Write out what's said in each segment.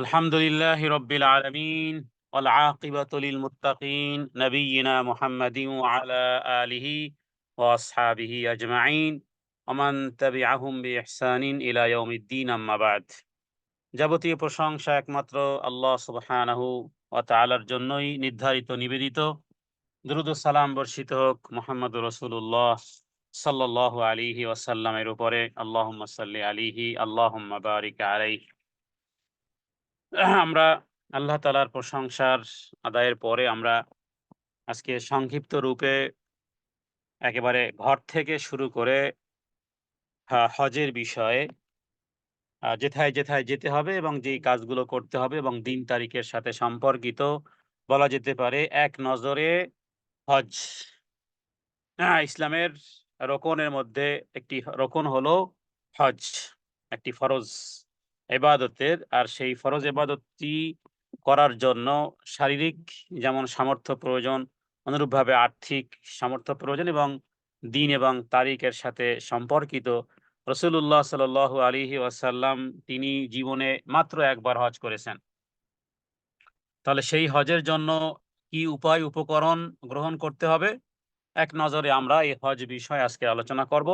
আলহামদুলিল্লাহি রব্বিল আলামিন ওয়াল আকিবাতু লিল মুত্তাকিন নবিয়িনা মুহাম্মাদিন ওয়া আলা আলিহি ওয়া আসহাবিহি আজমাইন ওয়া মান তাবিআহুম বিইহসানিন ইলা ইয়াউমিদ্দিন আম্মা বা'দ। যাবতীয় প্রশংসা একমাত্র আল্লাহ সুবহানাহু ওয়া তাআলার জন্যই নির্ধারিত নিবেদিত। দুরূদ ও সালাম বর্ষিত হোক মুহাম্মদুর রাসূলুল্লাহ সাল্লাল্লাহু আলাইহি ওয়াসাল্লামের উপরে। আল্লাহুম্মা সাল্লি আলাইহি আল্লাহুম্মা বারিক আলাইহি। আমরা আল্লাহ তাআলার প্রশংসার আদায়ের পরে আমরা আজকে সংক্ষিপ্ত রূপে একেবারে ঘর থেকে শুরু করে হজের বিষয়ে যেথায়, যেথায় যেতে হবে এবং যেই কাজগুলো করতে হবে এবং দিন তারিখের সাথে সম্পর্কিত বলা যেতে পারে এক নজরে হজ। ইসলামের রোকনের মধ্যে একটি রোকন হলো হজ, একটি ফরজ ইবাদতের। আর সেই ফরজ ইবাদতটি করার জন্য শারীরিক যেমন সামর্থ্য প্রয়োজন, অনুরূপভাবে আর্থিক সামর্থ্য প্রয়োজন এবং দিন এবং তারিখের সাথে সম্পর্কিত। রাসূলুল্লাহ সাল্লাল্লাহু আলাইহি ওয়াসাল্লাম তিনি জীবনে মাত্র একবার হজ করেছেন। তাহলে সেই হজের জন্য কি উপায় উপকরণ গ্রহণ করতে হবে? এক নজরে আমরা এই হজ বিষয়ে আজকে আলোচনা করব।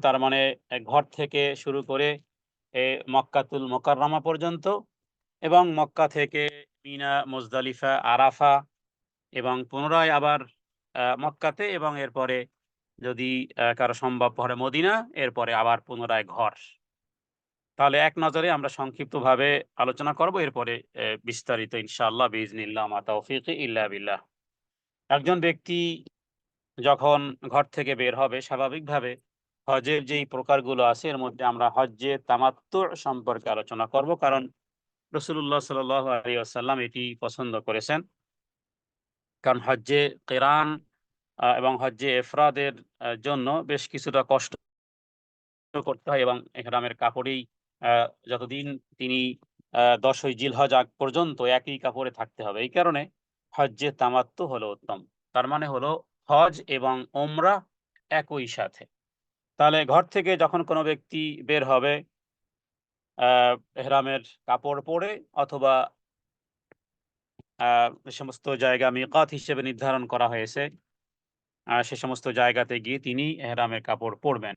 তার মানে ঘর থেকে শুরু করে মক্কাতুল মুকাররমা পর্যন্ত এবং মক্কা থেকে মিনা, মুজদালিফা, আরাফা এবং পুনরায় আবার মক্কাতে এবং এরপরে যদি কারো সম্ভব হয় মদিনা, এরপরে আবার পুনরায় ঘর। তাহলে এক নজরে আমরা সংক্ষিপ্তভাবে আলোচনা করব, এরপরে বিস্তারিত ইনশাআল্লাহ বিইজনিল্লাহ মা তাওফীকি ইল্লা বিল্লাহ। একজন ব্যক্তি যখন ঘর থেকে বের হবে স্বাভাবিকভাবে হজের যেই প্রকারগুলো আছে এর মধ্যে আমরা হজ্জে তামাত্তু সম্পর্কে আলোচনা করব, কারণ রাসূলুল্লাহ সাল্লাল্লাহু আলাইহি ওয়াসাল্লাম এটি পছন্দ করেছেন। কারণ হজ্জে কিরান এবং হজ্জে ইফরাদের জন্য বেশ কিছুটা কষ্ট করতে হয় এবং ইহরামের কাপড়েই যতদিন তিনি ১০ই জিলহজ আগ পর্যন্ত একই কাপড়ে থাকতে হবে। এই কারণে হজ্জে তামাত্তু হলো উত্তম। তার মানে হলো হজ এবং ওমরা একই সাথে। তাহলে ঘর থেকে যখন কোনো ব্যক্তি বের হবে আ ইহরামের কাপড় পরে অথবা যে সমস্ত জায়গা মিকাত হিসেবে নির্ধারণ করা হয়েছে সে সমস্ত জায়গাতে গিয়ে তিনি ইহরামের কাপড় পরবেন।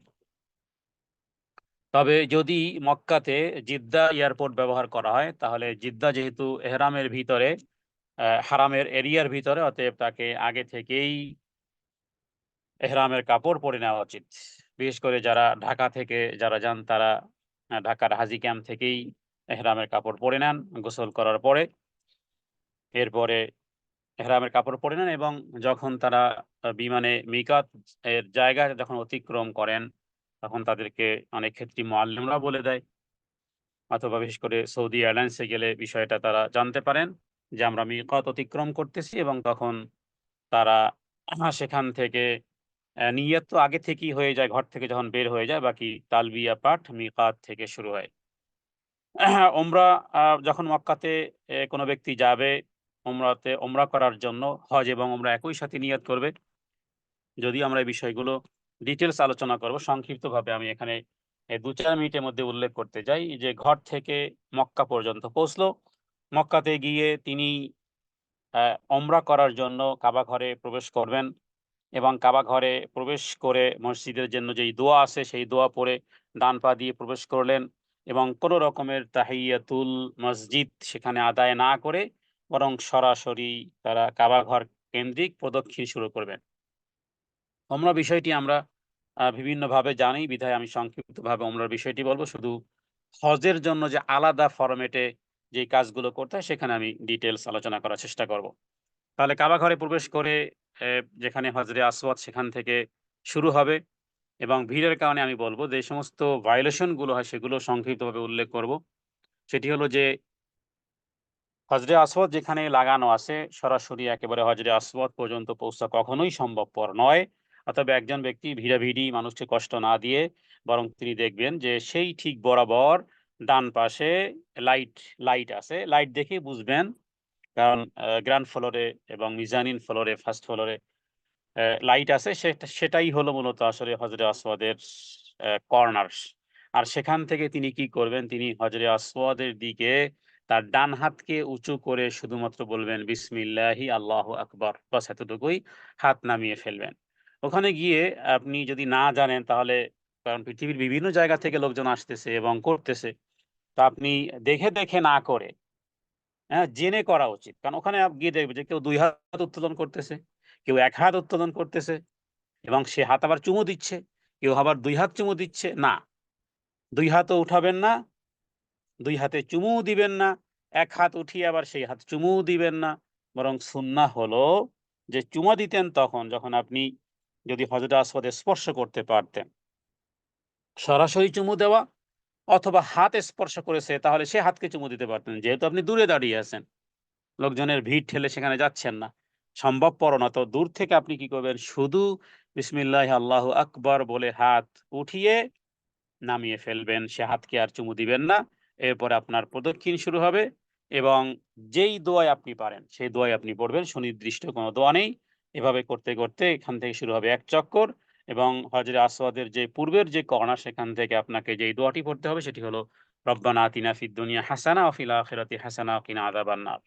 তবে যদি মক্কাতে জিদ্দা এয়ারপোর্ট ব্যবহার করা হয় তাহলে জিদ্দা যেহেতু এহরামের ভিতরে হারামের এরিয়ার ভিতরে, অতএব তাকে আগে থেকেই এহরামের কাপড় পরে নেওয়া উচিত। বিশেষ করে যারা ঢাকা থেকে যারা যান তারা ঢাকার হাজী ক্যাম্প থেকেই এহরামের কাপড় পরে নেন গোসল করার পরে। এরপরে এহরামের কাপড় পরে নেন এবং যখন তারা বিমানে মিকাত এর জায়গা যখন অতিক্রম করেন তখন তাদেরকে অনেক ক্ষেত্রে মুআল্লিমরা বলে দেয়, অথবা বিশেষ করে সৌদি এয়ারলাইন্সে গেলে বিষয়টা তারা জানতে পারেন যে আমরা মিকাত অতিক্রম করতেছি এবং তখন তারা সেখান থেকে নিয়ত তো আগে থেকেই হয়ে যায়, ঘর থেকে যখন বের হয়ে যায় বাকি তালবিয়া পাঠ মিকাত থেকে শুরু হয়। ওমরা যখন মক্কাতে কোনো ব্যক্তি যাবে ওমরা করার জন্য হজ এবং ওমরা একই সাথে নিয়ত করবে। যদিও আমরা এই বিষয়গুলো ডিটেইলস আলোচনা করব, সংক্ষিপ্তভাবে আমি এখানে ২-৪ মিনিটের মধ্যে উল্লেখ করতে চাই যে ঘর থেকে মক্কা পর্যন্ত পৌঁছলো। মক্কাতে গিয়ে তিনি ওমরা করার জন্য কাবা ঘরে প্রবেশ করবেন এবং কাবা ঘরে প্রবেশ করে মসজিদের জন্য যেই দোয়া আছে সেই দোয়া পড়ে ডান পা দিয়ে প্রবেশ করলেন এবং কোনো রকমের তাহিয়াতুল মসজিদ সেখানে আদায় না করে বরং সরাসরি তারা কাবা ঘর কেন্দ্রিক প্রদক্ষিণ শুরু করবেন। ওমরা বিষয়টি আমরা বিভিন্নভাবে জানি বিধায় আমি সংক্ষিপ্তভাবে ওমরার বিষয়টি বলব। শুধু হজের জন্য যে আলাদা ফরমেটে যেই কাজগুলো করতে হয় সেখানে আমি ডিটেইলস আলোচনা করার চেষ্টা করব। তাহলে কাবা ঘরে প্রবেশ করে যেখানে হজরে আসওয়াদ সেখান থেকে শুরু হবে এবং ভিড়ের কারণে আমি বলব যে সমস্ত ভায়োলেশন গুলো হয় সেগুলো সংক্ষিপ্তভাবে উল্লেখ করব। সেটি হলো যে হজরে আসওয়াদ যেখানে লাগানো আছে সরাসরি একেবারে হজরে আসওয়াদ পর্যন্ত পৌঁছা কখনোই সম্ভবপর নয়। অতএব একজন ব্যক্তি ভিড়াভিড়ি মানুষকে কষ্ট না দিয়ে বরং তিনি দেখবেন যে সেই ঠিক বরাবর ডান পাশে লাইট লাইট আছে। লাইট দেখেই বুঝবেন, কারণ গ্রাউন্ড ফ্লোরে এবং মিজানিন ফ্লোরে ফার্স্ট ফ্লোরে লাইট আছে, সেটাই হলো মূলত আসলে হজরে আসওয়াদের কর্নার। আর সেখান থেকে তিনি কি করবেন? তিনি হজরে আসওয়াদের দিকে তার ডান হাতকে উঁচু করে শুধুমাত্র বলবেন বিসমিল্লাহি আল্লাহু আকবার, বাস এতটুকুই, হাত নামিয়ে ফেলবেন। ওখানে গিয়ে আপনি যদি না জানেন তাহলে, কারণ পৃথিবীর বিভিন্ন জায়গা থেকে লোকজন আসতেছে এবং করতেছে। তো আপনি দেখে, দেখে না করে, হ্যাঁ, জেনে করা উচিত। কারণ ওখানে গিয়ে দেখবে যে কেউ ২ হাত উত্তোলন করতেছে, কেউ ১ হাত উত্তোলন করতেছে এবং সে হাত আবার চুমু দিচ্ছে, কেউ আবার ২ হাত চুমু দিচ্ছে। না, ২ হাতও উঠাবেন না, ২ হাতে চুমুও দিবেন না, ১ হাত উঠিয়ে আবার সেই হাত চুমুও দিবেন না। বরং সুন্নাহ হলো যে চুমা দিতেন তখন যখন আপনি যদি হজরে আসওয়াদে স্পর্শ করতে পারতেন। সরাসরি চুমু দেওয়া অথবা হাত স্পর্শ করেছে তাহলে সে হাতকে চুমু দিতে পারতেন। যেহেতু আপনি দূরে দাঁড়িয়ে আছেন, লোকজনের ভিড় ঠেলে সেখানে যাচ্ছেন না, সম্ভবপর না। তো দূর থেকে আপনি কি করবেন? শুধু বিসমিল্লাহি আল্লাহু আকবার বলে হাত উঠিয়ে নামিয়ে ফেলবেন। সে হাতকে আর চুমু দিবেন না। এরপরে আপনার প্রদক্ষিণ শুরু হবে এবং যেই দোয়ায় আপনি পারেন সেই দোয়ায় আপনি পড়বেন। সুনির্দিষ্ট কোনো দোয়া নেই। এভাবে করতে, করতে এখান থেকে শুরু হবে ১ চক্কর এবং হজরে আসওয়াদের যে পূর্বের যে কর্নার সেখান থেকে আপনাকে যেই দোয়াটি পড়তে হবে সেটি হলো রব্বানা আতিনা ফিদ দুনিয়া হাসানা ওয়া ফিল আখিরাতি হাসানা ওয়া কিনা আযাবান্নার।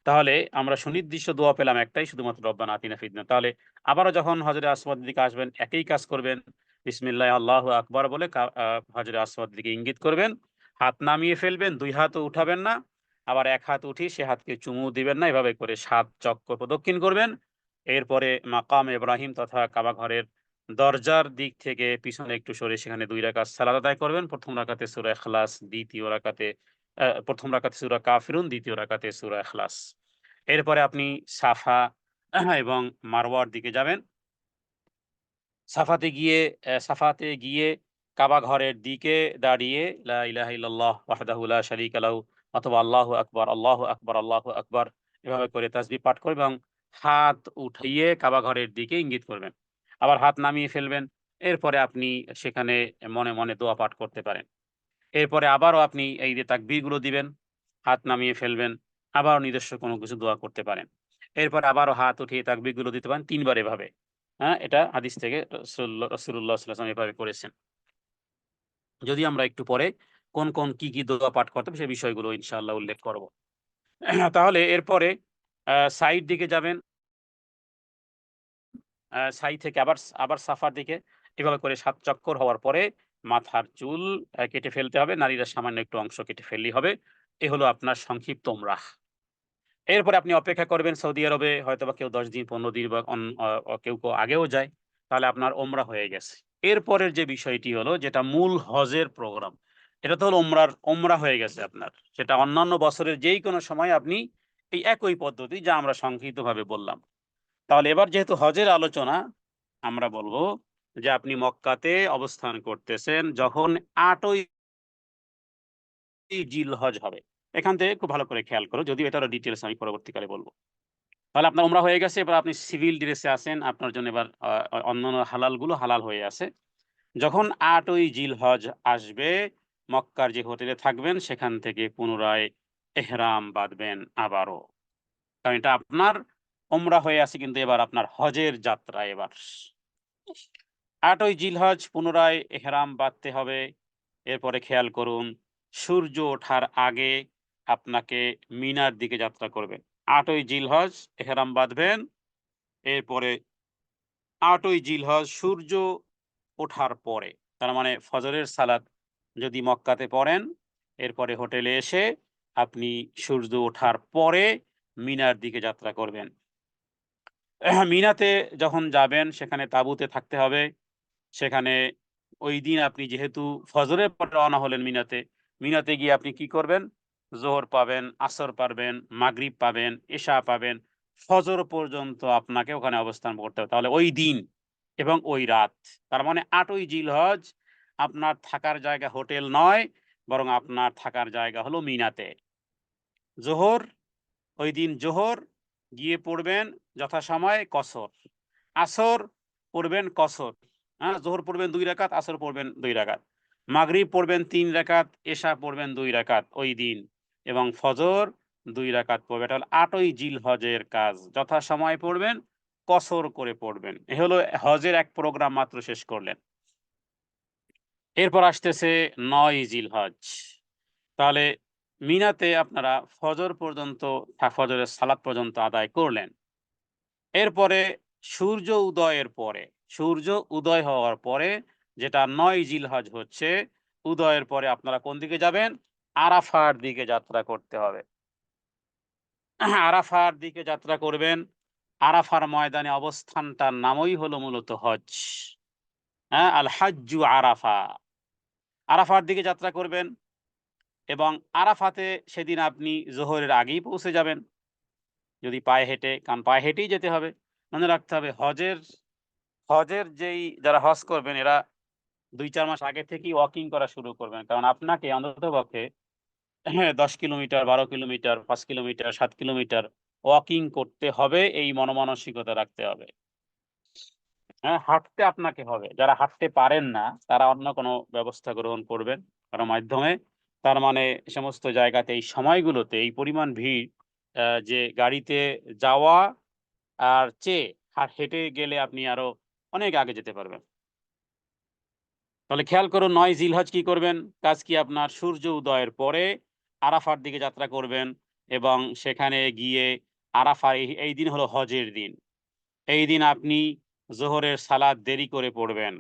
তাহলে আমরা সুনির্দিষ্ট দোয়া পেলাম একটাই, শুধুমাত্র রব্বানা আতিনা ফিদ দুনিয়া। তাহলে আবারও যখন হজরে আসওয়াদের দিকে আসবেন একই কাজ করবেন। বিসমিল্লাহি আল্লাহু আকবার বলে হজরে আসওয়াদের দিকে ইঙ্গিত করবেন। হাত নামিয়ে ফেলবেন, ২ হাতও উঠাবেন না। আবার ১ হাত উঠিয়ে সে হাতকে চুমু দিবেন না। এভাবে করে ৭ চক্কর প্রদক্ষিণ করবেন। এরপরে মাকাম ইব্রাহিম তথা কাবা ঘরের দরজার দিক থেকে পিছনে একটু সরে সেখানে ২ রাকাত সালাত আদায় করবেন। ১ম রাকাতে সূরা ইখলাস, ১ম রাকাতে সূরা কাফিরুন, ২য় রাকাতে সূরা ইখলাস। এরপরে আপনি সাফা এবং মারওয়ার দিকে যাবেন। সাফাতে গিয়ে কাবা ঘরের দিকে দাঁড়িয়ে লা ইলাহা ইল্লাল্লাহ ওয়াহদাহু লা শারীকা লাহু অথবা আল্লাহু আকবার, আল্লাহু আকবার, আল্লাহু আকবার এভাবে করে তাসবিহ পাঠ করবেন এবং হাত উঠিয়ে কাবা ঘরের দিকে ইঙ্গিত করবেন। আবার হাত নামিয়ে ফেলবেন। এরপরে আপনি সেখানে মনে, মনে দোয়া পাঠ করতে পারেন। এরপরে আবারও আপনি এই যে তাকবীরগুলো দিবেন, হাত নামিয়ে ফেলবেন। আবারও নিজস্ব কোনো কিছু দোয়া করতে পারেন। এরপরে আবারও হাত উঠিয়ে তাকবীরগুলো দিতে পারেন ৩ বার এভাবে। হ্যাঁ? এটা হাদিস থেকে রাসূলুল্লাহ সাল্লাল্লাহু আলাইহি ওয়াসাল্লাম এভাবে করেছেন। যদি আমরা একটু পরে কোন, কোন কি, কি দোয়া পাঠ করতে হবে সে বিষয়গুলো ইনশাআল্লাহ উল্লেখ করব। তাহলে এরপরে সাইর দিকে যাবেন। সাই থেকে আবার সাফার দিকে এভাবে করে ৭ চক্কর হওয়ার পরে মাথার চুল কেটে ফেলতে হবে। নারীরা সামান্য একটু অংশ কেটে ফেললেই হবে। এ হলো আপনার সংক্ষিপ্ত ওমরাহ। এরপরে আপনি অপেক্ষা করবেন সৌদি আরবে হয়তোবা কেউ ১০ দিন ১৫ দিন বা কেউ, কেউ আগেও যায়। তাহলে আপনার ওমরা হয়ে গেছে। এরপরের যে বিষয়টি হলো যেটা মূল হজের প্রোগ্রাম। এটা তো হলো ওমরা হয়ে গেছে আপনার। সেটা অন্যান্য বছরের যেই কোনো সময় আপনি এই একই পদ্ধতি যা আমরা সংক্ষিপ্তভাবে বললাম। তাহলে এবার যেহেতু হজের আলোচনা, আমরা বলব যে আপনি মক্কাতে অবস্থান করতেছেন যখন ৮ই জিলহজ হবে। এখান থেকে খুব ভালো করে খেয়াল করো। যদিও এটারও ডিটেইলস আমি পরবর্তীকালে বলব। তাহলে আপনার ওমরা হয়ে গেছে। এবার আপনি সিভিল ড্রেসে আছেন। আপনার জন্য এবার অন্যান্য হালালগুলো হালাল হয়ে আছে। যখন ৮ই জিলহজ আসবে, মক্কার যে হোটেলে থাকবেন সেখান থেকে পুনরায় এহরাম বাঁধবেন আবারও। কারণ এটা আপনার ওমরা হয়ে আছে কিন্তু এবার আপনার হজের যাত্রা এবার। ৮ই জিলহজ পুনরায় এহরাম বাঁধতে হবে। এরপরে খেয়াল করুন, সূর্য ওঠার আগে আপনাকে মিনার দিকে যাত্রা করবেন। ৮ই জিলহজ এহরাম বাঁধবেন। এরপরে ৮ই জিলহজ সূর্য ওঠার পরে, তার মানে ফজরের সালাত যদি মক্কাতে পড়েন, এরপরে হোটেলে এসে আপনি সূর্য ওঠার পরে মিনার দিকে যাত্রা করবেন। মিনাতে যখন যাবেন সেখানে তাঁবুতে থাকতে হবে। সেখানে ঐদিন আপনি যেহেতু ফজরের পরে রওনা হলেন মিনাতে, মিনাতে গিয়ে আপনি কি করবেন? যোহর পাবেন, আসর পাবেন, মাগরিব পাবেন, এশা পাবেন। ফজর পর্যন্ত আপনাকে ওখানে অবস্থান করতে হবে। তাহলে ওই দিন এবং ওই রাত। তার মানে ৮ই জিলহজ আপনার থাকার জায়গা হোটেল নয়, বরং আপনার থাকার জায়গা হলো মিনাতে। যোহর, ঐদিন যোহর গিয়ে পড়বেন যথাসময়ে কসর। আসর পড়বেন কসর। হ্যাঁ? যোহর পড়বেন ২ রাকাত, আসর পড়বেন ২ রাকাত। মাগরিব পড়বেন ৩ রাকাত, এশা পড়বেন ২ রাকাত ওই দিন এবং ফজর ২ রাকাত পড়বেন। এটা হলো ৮ই জিলহজের কাজ। যথাসময়ে পড়বেন, কসর করে পড়বেন। এ হলো হজের এক প্রোগ্রাম মাত্র শেষ করলেন। এরপর আসতেছে ৯ জিলহজ। তাহলে মিনাতে আপনারা ফজর পর্যন্ত ফজরের সালাত পর্যন্ত আদায় করলেন। এরপরে সূর্য উদয়ের পরে, সূর্য উদয় হওয়ার পরে যেটা ৯ জিলহজ হচ্ছে, উদয়ের পরে আপনারা কোন দিকে যাবেন? আরাফার দিকে যাত্রা করতে হবে। আরাফার দিকে যাত্রা করবেন। আরাফার ময়দানে অবস্থানটার নামই হলো মূলত হজ। হ্যাঁ? আল হাজ্জু আরাফা। আরাফার দিকে যাত্রা করবেন এবং আরাফাতে সেদিন আপনি যোহরের আগেই পৌঁছে যাবেন। যদি পায়ে হেঁটে, কারণ পায়ে হেঁটেই যেতে হবে। মনে রাখতে হবে হজের যেই যারা হজ করবেন এরা ২-৪ মাস আগে থেকেই ওয়াকিং করা শুরু করবেন। কারণ আপনাকে অন্ততপক্ষে হ্যাঁ, ১০ kilometre, ১২ kilometre, ৫ kilometre, ৭ kilometre walking করতে হবে, এই মনোমানসিকতা রাখতে হবে। হ্যাঁ, হাঁটতে আপনাকে হবে। যারা হাঁটতে পারেন না তারা অন্য কোনো ব্যবস্থা গ্রহণ করবেন কারো মাধ্যমে। তার মানে সমস্ত জায়গাতে এই সময়গুলোতে এই পরিমাণ ভিড় যে গাড়িতে যাওয়া আর চেয়ে হেঁটে গেলে আপনি আরো অনেক আগে যেতে পারবেন। তাহলে খেয়াল করুন ৯ জিলহজ কি করবেন? কাজ কি আপনার সূর্য উদয়ের পরে আরাফার দিকে যাত্রা করবেন এবং সেখানে গিয়ে আরাফার এই দিন হলো হজের দিন। এই দিন আপনি যোহরের সালাত দেরি করে পড়বেন।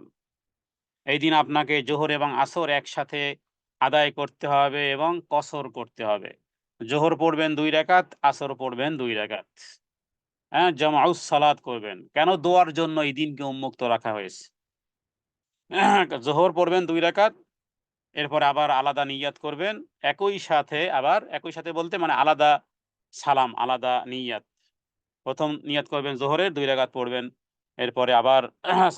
এই দিন আপনাকে জোহর এবং আসর একসাথে আদায় করতে হবে এবং কসর করতে হবে। জোহর পড়বেন ২ রাকাত, আসর পড়বেন ২ রাকাত। হ্যাঁ? জামাউস সালাত করবেন। কেন? দোয়ার জন্য এই দিনকে উন্মুক্ত রাখা হয়েছে। জোহর পড়বেন ২ রাকাত, এরপরে আবার আলাদা নিয়াত করবেন। একই সাথে বলতে মানে আলাদা সালাম, আলাদা নিয়াত। ১ম নিয়াত করবেন জোহরের ২ রাকাত পড়বেন। এরপরে আবার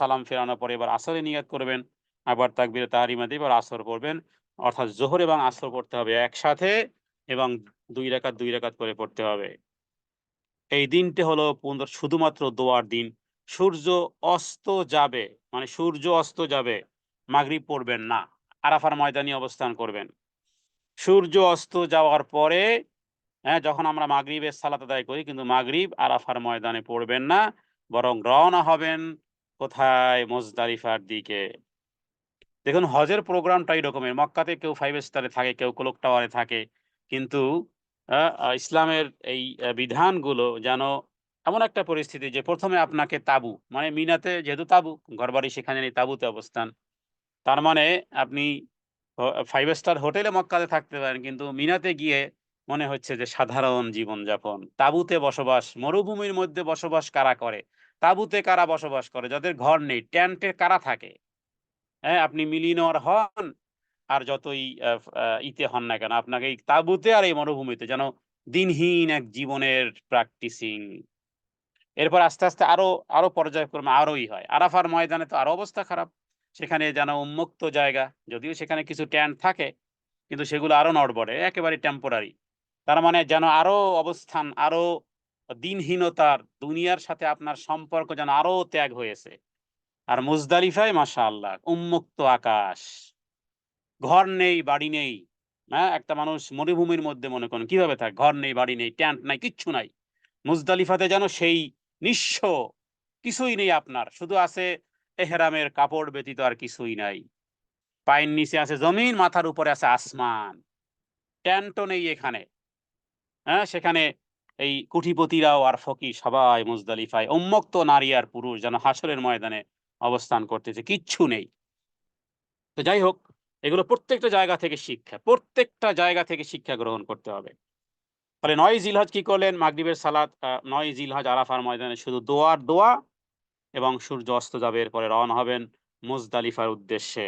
সালাম ফেরানোর পরে এবার আসরের নিয়াত করবেন। আবার তাকবীরে তাহরিমা দিয়ে এবার আসর পড়বেন। অর্থাৎ জোহর এবং আসর পড়তে হবে একসাথে এবং ২ রাকাত, ২ রাকাত করে পড়তে হবে। এই দিনটি হলো শুধুমাত্র দোয়ার দিন। সূর্য অস্ত যাবে, মানে সূর্য অস্ত যাবে, মাগরিব পড়বেন না। আরাফার ময়দানে অবস্থান করবেন। সূর্য অস্ত যাওয়ার পরে যখন আমরা মাগরিবের সালাত আদায় করি কিন্তু মাগরিব আরাফার ময়দানে পড়বেন না। বরং রওনা হবেন কোথায়? মুজদালিফার দিকে। দেখুন হজের প্রোগ্রামটা এই রকমের। মক্কাতে কেউ 5 স্টারে থাকে, কেউ ক্লক টাওয়ারে থাকে। কিন্তু আ আ ইসলামের এই বিধানগুলো যেন এমন একটা পরিস্থিতি যে ১ম এ আপনাকে তাঁবু, মানে মিনাতে যেহেতু তাঁবু, ঘরবাড়ি সেখানে নেই, তাঁবুতে অবস্থান। তার মানে আপনি 5 স্টার হোটেলে মক্কাতে থাকতে পারেন। কিন্তু মিনাতে গিয়ে মনে হচ্ছে যে সাধারণ জীবনযাপন। তাঁবুতে বসবাস, মরুভূমির মধ্যে বসবাস কারা করে? তাঁবুতে কারা বসবাস করে? যাদের ঘর নেই, টেন্টে কারা থাকে? হ্যাঁ, আপনি মিলিয়নিয়ার হন আর যতই ইতে হন না কেন, আপনাকে এই তাঁবুতে আর এই মরুভূমিতে যেন দিনহীন এক জীবনের প্র্যাকটিসিং। এরপর আস্তে আরো পর্যায়ক্রমে আরোই হয়। আরাফার ময়দানে তো আরো অবস্থা খারাপ। সেখানে যেন উন্মুক্ত জায়গা। যদিও সেখানে কিছু ট্যান্ট থাকে, কিন্তু সেগুলো আরো নড়বড়ে, একেবারে টেম্পোরারি। তার মানে যেন আরো অবস্থান, আরো দিনহীনতার, দুনিয়ার সাথে আপনার সম্পর্ক যেন আরো ত্যাগ হয়েছে। আর মুজদালিফায় মাশাআল্লাহ উন্মুক্ত আকাশ। ঘর নেই, বাড়ি নেই। হ্যাঁ? একটা মানুষ মরুভূমির মধ্যে মনে করুন কিভাবে থাকে? ঘর নেই, বাড়ি নেই, ট্যান্ট নাই, কিচ্ছু নাই। মুজদালিফাতে যেন সেই নিঃস্ব, কিছুই নেই আপনার। শুধু আছে এহরামের কাপড় ব্যতীত আর কিছুই নাই। পায়ের নিচে আছে জমিন, মাথার উপরে আছে আসমান। ট্যান্টও নেই এখানে। হ্যাঁ? সেখানে এই কুঠিপতিরাও আর ফকির সবাই মুজদালিফায় উন্মুক্ত নারী আর পুরুষ যেন হাসরের ময়দানে অবস্থান করতেছে। কিচ্ছু নেই। তো যাই হোক, এগুলো প্রত্যেকটা জায়গা থেকে শিক্ষা। প্রত্যেকটা জায়গা থেকে শিক্ষা গ্রহণ করতে হবে। ফলে ৯ জিলহজ কি করলেন? মাগরিবের সালাত ৯ জিলহজ আরাফার ময়দানে শুধু দোয়ার দোয়া এবং সূর্য অস্ত যাবে এরপরে রওনা হবেন মুজদালিফার উদ্দেশ্যে।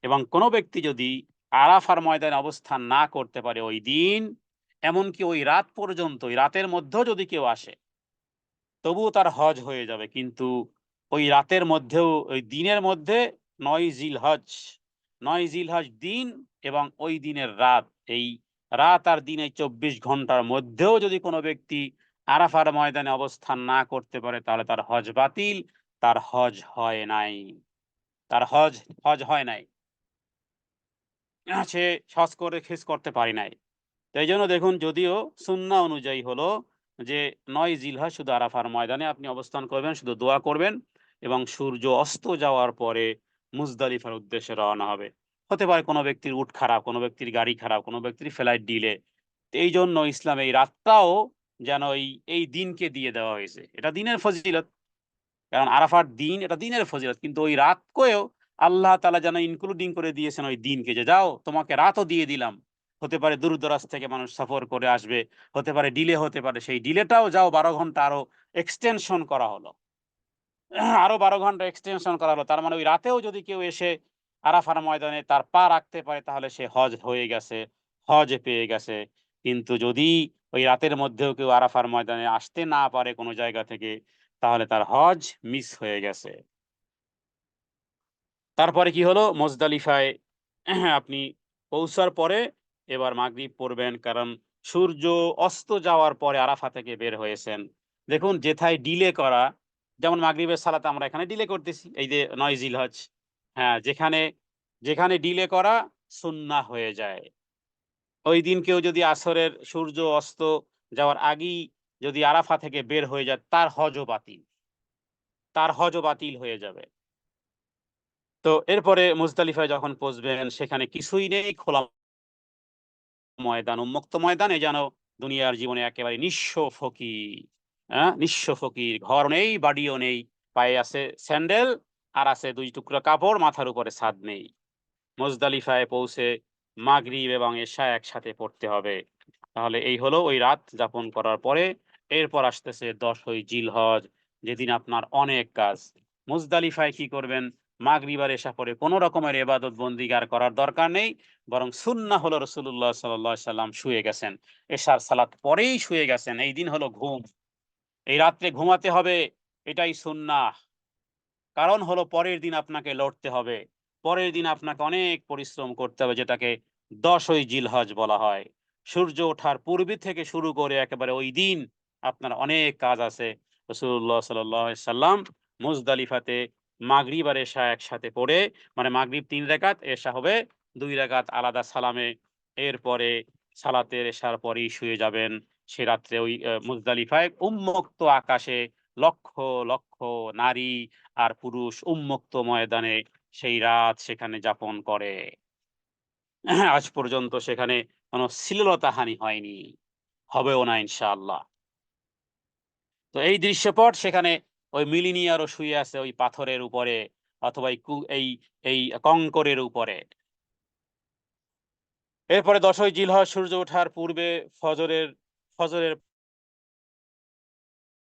এবং কোন ব্যক্তি যদি আরাফার ময়দানে অবস্থান না করতে পারে ওই দিন, এমনকি ওই রাত পর্যন্ত, ওই রাতের মধ্যেও যদি কেউ আসে তবুও তার হজ হয়ে যাবে। কিন্তু ওই রাতের মধ্যেও ওই দিনের মধ্যে ৯ জিলহজ, ৯ জিলহজ দিন এবং ওই দিনের রাত, এই রাত আর দিন এই ২৪ ঘন্টার মধ্যেও যদি কোনো ব্যক্তি আরাফার ময়দানে অবস্থান না করতে পারে তাহলে তার হজ বাতিল, তার হজ হয় নাই। তার হজ হয় নাই। সে শেষ করতে পারে নাই। তো এইজন্য দেখুন যদিও সুন্নাহ অনুযায়ী হলো যে ৯ জিলহজ শুধু আরাফার ময়দানে আপনি অবস্থান করবেন, শুধু দোয়া করবেন এবং সূর্য অস্ত যাওয়ার পরে মুজদালিফার উদ্দেশ্যে রওনা হবে। হতে পারে কোনো ব্যক্তির উট খারাপ, কোনো ব্যক্তির গাড়ি খারাপ, কোনো ব্যক্তির ফ্লাইট ডিলে। এই জন্য ইসলামে এই রাতটাও যেন এই দিনকে দিয়ে দেওয়া হয়েছে। এটা দিনের ফজিলত। কারণ আরাফার দিন এটা দিনের ফজিলত, কিন্তু ওই রাতকেও আল্লাহ তাআলা যেন ইনক্লুডিং করে দিয়েছেন ওই দিনকে, যে যাও তোমাকে রাতও দিয়ে দিলাম। হতে পারে দূর দরাজ থেকে মানুষ সফর করে আসবে, হতে পারে ডিলে হতে পারে, সেই ডিলেটাও যাও 12 ঘন্টা আরো এক্সটেনশন করা হলো। আরো 12 ঘন্টা এক্সটেনশন করা হলো। তার মানে ওই রাতেও যদি কেউ এসে আরাফার ময়দানে তার পা রাখতে পারে তাহলে সে হজ হয়ে গেছে, হজ পেয়ে গেছে। কিন্তু যদি ওই রাতের মধ্যেও কেউ আরাফার ময়দানে আসতে না পারে কোনো জায়গা থেকে, তাহলে তার হজ মিস হয়ে গেছে। তারপরে কি হলো, মুজদালিফায় আপনি পৌঁছার পরে এবার মাগরিব পড়বেন, কারণ সূর্য অস্ত যাওয়ার পরে আরাফা থেকে বের হয়েছেন। দেখুন যেথায় ডিলে করা, যেমন মাগরিবের সালাত আমরা এখানে ডিলে করতেছি, এই যে ৯ জিলহজ। হ্যাঁ, যেখানে যেখানে ডিলে করা সুন্নাহ হয়ে যায়। ওই দিন কেউ যদি আসরের সূর্য অস্ত যাওয়ার আগেই যদি আরাফা থেকে বের হয়ে যায়, তার হজও বাতিল। তার হজও বাতিল হয়ে যাবে। তো এরপরে মুজদালিফায় যখন পৌঁছবেন, সেখানে কিছুই নেই, খোলা ময়দান, উন্মুক্ত ময়দানে যেন দুনিয়ার জীবনে একেবারে নিঃস্ব ফকির। নিঃস্ব ফকির, ঘর নেই, বাড়িও নেই, পায়ে আছে স্যান্ডেল আর আছে 2 টুকরা কাপড়, মাথার উপরে ছাদ নেই। মুজদালিফায় পৌঁছে মাগরিব এবং এশা একসাথে পড়তে হবে। তাহলে এই হলো ওই রাত যাপন করার পরে। এরপর আসতেছে 10ই জিলহজ, যেদিন আপনার অনেক কাজ। মুজদালিফায় কি করবেন? মাগরিব আর এশা পরে কোন রকমের ইবাদত বন্দিগার করার দরকার নেই, বরং সুন্নাহ হলো রাসূলুল্লাহ সাল্লাল্লাহু আলাইহি সাল্লাম শুয়ে গেছেন, এশার সালাত পরেই শুয়ে গেছেন। এই দিন হলো ঘুম, এই রাত্রে ঘুমাতে হবে, এটাই সুন্নাহ। কারণ হলো পরের দিন আপনাকে লড়তে হবে। পরের দিন আপনাকে অনেক পরিশ্রম করতে হবে, যেটাকে 10ই জিলহজ বলা হয়। সূর্য ওঠার পূর্বে থেকে শুরু করে একেবারে ওই দিন আপনার অনেক কাজ আছে। রাসূলুল্লাহ সাল্লাল্লাহু আলাইহি সাল্লাম মুজদালিফাতে মাগরিব আর এশা একসাথে পড়ে, মানে মাগরিব 3 রাকাত, এশা হবে 2 রাকাত আলাদা সালামে। এরপরে সালাতের এশার পরেই শুয়ে যাবেন। সে রাত্রে ওই মুজদালিফায় উন্মুক্ত আকাশে লক্ষ লক্ষ নারী আর পুরুষ উন্মুক্ত ময়দানে সেই রাত সেখানে যাপন করে। আজ পর্যন্ত সেখানে কোনো শ্লীলতাহানি হয়নি, হবেও না ইনশাআল্লাহ। তো এই দৃশ্যপট সেখানে ওই মিলিনিয়ারও শুয়ে আছে ওই পাথরের উপরে, অথবা এই কঙ্করের উপরে। এরপরে 10ই জিলহজ সূর্য ওঠার পূর্বে ফজরের ফজরের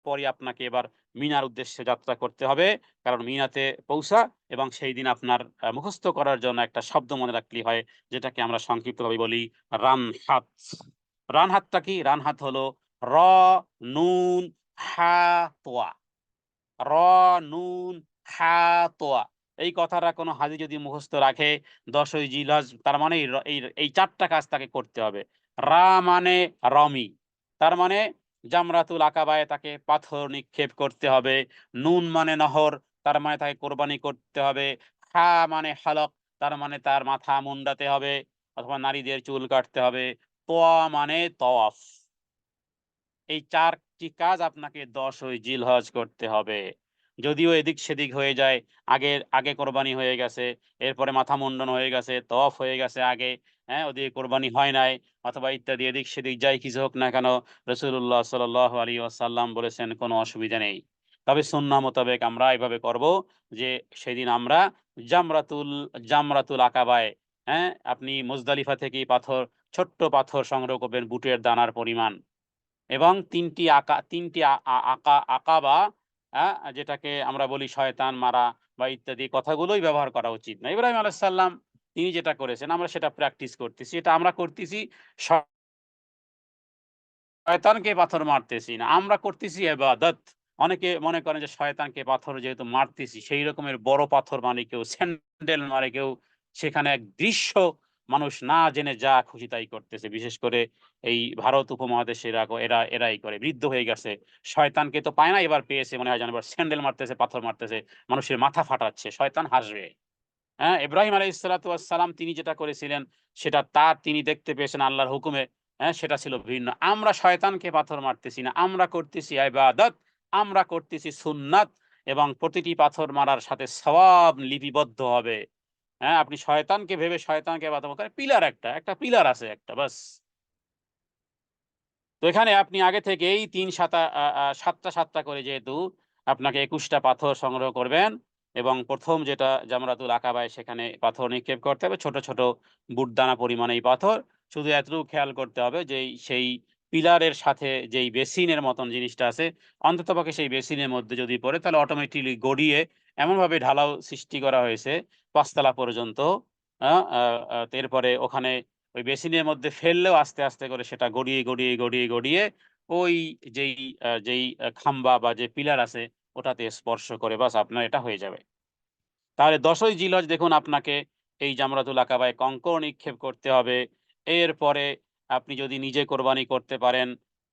পরই আপনাকে এবার মিনার উদ্দেশ্যে যাত্রা করতে হবে। কারণ মিনাতে পৌঁছা এবং সেই দিন আপনার মুখস্থ করার জন্য একটা শব্দ মনে রাখলেই হয়, যেটাকে আমরা সংক্ষিপ্তভাবে বলি রানহাত। রানহাতটা কি? রানহাত হলো র, নুন, হা, তোয়া। র, নুন, হা, তোয়া। এই কথাটা কোনো হাজি যদি মুখস্থ রাখে 10ই জিলহজ, তার মানে এই 4 টা কাজ তাকে করতে হবে। রা মানে রমি, তার মানে জামরাতুল আকাবায় তাকে পাথর নিক্ষেপ করতে হবে। নুন মানে নহর, তার মানে তাকে কোরবানি করতে হবে। হা মানে হালক, তার মানে তার মাথা মুন্ডাতে হবে অথবা নারীদের চুল কাটতে হবে। তোয়া মানে তওয়াফ। এই 4 টি কাজ আপনাকে 10ই জিলহজ করতে হবে। যদিও এদিক সেদিক হয়ে যায়, আগে কোরবানি হয়ে গেছে, এরপরে মাথা মুন্ডন হয়ে গেছে, তওয়াফ হয়ে গেছে আগে, ওদিকে কোরবানি হয় নাই, অথবা ইত্যাদি এদিক সেদিক যাই কিছু হোক না কেন, রাসূলুল্লাহ সাল্লাল্লাহু আলাইহি ওয়াসাল্লাম বলেছেন কোনো অসুবিধা নেই। তবে সুন্নাহ মোতাবেক আমরা এভাবে করব যে সেদিন আমরা জামরাতুল জামরাতুল আকাবায়, আপনি মুজদালিফা থেকেই ছোট্ট পাথর সংগ্রহ করবেন বুটের দানার পরিমাণ, এবং ৩টি আকাবা, যেটাকে আমরা বলি শয়তান মারা বা ইত্যাদি কথাগুলোই ব্যবহার করা উচিত না। ইব্রাহিম আলাইহিস সালাম তিনি যেটা করেছেন আমরা সেটা প্র্যাকটিস করতেছি। এটা আমরা করতেছি, শয়তানকে পাথর মারতেছি না। আমরা করতেছি ইবাদত। অনেকে মনে করেন যে শয়তানকে পাথর যেহেতু মারতেছি, সেই রকমের বড় পাথর মানে কেউ স্যান্ডেল মারে, কেউ সেখানে এক দৃশ্য মানুষ না জেনে যা খুশি তাই করতেছে। বিশেষ করে এই ভারত উপমহাদেশে এরাই করে। বৃদ্ধ হয়ে গেছে। শয়তানকে তো পায় না, এবার পেয়েছে মনে হয় যেন এবার স্যান্ডেল মারতেছে, পাথর মারতেছে, মানুষের মাথা ফাটাচ্ছে। শয়তান হাসবে। ইব্রাহিম আলাইহিস সালাতু ওয়াস সালাম তিনি যেটা করেছিলেন সেটা তিনি দেখতে পেয়েছেন আল্লাহর হুকুমে, সেটা ছিল ভিন্ন। আমরা শয়তানকে পাথর মারতেছি না। আমরা করতেছি ইবাদত, আমরা করতেছি সুন্নাত, এবং প্রতিটি পাথর মারার সাথে সওয়াব লিপিবদ্ধ হবে। হ্যাঁ, আপনি শয়তানকে ভেবে শয়তানকে ইবাদত করেন, পিলার একটা পিলার আছে একটা বাস। তো এখানে আপনি আগে থেকেই ৭টা করে যেহেতু আপনাকে ২১ টা পাথর সংগ্রহ করবেন এবং ১ম যেটা জামরাতুল আকাবায় সেখানে পাথর নিক্ষেপ করতে হবে। ছোট, ছোট বুটদানা পরিমাণে এই পাথর। শুধু এতটুকু খেয়াল করতে হবে যে সেই পিলারের সাথে যেই বেসিনের মতন জিনিসটা আছে, অন্ততপক্ষে সেই বেসিনের মধ্যে যদি পড়ে তাহলে অটোমেটিক্যালি গড়িয়ে এমনভাবে ঢালাও সৃষ্টি করা হয়েছে ৫ তলা পর্যন্ত। আ আ আ এরপরে ওখানে ওই বেসিনের মধ্যে ফেললেও আস্তে, আস্তে করে সেটা গড়িয়ে ওই যেই খাম্বা বা যে পিলার আছে ওটাতে স্পর্শ করে বাস আপনার এটা হয়ে যাবে। তাহলে ১০ই জিলহজ দেখুন আপনাকে এই জামরাতুল আকাবায় কঙ্কর নিক্ষেপ করতে হবে। এরপরে আপনি যদি নিজে কোরবানি করতে পারেন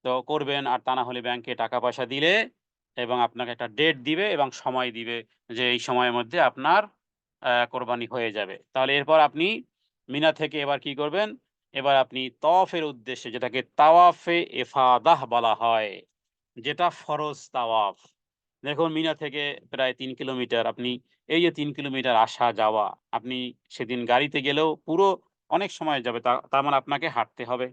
তো করবেন, আর তা না হলে ব্যাংকে টাকা-পয়সা দিলে এবং আপনাকে একটা ডেট দিবে এবং সময় দিবে যে এই সময়ের মধ্যে আপনার কোরবানি হয়ে যাবে। তাহলে এরপর আপনি মিনা থেকে এবার কি করবেন? এবার আপনি তওয়াফের উদ্দেশ্যে, যেটাকে তাওয়াফে ইফাদাহ বলা হয়, যেটা ফরজ তাওয়াফ। দেখুন মিনা থেকে প্রায় ৩ কিলোমিটার, আপনি এই যে ৩ কিলোমিটার আসা যাওয়া, আপনি সেদিন গাড়িতে গেলেও পুরো অনেক সময় যাবে। তার মানে আপনাকে হাঁটতে হবে।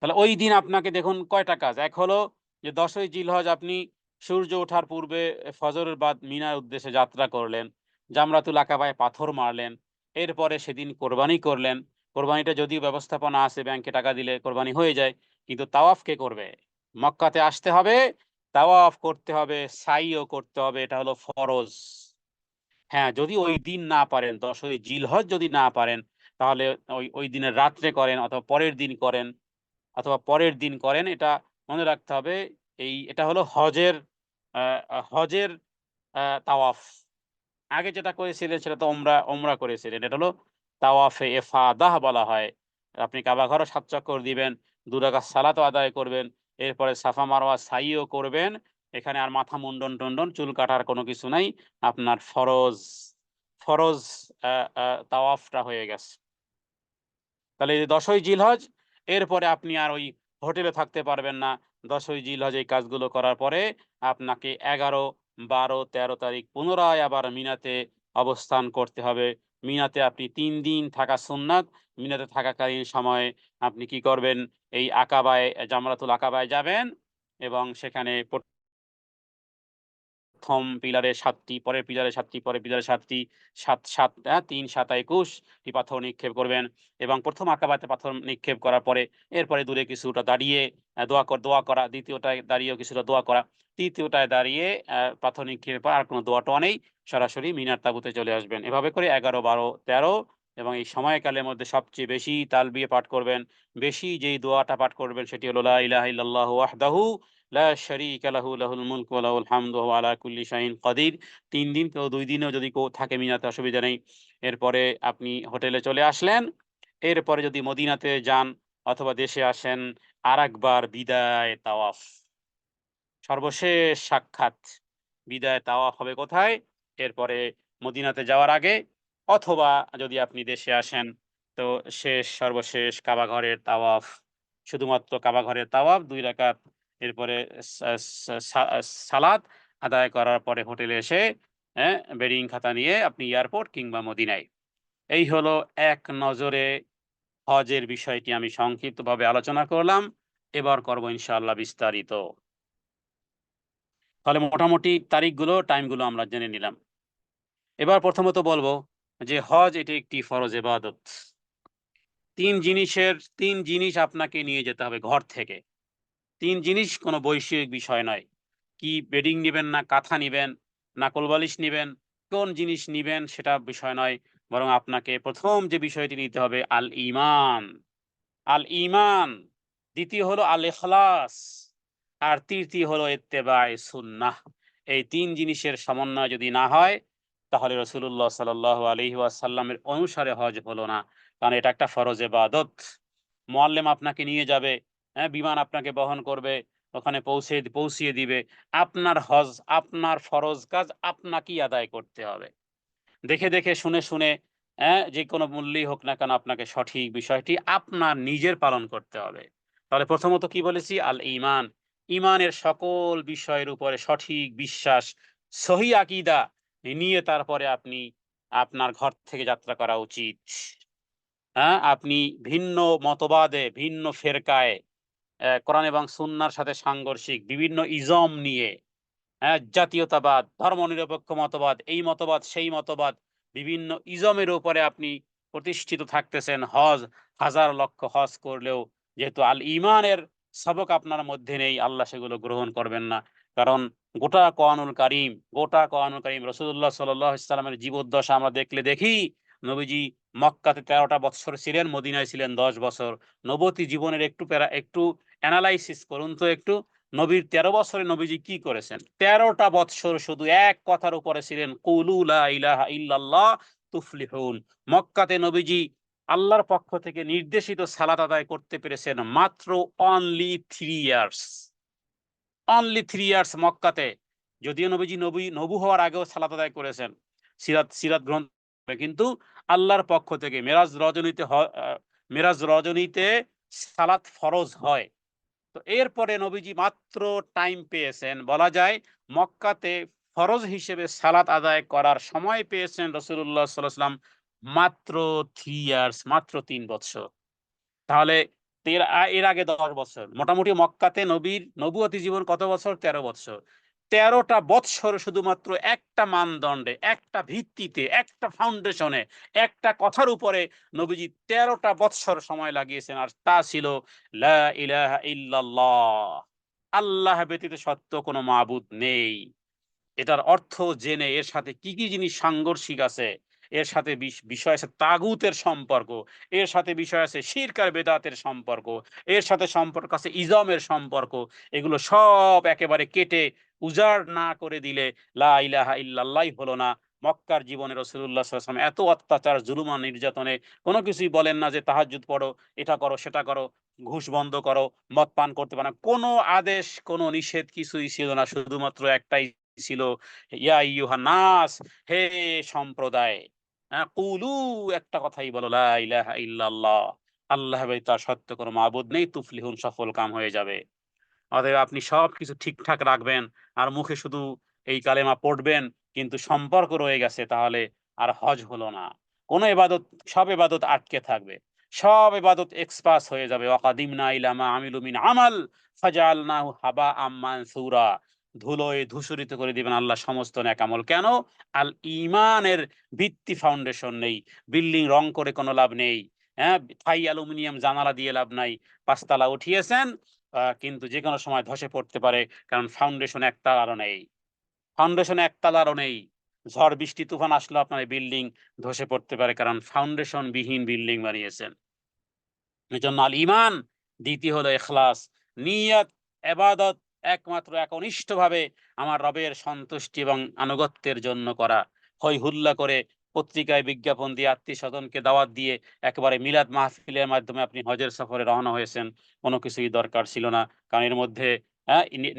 তাহলে ঐদিন আপনাকে দেখুন কয়টা কাজ। এক হলো যে ১০ই জিলহজ আপনি সূর্য ওঠার পূর্বে ফজরের বাদ মিনার উদ্দেশ্যে যাত্রা করলেন। জামরাতুল আকাবায় পাথর মারলেন। এরপরে সেদিন কোরবানি করলেন। কোরবানিটা যদিও ব্যবস্থাপনা আছে, ব্যাংকে টাকা দিলে কোরবানি হয়ে যায়। কিন্তু তাওয়াফ কে করবে? মক্কাতে আসতে হবে, তাওয়াফ করতে হবে, সাইও করতে হবে। এটা হলো ফরজ। হ্যাঁ, যদি ওই দিন না পারেন, ১০ই জিলহজ যদি না পারেন, তাহলে ওই দিনের রাত্রে করেন অথবা পরের দিন করেন। এটা মনে রাখতে হবে। এটা হলো আ হজের তাওয়াফ। আগে যেটা করেছিলেন সেটা তো ওমরা করেছিলেন। এটা হলো তাওয়াফে এফাদাহ বলা হয়। আপনি কাবা ঘরও ৭ চক্কর দিবেন, ২ রাকাত সালাতও আদায় করবেন। এরপরে সাফা মারওয়া সাইও করবেন। এখানে আর মাথা মুন্ডন-টুন্ডন, চুল কাটার কোনো কিছু নাই। আপনার ফরজ আ আ তাওয়াফটা হয়ে গেছে। তাহলে এই যে ১০ই জিলহজ, এরপরে আপনি আর ওই হোটেলে থাকতে পারবেন না। ১০ই জিলহজ এই কাজগুলো করার পরে আপনাকে ১১, ১২, ১৩ তারিখ পুনরায় আবার মিনাতে অবস্থান করতে হবে। মিনাতে আপনি ৩ দিন থাকা সুন্নাত। মিনাতে থাকাকালীন সময়ে আপনি কি করবেন? এই জামরাতুল আকাবায় যাবেন এবং সেখানে ১ম পিলারে ৭ টি, পরের পিলারে ৭ টি, পরের পিলারে ৭ টি, ৭, ৩, ৭, ২১ টি পাথর নিক্ষেপ করবেন এবং ১ম আকাবাতে পাথর নিক্ষেপ করার পরে এরপরে দূরে কিছুটা দাঁড়িয়ে দোয়া করা, ২য় টায় দাঁড়িয়েও কিছুটা দোয়া করা, ৩য় টায় দাঁড়িয়ে পাথর নিক্ষেপের পর আর কোনো দোয়া-টোয়া নেই। সরাসরি মিনার তাঁবুতে চলে আসবেন। এভাবে করে ১১, ১২, ১৩ এবং এই সময়কালের মধ্যে সবচেয়ে বেশি তালবিয়া পাঠ করবেন। বেশি যেই দোয়াটা পাঠ করবেন সেটি হলো লা ইলাহা ইল্লাল্লাহু ওয়াহদাহু লা শারীকা লাহু লাহুল মুলকু ওয়া লাহুল হামদু ওয়া হুয়া আলা কুল্লি শাইইন কাদির। ৩ দিন, কেউ ২ দিনেও যদি কেউ থাকে মিনাতে অসুবিধা নেই। এরপরে আপনি হোটেলে চলে আসলেন। এরপরে যদি মদিনাতে যান অথবা দেশে আসেন, আরেকবার বিদায় তাওয়াফ। সর্বশেষ সাক্ষাৎ। বিদায় তাওয়াফ হবে কোথায়? এরপরে মদিনাতে যাওয়ার আগে, অথবা যদি আপনি দেশে আসেন তো সর্বশেষ কাবা ঘরের তাওয়াফ। শুধুমাত্র কাবা ঘরের তাওয়াফ ২ রাকাত। এরপরে সা সা সা সালাত আদায় করার পরে হোটেলে এসে বেডিং খাতা নিয়ে আপনি এয়ারপোর্ট কিংবা মদিনায়। এই হলো এক নজরে হজের বিষয়টি আমি সংক্ষিপ্তভাবে আলোচনা করলাম। এবার করব ইনশাআল্লাহ বিস্তারিত। তাহলে মোটামুটি তারিখগুলো, টাইমগুলো আমরা জেনে নিলাম। এবার প্রথমত বলব যে হজ এটি একটি ফরজ ইবাদত। ৩ জিনিস আপনাকে নিয়ে যেতে হবে ঘর থেকে। ৩ জিনিস কোনো বৈষয়িক বিষয় নয়। কি বেডিং নিবেন, না কাঁথা নিবেন, না কোলবালিশ নিবেন, কোন জিনিস নিবেন সেটা বিষয় নয়। বরং আপনাকে ১ম যে বিষয়টি নিতে হবে আল ঈমান। আল ঈমান, ২য় হলো আল ইখলাস, আর ৩য় হলো ইত্তেবায়ে সুন্নাহ। এই ৩ জিনিসের সমন্বয় যদি না হয়, তাহলে রাসূলুল্লাহ সাল্লাল্লাহু আলাইহি ওয়াসাল্লামের অনুসারে হজ হলো না। কারণ এটা একটা ফরজ ইবাদত। মুআল্লিম আপনাকে নিয়ে যাবে, বিমান আপনাকে বহন করবে, ওখানে পৌঁছিয়ে দিবে। আপনার হজ, আপনার ফরজ কাজ আপনাকেই আদায় করতে হবে। দেখে, শুনে যেকোনো মূল্যেই হোক না কেন আপনাকে সঠিক বিষয়টি আপনার নিজের পালন করতে হবে। তাহলে প্রথমত কি বলেছি? আল ঈমান। ঈমানের সকল বিষয়ের উপরে সঠিক বিশ্বাস, সহি আকীদা নিয়ে তারপরে আপনি আপনার ঘর থেকে যাত্রা করা উচিত। হ্যাঁ, আপনি ভিন্ন মতবাদে, ভিন্ন ফেরকায় কোরআন এবং সুন্নাহর সাথে সাংঘর্ষিক বিভিন্ন ইজম নিয়ে, হ্যাঁ, জাতীয়তাবাদ, ধর্মনিরপেক্ষ মতবাদ, এই মতবাদ, সেই মতবাদ, বিভিন্ন ইজমের উপরে আপনি প্রতিষ্ঠিত থাকতেছেন। হাজার লক্ষ হজ করলেও যেহেতু আল ঈমানের সবক আপনার মধ্যে নেই, আল্লাহ সেগুলো গ্রহণ করবেন না। কারণ গোটা কোরআনুল কারীম রাসূলুল্লাহ সাল্লাল্লাহু আলাইহি ওয়াসাল্লামের জীবদ্দশা আমরা দেখি নবীজি মক্কাতে ১৩টা বৎসর ছিলেন, মদিনায় ছিলেন ১০ বছর। নবতী জীবনের একটু এনালাইসিস করুন তো একটু। নবীর ১৩ বছরে নবীজি কি করেছেন? ১৩টা বৎসর শুধু এক কথার উপরে ছিলেন, কুলু লা ইলাহা ইল্লাল্লাহ তুফলিহুন। মক্কাতে নবীজি আল্লাহর পক্ষ থেকে নির্দেশিত সালাত আদায় করতে পেরেছেন মাত্র অনলি 3 ইয়ার্স। অনলি 3 ইয়ার্স মক্কাতে। যদিও নবীজি নবু হওয়ার আগেও সালাত আদায় করেছেন। সিরাত গ্রন্থে কিন্তু আল্লাহর পক্ষ থেকে মেরাজ রজনীতে সালাত ফরজ হয়। তো এরপরে নবীজি মাত্র টাইম পেয়েছেন, বলা যায় মক্কাতে ফরজ হিসেবে সালাত আদায় করার সময় পেয়েছেন রাসূলুল্লাহ সাল্লাল্লাহু আলাইহি ওয়াসাল্লাম মাত্র 3 ইয়ার্স, মাত্র ৩ বৎসর। তাহলে এর আগে ১০ বছর। মোটামুটি মক্কাতে নবীর নবুয়তি জীবন কত বছর? ১৩ বৎসর। ১৩টা বৎসর শুধুমাত্র একটা মানদণ্ডে, একটা ভিত্তিতে, একটা ফাউন্ডেশনে, একটা কথার উপরে নবীজি ১৩টা বৎসর সময় লাগিয়েছেন। আর তা ছিল লা ইলাহা ইল্লাল্লাহ। আল্লাহ ব্যতীত সত্য কোনো মাবুদ নেই। এটার অর্থ জেনে এর সাথে কি জিনিস সাংঘর্ষিক আছে, এর সাথে বিষয় আছে তাগুতের সম্পর্ক, এর সাথে বিষয় আছে শিরক আর বেদাতের সম্পর্ক, এর সাথে সম্পর্ক আছে ইজমের সম্পর্ক। এগুলো সব একেবারে কেটে উজাড় না করে দিলে লা ইলাহা ইল্লাল্লাহই হলো না। মক্কার জীবনে রাসূলুল্লাহ সাল্লাল্লাহু আলাইহি ওয়াসাল্লাম এত অত্যাচার, জুলুম আর নির্যাতনে কোনো কিছুই বলেন না যে তাহাজ্জুদ পড়ো, এটা করো, সেটা করো, ঘুষ বন্ধ করো, মদ পান করতে পারে না। কোনো আদেশ, কোনো নিষেধ কিছুই ছিল না। শুধুমাত্র একটাই ছিল, ইয়া আইয়ুহান নাস, হে সম্প্রদায়, কুলু, একটা কথাই বলো, লা ইলাহা ইল্লাল্লাহ, আল্লাহ ব্যতীত আর সত্য কোনো মাবুদ নেই, তুফলিহুন, সফল কাম হয়ে যাবে। অতএব আপনি সবকিছু ঠিকঠাক রাখবেন আর মুখে শুধু এই কালেমা পড়বেন, কিন্তু সম্পর্ক রয়ে গেছে, তাহলে আর হজ হলো না। কোন ইবাদত, সব ইবাদত আটকে থাকবে, সব ইবাদত এক্সপাস হয়ে যাবে। ওয়াকাদিমনা ইলা মা আমিলু মিন আমাল ফাজআলনাহু হাবাআম মানসুরা। ধুলোয় ধূসরিত করে দিবেন আল্লাহ সমস্ত নেক আমল। কেন? আল ঈমানের ভিত্তি, ফাউন্ডেশন নেই। বিল্ডিং রং করে কোনো লাভ নেই। হ্যাঁ, থাই অ্যালুমিনিয়াম জানালা দিয়ে লাভ নাই। ৫ তালা উঠিয়েছেন, কিন্তু যেকোনো সময় ধসে পড়তে পারে। কারণ ফাউন্ডেশন একতলারও নেই। ফাউন্ডেশন একতলারও নেই। ঝড় বৃষ্টি তুফান আসলেও আপনার এই বিল্ডিং ধসে পড়তে পারে, কারণ ফাউন্ডেশন বিহীন বিল্ডিং বানিয়েছেন। এজন্য আল ঈমান, দ্বিতীয় হলো ইখলাস। নিয়ত, ইবাদত একমাত্র একনিষ্ঠভাবে আমার রবের সন্তুষ্টি এবং আনুগত্যের জন্য করা। হৈ হুল্লা করে, পত্রিকায় বিজ্ঞাপন দিয়ে, আত্মীয়স্বজনকে দাওয়াত দিয়ে একেবারে মিলাদ মাহফিলের মাধ্যমে আপনি হজের সফরে রওনা হয়েছেন। কোনো কিছুই দরকার ছিল না। কারণ এর মধ্যে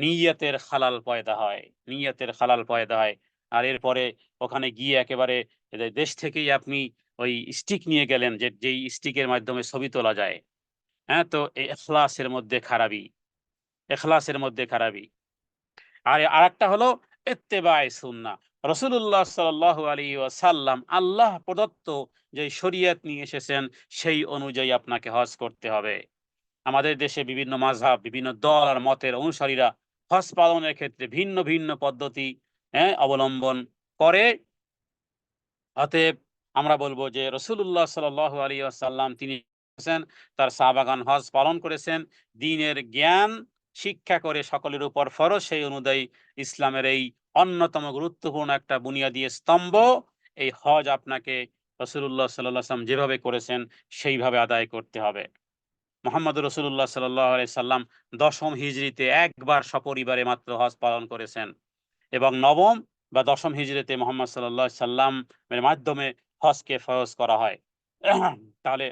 নিয়তের খালাল পয়দা হয়। নিয়তের খালাল পয়দা হয়। আর এরপরে ওখানে গিয়ে একেবারে দেশ থেকেই আপনি ওই স্টিক নিয়ে গেলেন, যেই স্টিকের মাধ্যমে ছবি তোলা যায়। হ্যাঁ? তো এই এখলাসের মধ্যে খারাবি। আর আরেকটা হলো ইত্তেবায়ে সুন্নাহ। রাসূলুল্লাহ সাল্লাল্লাহু আলাইহি ওয়াসাল্লাম আল্লাহ প্রদত্ত যে শরিয়ত নিয়ে এসেছেন, সেই অনুযায়ী আপনাকে হজ করতে হবে। আমাদের দেশে বিভিন্ন মাযহাব, বিভিন্ন দল আর মতের অনুসারীরা হজ পালনের ক্ষেত্রে ভিন্ন পদ্ধতি, অবলম্বন করে। অতএব আমরা বলব যে রাসূলুল্লাহ সাল্লাল্লাহু আলাইহি ওয়াসাল্লাম তিনি করেছেন, তার সাহাবাগণ হজ পালন করেছেন। দ্বীনের জ্ঞান শিক্ষা করে সকলের উপর ফরজ, সেই অনুযায়ী ইসলামের এই অন্যতম গুরুত্বপূর্ণ একটা বুনিয়াদি স্তম্ভ, এই হজ আপনাকে রাসূলুল্লাহ সাল্লাল্লাহু আলাইহি ওয়াসাল্লাম যেভাবে করেছেন সেইভাবে আদায় করতে হবে। মুহাম্মদুর রাসূলুল্লাহ সাল্লাল্লাহু আলাইহি সাল্লাম ১০ম হিজরিতে একবার সপরিবারে মাত্র হজ পালন করেছেন, এবং ৯ম বা ১০ম হিজরিতে মুহাম্মদ সাল্লাল্লাহু আলাইহি সাল্লামের মাধ্যমে হজকে ফরজ করা হয়। তাহলে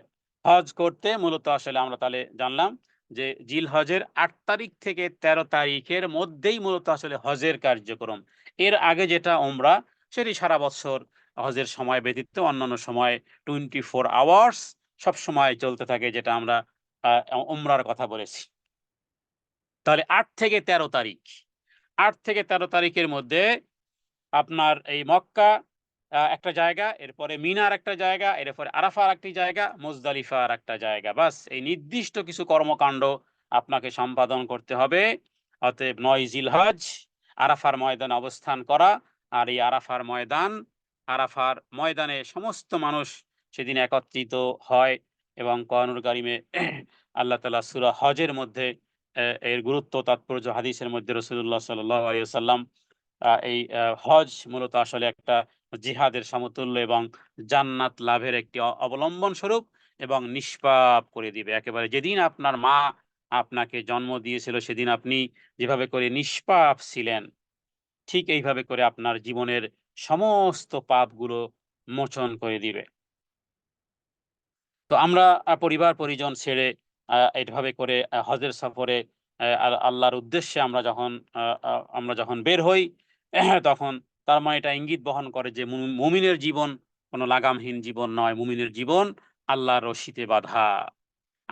হজ করতে মূলত আসলে আমরা তাহলে জানলাম যে জিলহজের ৮ তারিখ থেকে ১৩ তারিখের মধ্যেই মূলত আসলে হজের কার্যক্রম। এর আগে যেটা ওমরা, সেটি সারা বছর হজের সময় ব্যতীত অন্যান্য সময় 24 আওয়ার্স সবসময় চলতে থাকে, যেটা আমরা ওমরার কথা বলেছি। তাহলে ৮ থেকে ১৩ তারিখ, ৮ থেকে ১৩ তারিখের মধ্যে আপনার এই মক্কা একটা জায়গা, এরপরে মিনার একটা জায়গা, এরপরে আরাফার একটি জায়গা, মুজদালিফার একটা জায়গা। বাস এই নির্দিষ্ট কিছু কর্মকাণ্ড আপনাকে সম্পাদন করতে হবে। অতএব ৯ জিলহজ আরাফার ময়দানে অবস্থান করা। আর এই আরাফার ময়দানে সমস্ত মানুষ সেদিন একত্রিত হয় এবং কোরআনুল কারীমে আল্লাহ তাআলা সূরা হজের মধ্যে এর গুরুত্ব তাৎপর্য হাদিসের মধ্যে রাসূলুল্লাহ সাল্লাল্লাহু আলাইহি ওয়াসাল্লাম এই হজ মূলত আসলে একটা জিহাদের সমতুল্য এবং জান্নাত লাভের একটি অবলম্বন স্বরূপ এবং নিষ্পাপ করে দিবে। একেবারে যেদিন আপনার মা আপনাকে জন্ম দিয়েছিল সেদিন আপনি যেভাবে করে নিষ্পাপ ছিলেন, ঠিক এইভাবে করে আপনার জীবনের সমস্ত পাপগুলো মোচন করে দিবে। তো আমরা পরিবার-পরিজন ছেড়ে এভাবে করে হজের সফরে আল্লাহর উদ্দেশ্যে আমরা যখন বের হই, তখন তার মানে এটা ইঙ্গিত বহন করে যে মুমিনের জীবন কোনো লাগামহীন জীবন নয়। মুমিনের জীবন আল্লাহর রশিতে বাঁধা।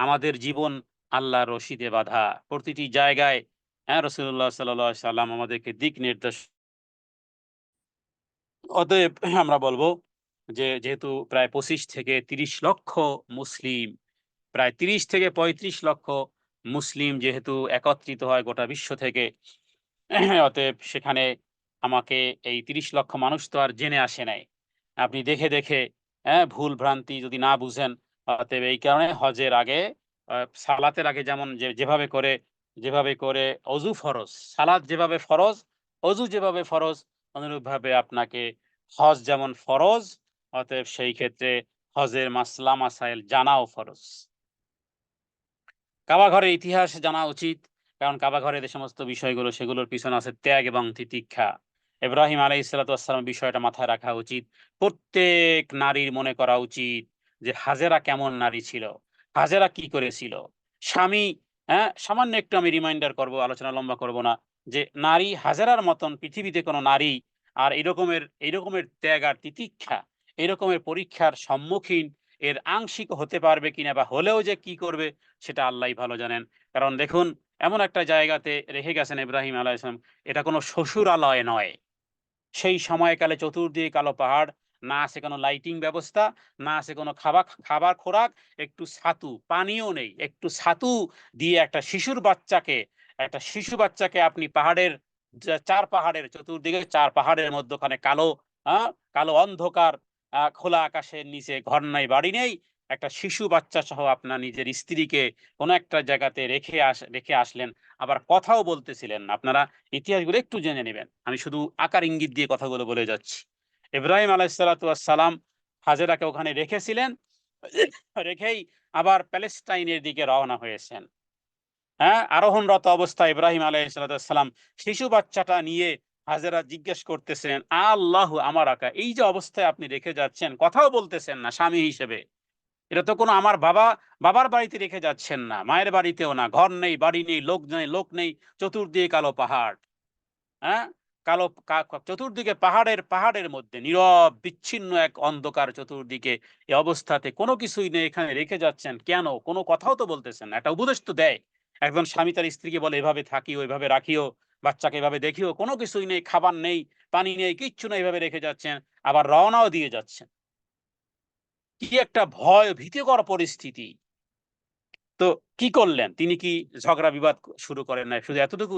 আমাদের জীবন আল্লাহর রশিদে বাঁধা। প্রতিটি জায়গায় রাসূলুল্লাহ সাল্লাল্লাহু আলাইহি সাল্লাম আমাদেরকে দিক নির্দেশ। অতএব আমরা বলব যে যেহেতু প্রায় ২৫ থেকে ৩০ লক্ষ মুসলিম, প্রায় ৩০ থেকে ৩৫ লক্ষ মুসলিম যেহেতু একত্রিত হয় গোটা বিশ্ব থেকে, অতএব সেখানে আমাকে এই ৩০ লক্ষ মানুষ তো আর জেনে আসে নাই। আপনি দেখে, দেখে ভুল ভ্রান্তি যদি না বুঝেন, অতএব এই কারণে হজের আগে সালাতের আগে যেমন যেভাবে করে অজু ফরজ, সালাত যেভাবে ফরজ, অজু যেভাবে ফরজ, অনুরূপভাবে আপনাকে হজ যেমন ফরজ, অতএব সেই ক্ষেত্রে হজের মাসলা মাসাইল জানাও ফরজ। কাবা ঘরের ইতিহাস জানা উচিত। কারণ কাবা ঘরের যে সমস্ত বিষয়গুলো সেগুলোর পিছনে আছে ত্যাগ এবং তিতিক্ষা। ইব্রাহিম আলাইহিস সালাতু ওয়াস সালাম বিষয়টা মাথায় রাখা উচিত। প্রত্যেক নারীর মনে করা উচিত যে হাজেরা কেমন নারী ছিল? হাজেরা কি করেছিল? স্বামী সামান্য একটু আমি রিমাইন্ডার করব, আলোচনা লম্বা করব না। যে নারী হাজেরার মতন পৃথিবীতে কোনো নারী আর এই রকমের ত্যাগ আর তিতিক্ষা, এরকমের পরীক্ষার সম্মুখীন এর আংশিক হতে পারবে কিনা বা হলেও যে কি করবে সেটা আল্লাহই ভালো জানেন। কারণ দেখুন এমন একটা জায়গাতে রেখে গেছেন ইব্রাহিম আলাইহিস সালাম, এটা কোনো শ্বশুরালয় নয়। সেই সময়কালে চতুর্দিকে কালো পাহাড়, না আছে কোনো লাইটিং ব্যবস্থা, না আছে কোনো খাবার খোরাক, একটু ছাতু, পানিও নেই। একটু ছাতু দিয়ে একটা শিশু বাচ্চাকে আপনি পাহাড়ের ৪ পাহাড়ের চতুর্দিকে ৪ পাহাড়ের মধ্যখানে আ কালো অন্ধকার, খোলা আকাশের নিচে ঘর নাই, বাড়ি নেই। একটা শিশু বাচ্চা সহ আপনার নিজের স্ত্রীকে কোনো একটা জায়গাতে রেখে আসলেন। আবার কথাও বলতেছিলেন না। আপনারা ইতিহাসগুলো একটু জেনে নিবেন। আমি শুধু আকার ইঙ্গিত দিয়ে কথাগুলো বলে যাচ্ছি। ইব্রাহিম আলাইহিস সালাতু ওয়াস সালাম হাজেরাকে ওখানে রেখেছিলেন। রেখেই আবার প্যালেস্টাইনের দিকে রওনা হয়েছেন। আরোহণরত অবস্থায় ইব্রাহিম আলাইহিস সালাতু ওয়াস সালাম শিশু বাচ্চাটা নিয়ে হাজেরা জিজ্ঞেস করতেছেন, আল্লাহু আমারাকা, এই যে অবস্থায় আপনি রেখে যাচ্ছেন, কথাও বলতেছেন না স্বামী হিসেবে। এটা তো কোনো আমার বাবার বাড়িতে রেখে যাচ্ছেন না, মায়ের বাড়িতেও না। ঘর নেই, বাড়ি নেই, লোক নেই, চতুর্দিকে কালো পাহাড়। হ্যাঁ? কালো কা ক চতুর্দিকে পাহাড়ের মধ্যে নীরব বিচ্ছিন্ন এক অন্ধকার চতুর্দিকে। এ অবস্থাতে কোনো কিছুই নেই, এখানে রেখে যাচ্ছেন কেন? কোনো কথাও তো বলতেছেন না। একটা উপদেশ তো দেয়। একজন স্বামী তার স্ত্রীকে বলে, "এভাবে থাকিও, এভাবে রাখিও, বাচ্চাকে এভাবে দেখিও।" কোনো কিছুই নেই, খাবার নেই, পানি নেই, কিচ্ছু নেই, এভাবে রেখে যাচ্ছেন। আবার রওনাও দিয়ে যাচ্ছেন। কি একটা ভীতিকর পরিস্থিতি। তো কি করলেন? তিনি কি ঝগড়া বিবাদ শুরু করেন নাই। শুধু এতটুকু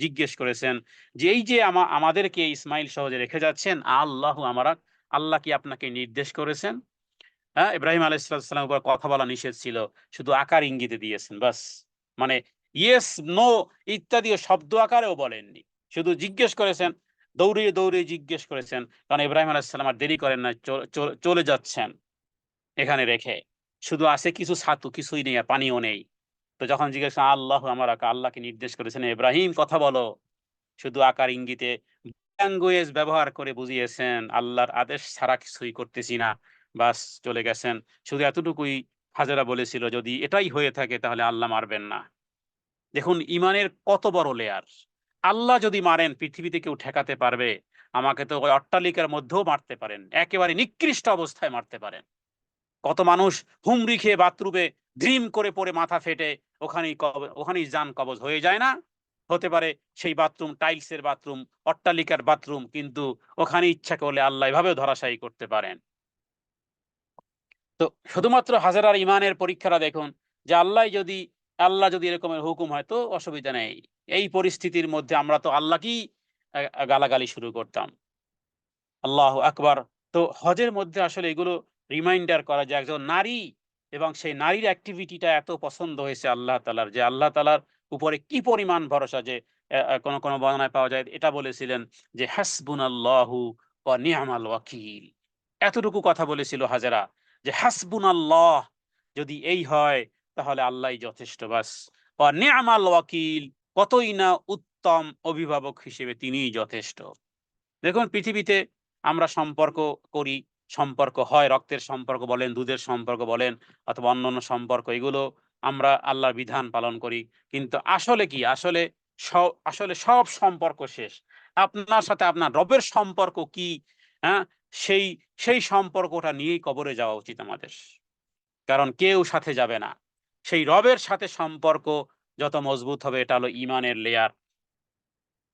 জিজ্ঞেস করেছেন যে, "এই যে আমাদেরকে ইসমাইল সহ যে রেখে যাচ্ছেন, আল্লাহু আমারা, আল্লাহ কি আপনাকে নির্দেশ করেছেন?" ইব্রাহিম আলাইহিস সালামের উপর কথা বলা নিষেধ ছিল। শুধু আকার ইঙ্গিতে দিয়েছেন বাস। মানে ইয়েস, নো ইত্যাদিও শব্দ আকারেও বলেননি। শুধু জিজ্ঞেস করেছেন, দৌড়িয়ে জিজ্ঞেস করেছেন। কারণ ইব্রাহিম আলাইহিস সালাম আর দেরি করেন নাই। চলে যাচ্ছেন এখানে রেখে। শুধু আছে কিছু ছাতু, কিছুই নেই, আর পানিও নেই। তো যখন জিজ্ঞেস আল্লাহু আমারাকা, আল্লাহকে নির্দেশ করেছেন, ইব্রাহিম কথা বলো। শুধু আকার ইঙ্গিতে ল্যাঙ্গুয়েজ ব্যবহার করে বুঝিয়েছেন, আল্লাহর আদেশ ছাড়া কিছুই করতেছি না। বাস চলে গেছেন। শুধু এতটুকুই হাজেরা বলেছিল, যদি এটাই হয়ে থাকে তাহলে আল্লাহ মারবেন না। দেখুন ইমানের কত বড় লেয়ার। আল্লাহ যদি মারেন পৃথিবীতে কেউ ঠেকাতে পারবে? আমাকে তো ওই অট্টালিকার মধ্যেও মারতে পারেন। একেবারে নিকৃষ্ট অবস্থায় মারতে পারেন। কত মানুষ হুমড়ি খেয়ে বাথরুমে ধ্রিম করে পড়ে মাথা ফেটে ওখানেই জান কবজ হয়ে যায় না? হতে পারে সেই বাথরুম টাইলসের বাথরুম, অট্টালিকার বাথরুম, কিন্তু ওখানে ইচ্ছা করলে আল্লাহ এভাবেও ধরাশায়ী করতে পারেন। তো শুধুমাত্র হাজেরার ইমানের পরীক্ষাটা দেখুন, যে আল্লাহ যদি এরকমের হুকুম হয় তো অসুবিধা নেই। এই পরিস্থিতির মধ্যে আমরা তো আল্লাহকেই গালাগালি শুরু করতাম। আল্লাহু আকবার। তো হজের মধ্যে আসলে এগুলো রিমাইন্ডার করা যে একজন নারী, এবং সেই নারীর অ্যাক্টিভিটিটা এত পছন্দ হয়েছে আল্লাহ তাআলার, যে আল্লাহ তাআলার উপরে কি পরিমাণ ভরসা, যে কোন বর্ণনায় পাওয়া যায় এটা বলেছিলেন যে হাসবুনাল্লাহু ওয়া নি'মাল ওয়াকিল। এতটুকু কথা বলেছিল হাজেরা, যে হাসবুনাল্লাহ, যদি এই হয় তাহলে আল্লাহই যথেষ্ট, বাস। ওয়া নি'মাল ওয়াকিল, কতই না উত্তম অভিভাবক হিসেবে তিনিই যথেষ্ট। দেখুন পৃথিবীতে আমরা সম্পর্ক করি, সম্পর্ক হয়, রক্তের সম্পর্ক বলেন, দুধের সম্পর্ক বলেন, অথবা অন্যান্য সম্পর্ক, এগুলো আমরা আল্লাহর বিধান পালন করি। কিন্তু আসলে কি? আসলে সব সম্পর্ক শেষ। আপনার সাথে আপনার রবের সম্পর্ক কি? হ্যাঁ? সেই সেই সম্পর্কটা নিয়েই কবরে যাওয়া উচিত আমাদের। কারণ কেউ সাথে যাবে না। সেই রবের সাথে সম্পর্ক যত মজবুত হবে, এটা হলো ঈমানের লেয়ার।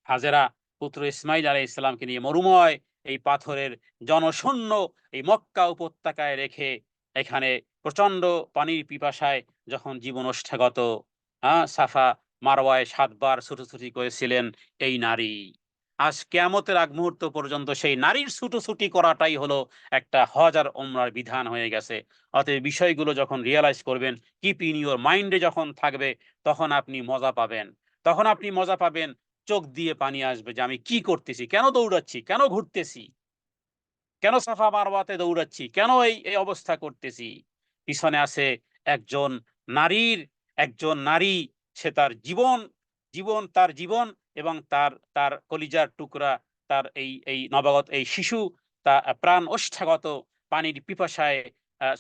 হাজেরা পুত্র ইসমাইল আলাইহিস সালামকে নিয়ে মরুময় এই পাথরের জনশূন্য এই মক্কা উপত্যকায় রেখে, এখানে প্রচন্ড পানির পিপাসায় যখন জীবন ওষ্ঠাগত, সাফা মারওয়ায় ৭ বার ছুটোছুটি করেছিলেন এই নারী। আজ কিয়ামতের আগ মুহূর্ত পর্যন্ত সেই নারীর ছুটোছুটি করাটাই হলো একটা হজ আর ওমরার বিধান হয়ে গেছে। অতএব বিষয়গুলো যখন রিয়ালাইজ করবেন, কিপ ইন ইউর মাইন্ডে যখন থাকবে, তখন আপনি মজা পাবেন। তখন আপনি মজা পাবেন, চোখ দিয়ে পানি আসবে যে আমি কি করতেছি? কেন দৌড়াচ্ছি? কেন ঘুরতেছি? কেন সাফা মারওয়াতে দৌড়াচ্ছি? কেন এই অবস্থা করতেছি? পিছনে আছে একজন নারীর, একজন নারী, সে তার তার জীবন এবং তার কলিজার টুকরা, তার এই নবাগত এই শিশু, তা প্রাণ ওষ্ঠাগত পানির পিপাসায়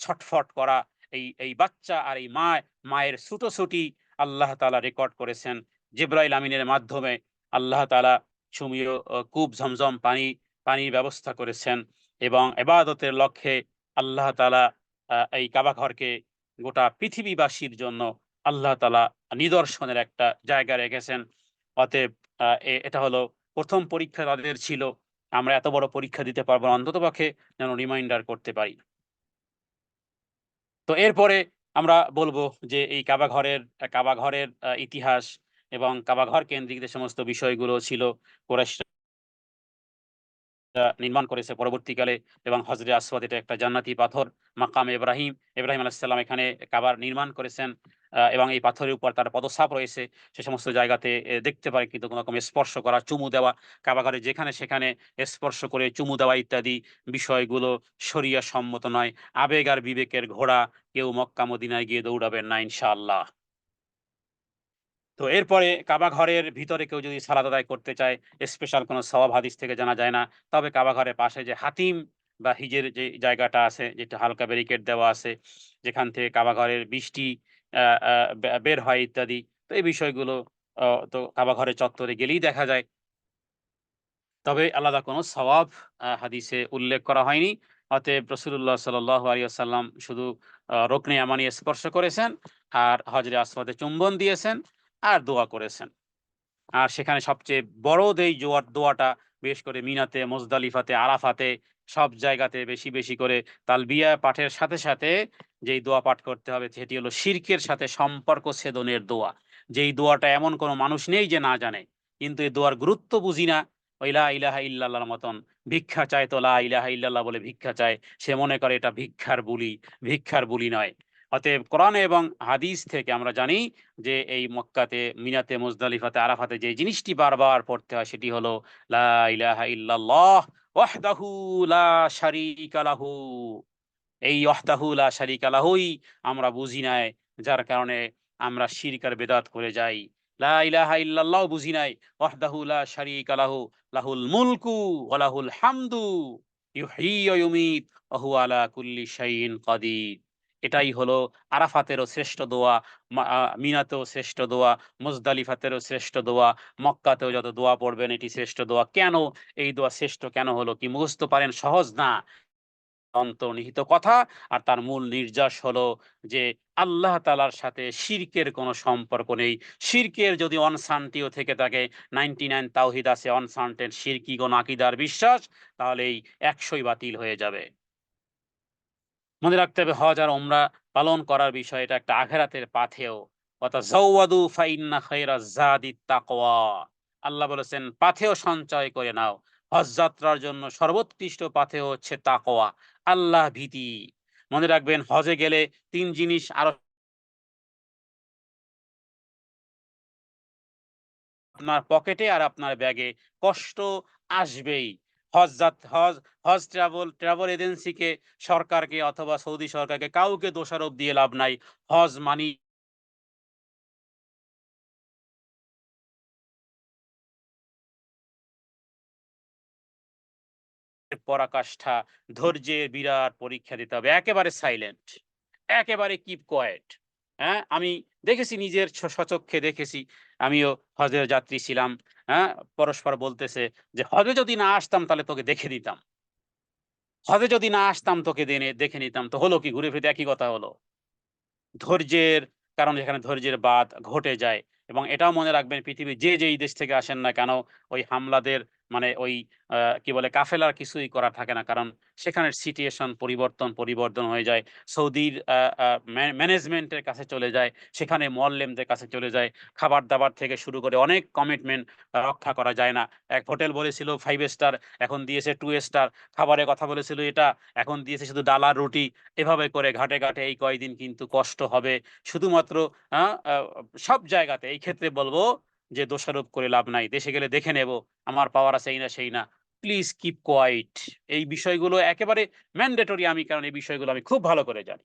ছটফট করা এই বাচ্চা আর এই মায়ের ছুটোছুটি আল্লাহ তাআলা রেকর্ড করেছেন। জিবরাইল আমিনের মাধ্যমে আল্লাহ তাআলা সুমেয় কূপ ঝমঝম পানির ব্যবস্থা করেছেন, এবং ইবাদতের লক্ষ্যে আল্লাহ তাআলা এই কাবা ঘরকে গোটা পৃথিবীবাসীর জন্য আল্লাহ তাআলা নিদর্শনের একটা জায়গা রেখেছেন। অতএব এটা হলো ১ম পরীক্ষা তাদের ছিল। আমরা এত বড় পরীক্ষা দিতে পারবো না, অন্ততপক্ষে যেন রিমাইন্ডার করতে পারি। তো এরপরে আমরা বলব যে এই কাবা ঘরের ইতিহাস এবং কাবা ঘর কেন্দ্রিক যে সমস্ত বিষয়গুলো ছিল, কুরাইশরা নির্মাণ করেছে পরবর্তীকালে, এবং হজরে আসওয়াদ এটা একটা জান্নাতি পাথর। মাকামে ইব্রাহিম আলাইহিস সালাম এখানে কাবার নির্মাণ করেছেন, এবং এই পাথরের উপর তার পদছাপ রয়েছে। সে সমস্ত জায়গাতে দেখতে পারে, কিন্তু কোন রকম স্পর্শ করা, চুমু দেওয়া, কাবা ঘরে যেখানে সেখানে স্পর্শ করে চুমু দেওয়া ইত্যাদি বিষয়গুলো শরিয়া সম্মত নয়। আবেগ আর বিবেকের ঘোড়া কেউ মক্কা মদিনায় গিয়ে দৌড়াবেন না ইনশাআল্লাহ। তো এরপরে কাবা ঘরের ভিতরে কেউ যদি সালাত আদায় করতে চায়, স্পেশাল কোনো সওয়াব হাদিস থেকে জানা যায় না। তবে কাবা ঘরের পাশে যে হাতিম বা হিজের যে জায়গাটা আছে, যেটা হালকা ব্যারিকেড দেওয়া আছে, যেখান থেকে কাবা ঘরের বৃষ্টি আ আ বের হয় ইত্যাদি। তো এই বিষয়গুলো তো কাবা ঘরের চত্বরে গেলেই দেখা যায়। তবে আলাদা কোনো সওয়াব হাদিসে উল্লেখ করা হয়নি। অতএব রাসূলুল্লাহ সাল্লাল্লাহু আলাইহি ওয়াসাল্লাম শুধু রুকনে ইয়ামানী স্পর্শ করেছেন, আর হজরে আসওয়াদে চুম্বন দিয়েছেন, আর দোয়া করেছেন। আর সেখানে সবচেয়ে বড় দোয়াটা, বিশেষ করে মিনাতে, মুজদালিফাতে, আরাফাতে, সব জায়গাতে বেশি করে তালবিয়া পাঠের সাথে যেই দোয়া পাঠ করতে হবে, সেটি হলো শিরকের সাথে সম্পর্ক ছেদনের দোয়া। যেই দোয়াটা এমন কোন মানুষ নেই যে না জানে। কিন্তু এই দোয়ার গুরুত্ব বুঝি না। ওই লা ইলাহা ইল্লাল্লাহর মতন ভিক্ষা চায় তো লা ইলাহা ইল্লাল্লাহ বলে ভিক্ষা চায়। সে মনে করে এটা ভিক্ষার বুলি নয়। অতএব কোরআন এবং হাদিস থেকে আমরা জানি যে এই মক্কাতে, মিনাতে, মুজদালিফাতে, আরাফাতে যে জিনিসটি বারবার পড়তে হয়, সেটি হলো লা ইলাহা ইল্লাল্লাহ ওয়াহদাহু লা শারীকা লাহু। এই ওয়াহদাহু লা শারীকা লাহুই আমরা বুঝি নাই, যার কারণে আমরা শিরক আর বেদাত করে যাই। লা ইলাহা ইল্লাল্লাহ বুঝি নাই, ওয়াহদাহু লা শারীকা লাহু, লাহুল মুলকু ওয়া লাহুল হামদু ইউহয়ী ওয়া ইউমীত ওয়া হুয়া আলা কুল্লি শাইইন কাদির। এটাই হলো আরাফাতেরও শ্রেষ্ঠ দোয়া, মিনাতেও শ্রেষ্ঠ দোয়া, মুজদালিফাতেরও শ্রেষ্ঠ দোয়া, মক্কাতেও যত দোয়া পড়বেন এটি শ্রেষ্ঠ দোয়া। কেন এই দোয়া শ্রেষ্ঠ কেন হলো? কি মুখস্থ পারেন? সহজ না। অন্তর্নিহিত কথা, আর তার মূল নির্যাস হলো যে আল্লাহ তাআলার সাথে শিরকের কোনো সম্পর্ক নেই। শিরকের যদি অনসার্টেনিটিও থেকে থাকে, 99 তাওহীদ আছে, অনসার্টেন শিরকি কোন আকীদার বিশ্বাস, তাহলে এই ১০০ই বাতিল হয়ে যাবে। মনে রাখতে হবে হজ আর ওমরা পালন করার বিষয় এটা একটা আখিরাতের পাথেয়। ওয়াতাজাওয়াদু ফাইন্না খায়রাজ যাদিত তাকওয়া। আল্লাহ বলেছেন পাথেয় সঞ্চয় করে নাও। হজ যাত্রার জন্য সর্বোৎকৃষ্ট পাথেয় হচ্ছে তাকওয়া, আল্লাহ ভীতি। মনে রাখবেন হজে গেলে ৩ জিনিস আরো আপনার পকেটে আর আপনার ব্যাগে কষ্ট আসবেই। হজ হজ ট্রাভেল এজেন্সিকে, সরকারকে অথবা সৌদি সরকারকে কাউকে দোষারোপ দিয়ে লাভ নাই। হজ মানি পরাকাষ্ঠা, ধৈর্যের বিরাট পরীক্ষা দিতে হবে। একেবারে সাইলেন্ট, একেবারে কিপ কোয়েট। হ্যাঁ? আমি দেখেছি, নিজের স্বচক্ষে দেখেছি। আমিও হজের যাত্রী ছিলাম। হ্যাঁ? পরস্পর বলতেছে যে, "হজে যদি না আসতাম তাহলে তোকে দেখে দিতাম। হজে যদি না আসতাম তোকে দেখে নিতাম।" তো হলো কি? ঘুরে ফিরে একই কথা হলো। ধৈর্যের কারণ এখানে ধৈর্যের বাঁধ ঘটে যায়। এবং এটাও মনে রাখবেন পৃথিবীর যেই দেশ থেকে আসেন না কেন, ওই হামলাদের মানে ওই কি বলে কাফেলার কিছুই করা থাকে না। কারণ সেখানের সিচুয়েশন পরিবর্তন হয়ে যায়। সৌদির আ আ ম্যানেজমেন্টের কাছে চলে যায়। সেখানে মোয়াল্লেমদের কাছে চলে যায়। খাবার-দাবার থেকে শুরু করে অনেক কমিটমেন্ট রক্ষা করা যায় না। এক হোটেল বলেছিল 5 স্টার, এখন দিয়েছে 2 স্টার। খাবারের কথা বলেছিল এটা, এখন দিয়েছে শুধু ডাল আর রুটি। এভাবে করে ঘাটে এই কয়দিন কিন্তু কষ্ট হবে। শুধুমাত্র আ আ সব জায়গাতে এই ক্ষেত্রে বলব যে দোষারোপ করে লাভ নাই। দেশে গেলে দেখে নেব। আমার পাওয়ার আছে এই না সেই না। Please keep quiet. এই বিষয়গুলো একেবারে ম্যান্ডেটরি, কারণ এই বিষয়গুলো আমি খুব ভালো করে জানি।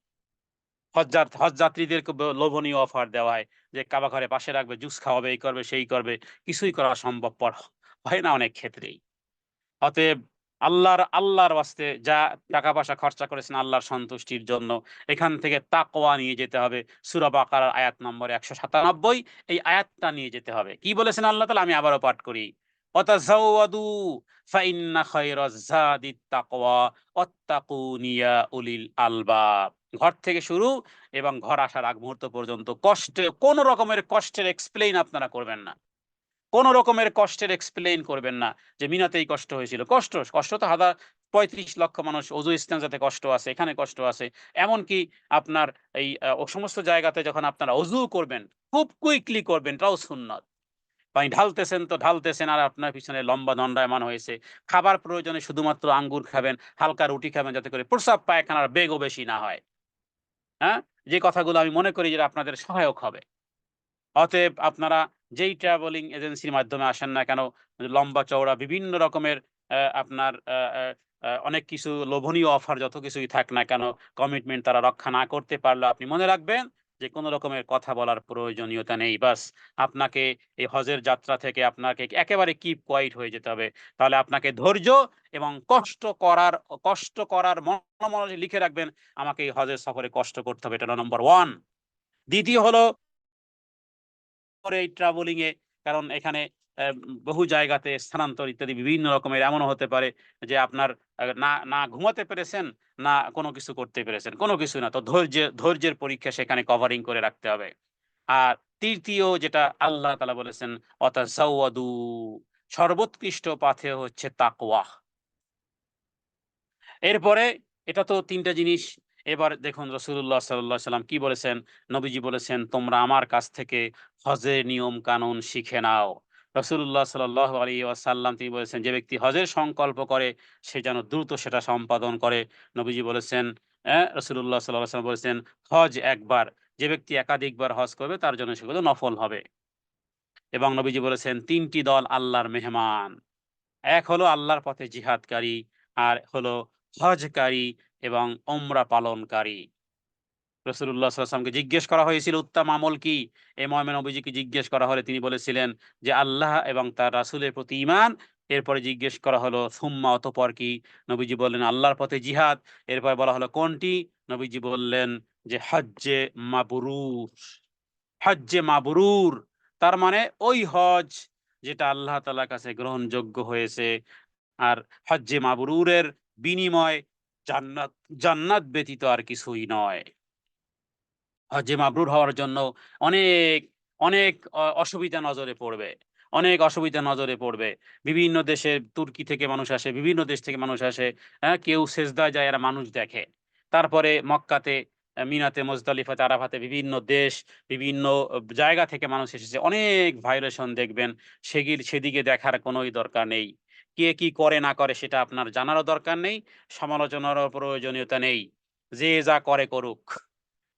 হজ যাত্রীদেরকে লোভনীয় অফার দেওয়া হয় যে কাবা ঘরে পাশে রাখবে, জুস খাওয়াবে, এই করবে, সেই করবে। কিছুই করা সম্ভবপর হয় না অনেক ক্ষেত্রেই। অতএব আল্লাহর ওয়াস্তে যা টাকা-পয়সা খরচা করেছেন আল্লাহর সন্তুষ্টির জন্য, এখান থেকে তাকওয়া নিয়ে যেতে হবে। সূরা বাকারার আয়াত নম্বর ১৯৭, এই আয়াতটা নিয়ে যেতে হবে। কি বলেছেন আল্লাহ তাআলা? আমি আবারও পাঠ করি। "ওয়াতাজাওয়াদু ফাইন্না খায়রাজ যাদিত তাকওয়া ওয়াত্তাকুন ইয়া উলিল আলবাব।" ঘর থেকে শুরু এবং ঘর আসার আগ মুহূর্ত পর্যন্ত কোন রকমের কষ্টের এক্সপ্লেইন আপনারা করবেন না। কোন রকমের কষ্টের এক্সপ্লেইন করবেন না যে মিনাতেই কষ্ট হয়েছিল। কষ্ট তো ৩৫ লক্ষ মানুষ অজু ইস্তেঞ্জাতে কষ্ট আছে, এখানে কষ্ট আছে। এমনকি আপনার এই ও সমস্ত জায়গাতে যখন আপনারা অজু করবেন, খুব কুইকলি করবেন, এটাও সুন্নত। পানি ঢালতেছেন তো ঢালতেছেন আর আপনার পিছনে লম্বা দণ্ডায়মান হয়েছে। খাবার প্রয়োজনে শুধুমাত্র আঙ্গুর খাবেন, হালকা রুটি খাবেন যাতে করে প্রস্রাব পায়খানার বেগও বেশি না হয়। হ্যাঁ? যে কথাগুলো আমি মনে করি যে আপনাদের সহায়ক হবে। অতএব আপনারা যেই ট্রাভেলিং এজেন্সির মাধ্যমে আসেন না কেন, লম্বা চওড়া বিভিন্ন রকমের আপনার অনেক কিছু লোভনীয় অফার যত কিছুই থাক না কেন, কমিটমেন্ট তারা রক্ষা না করতে পারলে আপনি মনে রাখবেন যে কোন রকমের কথা বলার প্রয়োজনীয়তা নেই। বাস আপনাকে এই হজের যাত্রা থেকে আপনাকে একেবারে কিপ কোয়াইট হয়ে যেতে হবে। তাহলে আপনাকে ধৈর্য এবং কষ্ট করার মনে লিখে রাখবেন, আমাকে এই হজের সফরে কষ্ট করতে হবে। এটা হলো নাম্বার 1। দ্বিতীয় হলো করে এই ট্রাভেলিং এ, কারণ এখানে অ্যা বহু জায়গাতে স্থানান্তর ইত্যাদি বিভিন্ন রকমের এমনও হতে পারে যে আপনার না ঘুমাতে পেরেছেন, না কোনো কিছু করতে পেরেছেন। কোনো কিছু না। তো ধৈর্যের পরীক্ষা সেখানে কভারিং করে রাখতে হবে। আর তৃতীয় যেটা আল্লাহ তাআলা বলেছেন, "ওয়াতাজাওয়াদু", সর্বোৎকৃষ্ট পাথেয় হচ্ছে তাকওয়া। এরপরে এটা তো ৩ টা জিনিস। এবার দেখুন রাসূলুল্লাহ সাল্লাল্লাহু আলাইহি সাল্লাম কি বলেছেন? নবীজি বলেছেন, "তোমরা আমার কাছ থেকে হজের নিয়ম-কানুন শিখে নাও।" রাসূলুল্লাহ সাল্লাল্লাহু আলাইহি ওয়াসাল্লাম তিনি বলেছেন, "যে ব্যক্তি হজের সংকল্প করে সে যেন দ্রুত সেটা সম্পাদন করে।" নবীজি বলেছেন রাসূলুল্লাহ সাল্লাল্লাহু আলাইহি ওয়াসাল্লাম বলেছেন, "হজ একবার, যে ব্যক্তি একাধিকবার হজ করবে তার জন্য সেগুলো নফল হবে।" এবং নবীজি বলেছেন, ৩ টি দল আল্লাহর মেহমান। এক হলো আল্লাহর পথে জিহাদকারী, আর হলো হজকারী এবং ওমরা পালনকারী। রাসূলুল্লাহ সাল্লাল্লাহু আলাইহি ওয়াসাল্লামকে জিজ্ঞেস করা হয়েছিল উত্তম আমল কি? এই মর্মে নবীজিকে জিজ্ঞেস করা হলে তিনি বলেছিলেন যে আল্লাহ এবং তার রাসূলের প্রতি ঈমান। এরপরে জিজ্ঞেস করা হলো সুম্মা অতঃপর কি? নবীজি বললেন আল্লাহর পথে জিহাদ। এরপরে বলা হলো কোনটি? নবীজি বললেন যে মাবরুর। হজ্জে মাবরুর। তার মানে ওই হজ যেটা আল্লাহ তাআলার কাছে গ্রহণযোগ্য হয়েছে। আর হজ্জে মাবরুরের বিনিময় জান্নাত, জান্নাত ব্যতীত আর কিছুই নয়। হজ্জে মাবরুর হওয়ার জন্য অনেক অনেক অসুবিধা নজরে পড়বে, অনেক অসুবিধা নজরে পড়বে। বিভিন্ন দেশের তুর্কি থেকে মানুষ আসে, বিভিন্ন দেশ থেকে মানুষ আসে। হ্যাঁ, কেউ সেজদায় যায়, এরা মানুষ দেখে। তারপরে মক্কাতে, মিনাতে, মুজদালিফাতে, আরাফাতে বিভিন্ন দেশ, বিভিন্ন জায়গা থেকে মানুষ এসেছে। অনেক ভাইব্রেশন দেখবেন। সেদিকে দেখার কোনোই দরকার নেই। কে কি করে না করে সেটা আপনার জানারও দরকার নেই, সমালোচনারও প্রয়োজনীয়তা নেই। যে যা করে করুক।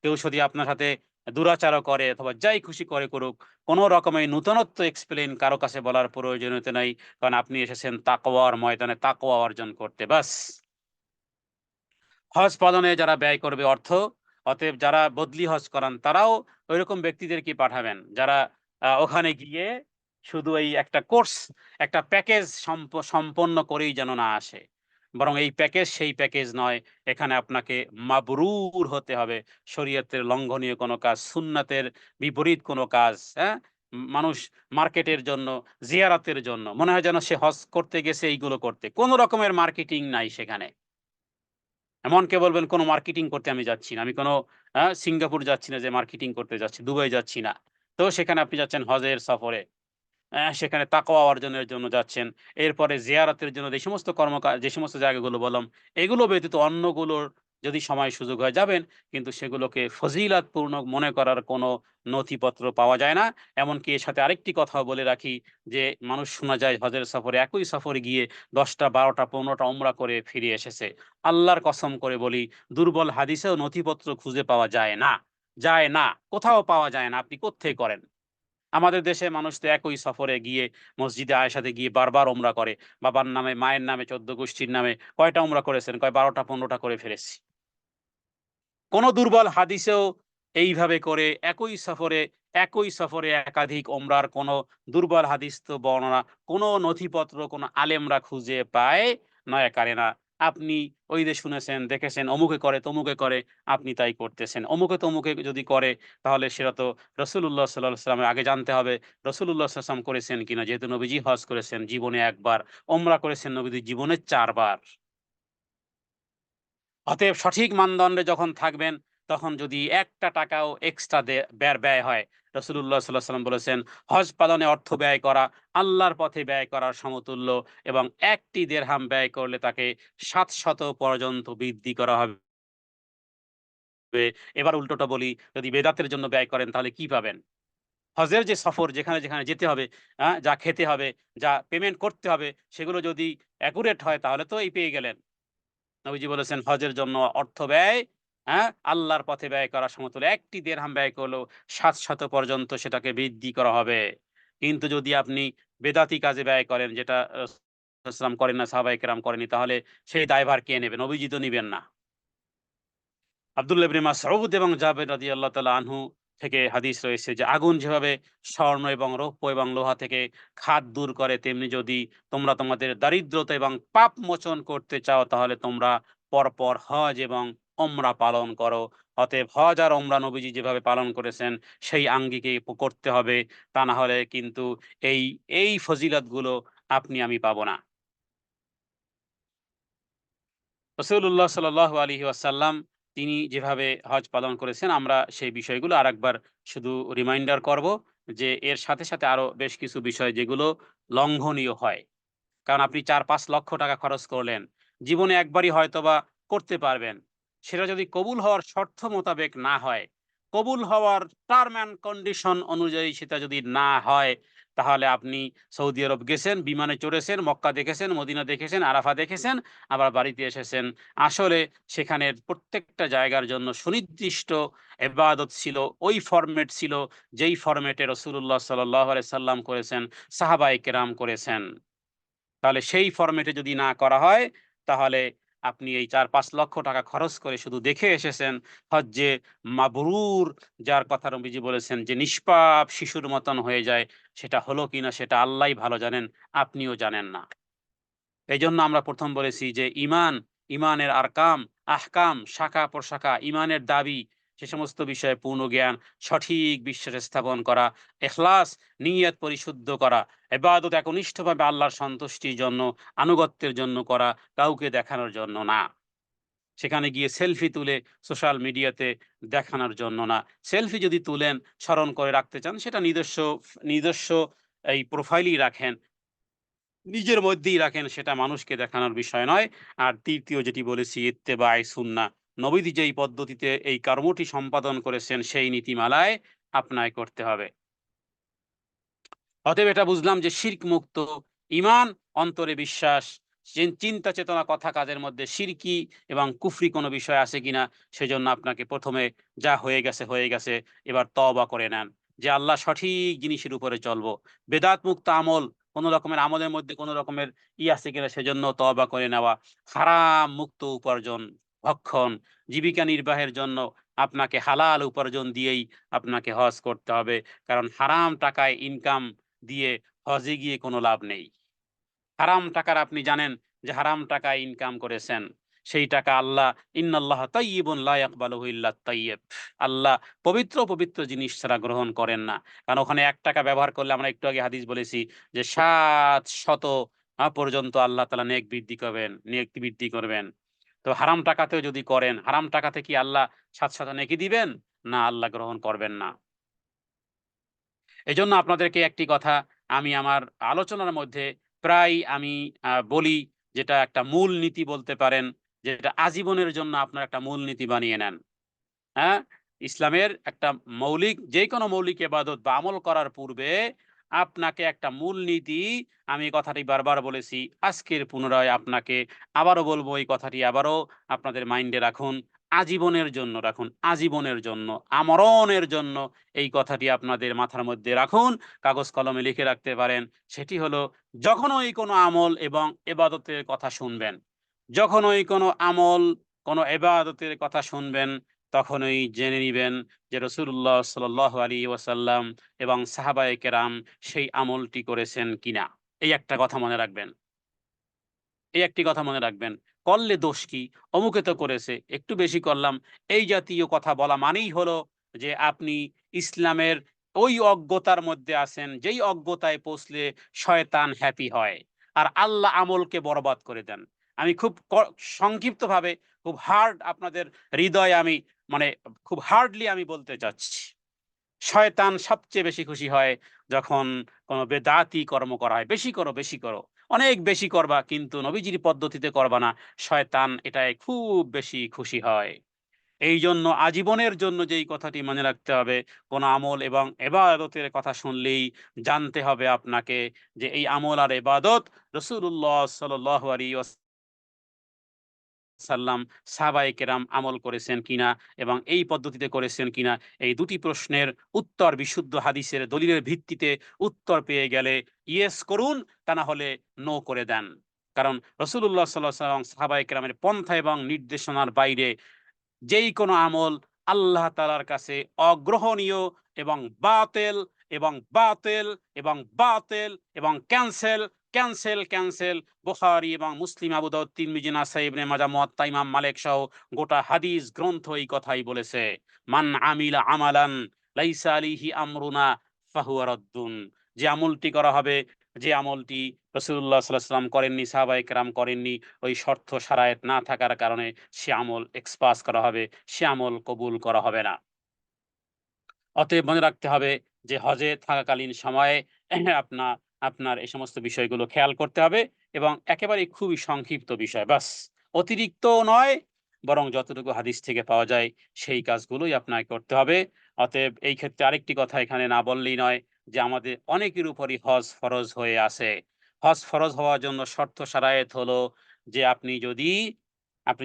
কেউ যদি আপনার সাথে দুরাচারও করে অথবা যাই খুশি করে করুক, কোনো রকমের নূতনত্ব এক্সপ্লেইন কারো কাছে বলার প্রয়োজনীয়তা নাই। কারণ আপনি এসেছেন তাকওয়ার ময়দানে তাকওয়া অর্জন করতে, বাস। হজ পালনে যারা ব্যয় করবে অর্থ, অতএব যারা বদলি হজ করান তারাও ওইরকম ব্যক্তিদেরকে পাঠাবেন যারা ওখানে গিয়ে শুধু এই একটা কোর্স, একটা প্যাকেজ সম্পন্ন করেই যেন না আসে, বরং এই প্যাকেজ সেই প্যাকেজ নয়। এখানে আপনাকে মাবরুর হতে হবে। শরীয়তের লঙ্ঘনীয় কোনো কাজ, সুন্নাতের বিপরীত কোনো কাজ, হ্যাঁ, মানুষ মার্কেটের জন্য, জিয়ারাতের জন্য মনে হয় যেন সে হজ করতে গেছে এইগুলো করতে, কোনো রকমের মার্কেটিং নাই সেখানে। এমনকি বলবেন কোনো মার্কেটিং করতে আমি যাচ্ছি না। আমি কোনো সিঙ্গাপুর যাচ্ছি না যে মার্কেটিং করতে যাচ্ছি, দুবাই যাচ্ছি না। তো সেখানে আপনি যাচ্ছেন হজের সফরে। সেখানে তাকওয়া অর্জনের জন্য যাচ্ছেন। এরপরে জিয়ারতের জন্য যে সমস্ত জায়গাগুলো বললাম, এগুলো ব্যতীত অন্যগুলোর যদি সময় সুযোগ হয় যাবেন। কিন্তু সেগুলোকে ফজিলাতপূর্ণ মনে করার কোনো নথিপত্র পাওয়া যায় না। এমনকি এর সাথে আরেকটি কথাও বলে রাখি যে, মানুষ শোনা যায় হজের সফরে, একই সফরে গিয়ে ১০ টা, ১২ টা, ১৫ টা উমরা করে ফিরে এসেছে। আল্লাহর কসম করে বলি, দুর্বল হাদিসেও নথিপত্র খুঁজে পাওয়া যায় না। যায় না। কোথাও পাওয়া যায় না। আপনি কোত্থেকে করেন? আমাদের দেশে মানুষ তো একই সফরে গিয়ে মসজিদে আয়েশাতে গিয়ে বারবার ওমরা করে। বাবার নামে, মায়ের নামে, ১৪ গোষ্ঠীর নামে কয়টা ওমরা করেছেন? কয় ১২ টা, ১৫ টা করে ফেলেছি। কোন দুর্বল হাদিসেও এইভাবে করে একই সফরে একাধিক ওমরার কোন দুর্বল হাদিস তো বর্ণনা কোন নথিপত্র কোন আলেমরা খুঁজে পায় নয় না। আপনি ওই যে শুনেছেন, দেখেছেন অমুকে করে, তমুকে করে, আপনি তাই করতেছেন। অমুকে তমুকে যদি করে তাহলে সেটা তো রাসূলুল্লাহ সাল্লাল্লাহু আলাইহি ওয়াসাল্লামের আগে জানতে হবে রাসূলুল্লাহ সাল্লাল্লাহু আলাইহি ওয়াসাল্লাম করেছেন কিনা। যেহেতু নবীজি হজ করেছেন জীবনে ১ বার, ওমরা করেছেন নবীজি জীবনে ৪ বার। অতএব সঠিক মানদণ্ডে যখন থাকবেন, তখন যদি একটা টাকাও এক্সট্রা ব্যয় হয়, রাসূলুল্লাহ সাল্লাল্লাহু আলাইহি ওয়াসাল্লাম বলেছেন, হজ পালনে অর্থ ব্যয় করা আল্লাহর পথে ব্যয় করার সমতুল্য, এবং একটি দিরহাম ব্যয় করলে তাকে ৭০০ পর্যন্ত বৃদ্ধি করা হবে। এবার উল্টোটা বলি, যদি বেদাতের জন্য ব্যয় করেন তাহলে কি পাবেন? হজের যে সফর, যেখানে যেতে হবে, যা খেতে হবে, যা পেমেন্ট করতে হবে, সেগুলো যদি অ্যাকুরেট হয় তাহলে তো এই পেয়ে গেলেন। নবীজি বলেছেন হজের জন্য অর্থ ব্যয়, আল্লাহর পথে ব্যয় করা সমতুল্য। একটি দিরহাম ব্যয় করলেও ৭০০ পর্যন্ত সেটাকে বৃদ্ধি করা হবে। কিন্তু যদি আপনি বেদাতি কাজে ব্যয় করেন, যেটা রাসূলুল্লাহ করেন না, সাহাবায়ে কেরাম করেনি, তাহলে সেই দায়ভার কে নেবে? নবীজি তো নিবেন না। আব্দুল্লাহ ইবনে মাসউদ এবং জাবের রাদিয়াল্লাহু তাআলা আনহু থেকে হাদিস রয়েছে যে, আগুন যেভাবে স্বর্ণ এবং রৌপ্য এবং লোহা থেকে খাদ দূর করে, তেমনি যদি তোমরা তোমাদের দারিদ্রতা এবং পাপ মোচন করতে চাও তাহলে তোমরা পরপর হজ এবং ওমরা পালন করো। অতএব হজ আর ওমরা নবীজি যেভাবে পালন করেছেন সেই আঙ্গিকে করতে হবে। তা না হলে কিন্তু এই এই ফজিলতগুলো আপনি আমি পাবো না। রাসূলুল্লাহ সাল্লাল্লাহু আলাইহি ওয়াসাল্লাম তিনি যেভাবে হজ পালন করেছেন, আমরা সেই বিষয়গুলো আরেকবার শুধু রিমাইন্ডার করব যে, এর সাথে, সাথে আরো বেশ কিছু বিষয় যেগুলো লঙ্ঘনীয় হয়। কারণ আপনি ৪-৫ লক্ষ টাকা খরচ করলেন। জীবনে একবারই হয়তোবা করতে পারবেন। সেটা যদি কবুল হওয়ার শর্ত মোতাবেক না হয়, কবুল হওয়ার টার্ম অ্যান্ড কন্ডিশন অনুযায়ী সেটা যদি না হয়, তাহলে আপনি সৌদি আরব গেছেন, বিমানে চড়েছেন, মক্কা দেখেছেন, মদিনা দেখেছেন, আরাফা দেখেছেন, আবার বাড়িতে এসেছেন। আসলে সেখানের প্রত্যেকটা জায়গার জন্য সুনির্দিষ্ট ইবাদত ছিল, ওই ফরমেট ছিল যেই ফরমেটে রাসূলুল্লাহ সাল্লাল্লাহু আলাইহি সাল্লাম করেছেন, সাহাবায়ে কেরাম করেছেন। তাহলে সেই ফরমেটে যদি না করা হয়, তাহলে আপনি এই ৪-৫ লক্ষ টাকা খরচ করে শুধু দেখে এসেছেন। হজ্জে মাবরুর, যার কথা নবীজি বলেছেন যে নিষ্পাপ শিশুর মতন হয়ে যায়, সেটা হলো কিনা সেটা আল্লাহই ভালো জানেন, আপনিও জানেন না। এইজন্য আমরা ১ম বলেছি যে ইমানের আরকাম, আহকাম, শাখা-প্রশাখা, ইমানের দাবি, সে সমস্ত বিষয়ে পূর্ণ জ্ঞান, সঠিক বিশ্বাস স্থাপন করা, ইখলাস, নিয়ত পরিশুদ্ধ করা, ইবাদত একনিষ্ঠভাবে আল্লাহর সন্তুষ্টির জন্য, আনুগত্যের জন্য করা, কাউকে দেখানোর জন্য না। সেখানে গিয়ে সেলফি তুলে সোশ্যাল মিডিয়াতে দেখানোর জন্য না। সেলফি যদি তুলেন, স্মরণ করে রাখতে চান, সেটা নিজস্ব এই প্রোফাইলেই রাখেন। নিজের মধ্যেই রাখেন, সেটা মানুষকে দেখানোর বিষয় নয়। আর ৩য় যেটি বলেছি, ইত্তেবায়ে সুন্নাহ। নবীজি যেই পদ্ধতিতে এই কর্মটি সম্পাদন করেছেন, সেই নীতিমালায় আপনায় করতে হবে। অতএব এটা বুঝলাম যে শিরক মুক্ত ঈমান, অন্তরে বিশ্বাস, চিন্তা চেতনা কথা কাজের মধ্যে শিরকি এবং কুফরি কোনো বিষয় আছে কিনা, সেজন্য আপনাকে ১ম এ যা হয়ে গেছে, হয়ে গেছে। এবার তওবা করে নেন যে আল্লাহ সঠিক জিনিসের উপরে চলবো। বেদাত মুক্ত আমল, কোন রকমের আমলের মধ্যে কোন রকমের আছে কিনা সেজন্য তওবা করে নেওয়া। হারাম মুক্ত উপার্জন, ভক্ষণ, জীবিকা নির্বাহের জন্য আপনাকে হালাল উপার্জন দিয়েই আপনাকে হজ করতে হবে। কারণ হারাম টাকায় ইনকাম দিয়ে হজে গিয়ে কোনো লাভ নেই। হারাম টাকার আপনি জানেন যে হারাম টাকায় ইনকাম করেছেন। সেই টাকা আল্লাহ, ইন্নাল্লাহা তাইয়্যিবুন লা ইয়াকবালুহু ইল্লা তাইয়্যিব। আল্লাহ পবিত্র, পবিত্র জিনিস ছাড়া গ্রহণ করেন না। কারণ ওখানে ৳১ ব্যবহার করলে, আমরা একটু আগে হাদিস বলেছি যে ৭০০ পর্যন্ত আল্লাহ তাআলা নেক বৃদ্ধি করবেন। তো হারাম টাকাতেও যদি করেন, হারাম টাকাতে কি আল্লাহ ৭০০ নেকি দিবেন? না, আল্লাহ গ্রহণ করবেন না। এজন্য আপনাদেরকে একটি কথা আমি আমার আলোচনার মধ্যে প্রায় আমি বলি, যেটা একটা মূল নীতি বলতে পারেন, যেটা আজীবনের জন্য আপনার একটা মূলনীতি বানিয়ে নেন। হ্যাঁ? ইসলামের একটা যেকোনো মৌলিক ইবাদত বা আমল করার পূর্বে আপনাকে একটা মূলনীতি, আমি এই কথাটি বারবার বলেছি, আজকের পুনরায় আপনাকে আবারও বলব, এই কথাটি আবারও আপনাদের মাইন্ডে রাখুন। আজীবনের জন্য রাখুন, আজীবনের জন্য, আমরণের জন্য এই কথাটি আপনাদের মাথার মধ্যে রাখুন, কাগজ কলমে লিখে রাখতে পারেন। সেটি হলো, যখনই কোনো আমল এবং ইবাদতের কথা শুনবেন, যখনই কোনো আমল, কোনো ইবাদতের কথা শুনবেন, তখনই জেনে নিবেন যে রাসূলুল্লাহ সাল্লাল্লাহু আলাইহি ওয়াসাল্লাম এবং সাহাবায়ে কেরাম সেই আমলটি করেছেন কিনা। এই একটা কথা মনে রাখবেন। এই একটি কথা মনে রাখবেন। করলে দোষ কি? অমুকে তো করেছে, একটু বেশি করলাম। এই জাতীয় কথা বলা মানেই হলো যে আপনি ইসলামের ওই অজ্ঞতার মধ্যে আছেন, যেই অজ্ঞতায় পৌঁছলে শয়তান হ্যাপি হয়। আর আল্লাহ আমলকে বরবাদ করে দেন। আমি খুব সংক্ষিপ্তভাবে, খুব হার্ড আপনাদের হৃদয়ে আমি, মানে খুব হার্ডলি আমি বলতে চাচ্ছি। শয়তান সবচেয়ে বেশি খুশি হয় যখন কোন বেদাতি কর্ম করা হয়। বেশি করো, বেশি করো। অনেক বেশি করবা, কিন্তু নবীজির পদ্ধতিতে করবা না। শয়তান এটায় খুব বেশি খুশি হয়। এইজন্য আজীবনের জন্য যেই কথাটি মনে রাখতে হবে, কোন আমল এবং ইবাদতের কথা শুনলেই জানতে হবে আপনাকে যে এই আমল আর ইবাদত রাসূলুল্লাহ সাল্লাল্লাহু আলাইহি সাল্লাম, সাহাবায়ে কেরাম আমল করেছেন কিনা এবং এই পদ্ধতিতে করেছেন কিনা, এই দুটি প্রশ্নের উত্তর বিশুদ্ধ হাদিসের দলিলের ভিত্তিতে উত্তর পেয়ে গেলে ইয়েস করুন, তা না হলে নো করে দেন। কারণ রাসূলুল্লাহ সাল্লাল্লাহু আলাইহি ওয়াসাল্লাম, সাহাবায়ে কেরামের পন্থা এবং নির্দেশনার বাইরে যেই কোনো আমল আল্লাহ তাআলার কাছে অগ্রহণীয় এবং বাতেল এবং বাতেল এবং বাতেল এবং ক্যানসেল, ক্যানসেল, ক্যানসেল। বুখারী এবং মুসলিম, আবু দাউদ, তিরমিজি, নাসাই, ইবনে মাজাহ, মুয়াত্তা ইমাম মালিক সহ গোটা হাদিস গ্রন্থ এই কথাই বলেছে। মান আমিলা আমালান লাইসা আলাইহি আমরুনা ফাহুয়া রাদ্দুন। যে আমলটি করা হবে, যে আমলটি রাসূলুল্লাহ সাল্লাল্লাহু আলাইহি ওয়াসাল্লাম করেননি, সাহাবায়ে কেরাম করেননি, ওই শর্ত শারায়েত না থাকার কারণে সে আমল এক্সপাস করা হবে, সে আমল কবুল করা হবে না। অতএব মনে রাখতে হবে যে হজে থাকাকালীন সময়ে আপনার আপনার এই সমস্ত বিষয়গুলো খেয়াল করতে হবে এবং একেবারেই খুবই সংক্ষিপ্ত বিষয়। বাস, অতিরিক্তও নয়, বরং যতটুকু হাদিস থেকে পাওয়া যায় সেই কাজগুলোই আপনাকে করতে হবে। অতএব এই ক্ষেত্রে আরেকটি কথা এখানে না বললেই নয় যে আমাদের অনেকের উপরই হজ ফরজ হয়ে আছে। হজ ফরজ হওয়ার জন্য শর্ত শারায়েত হলো যে আপনি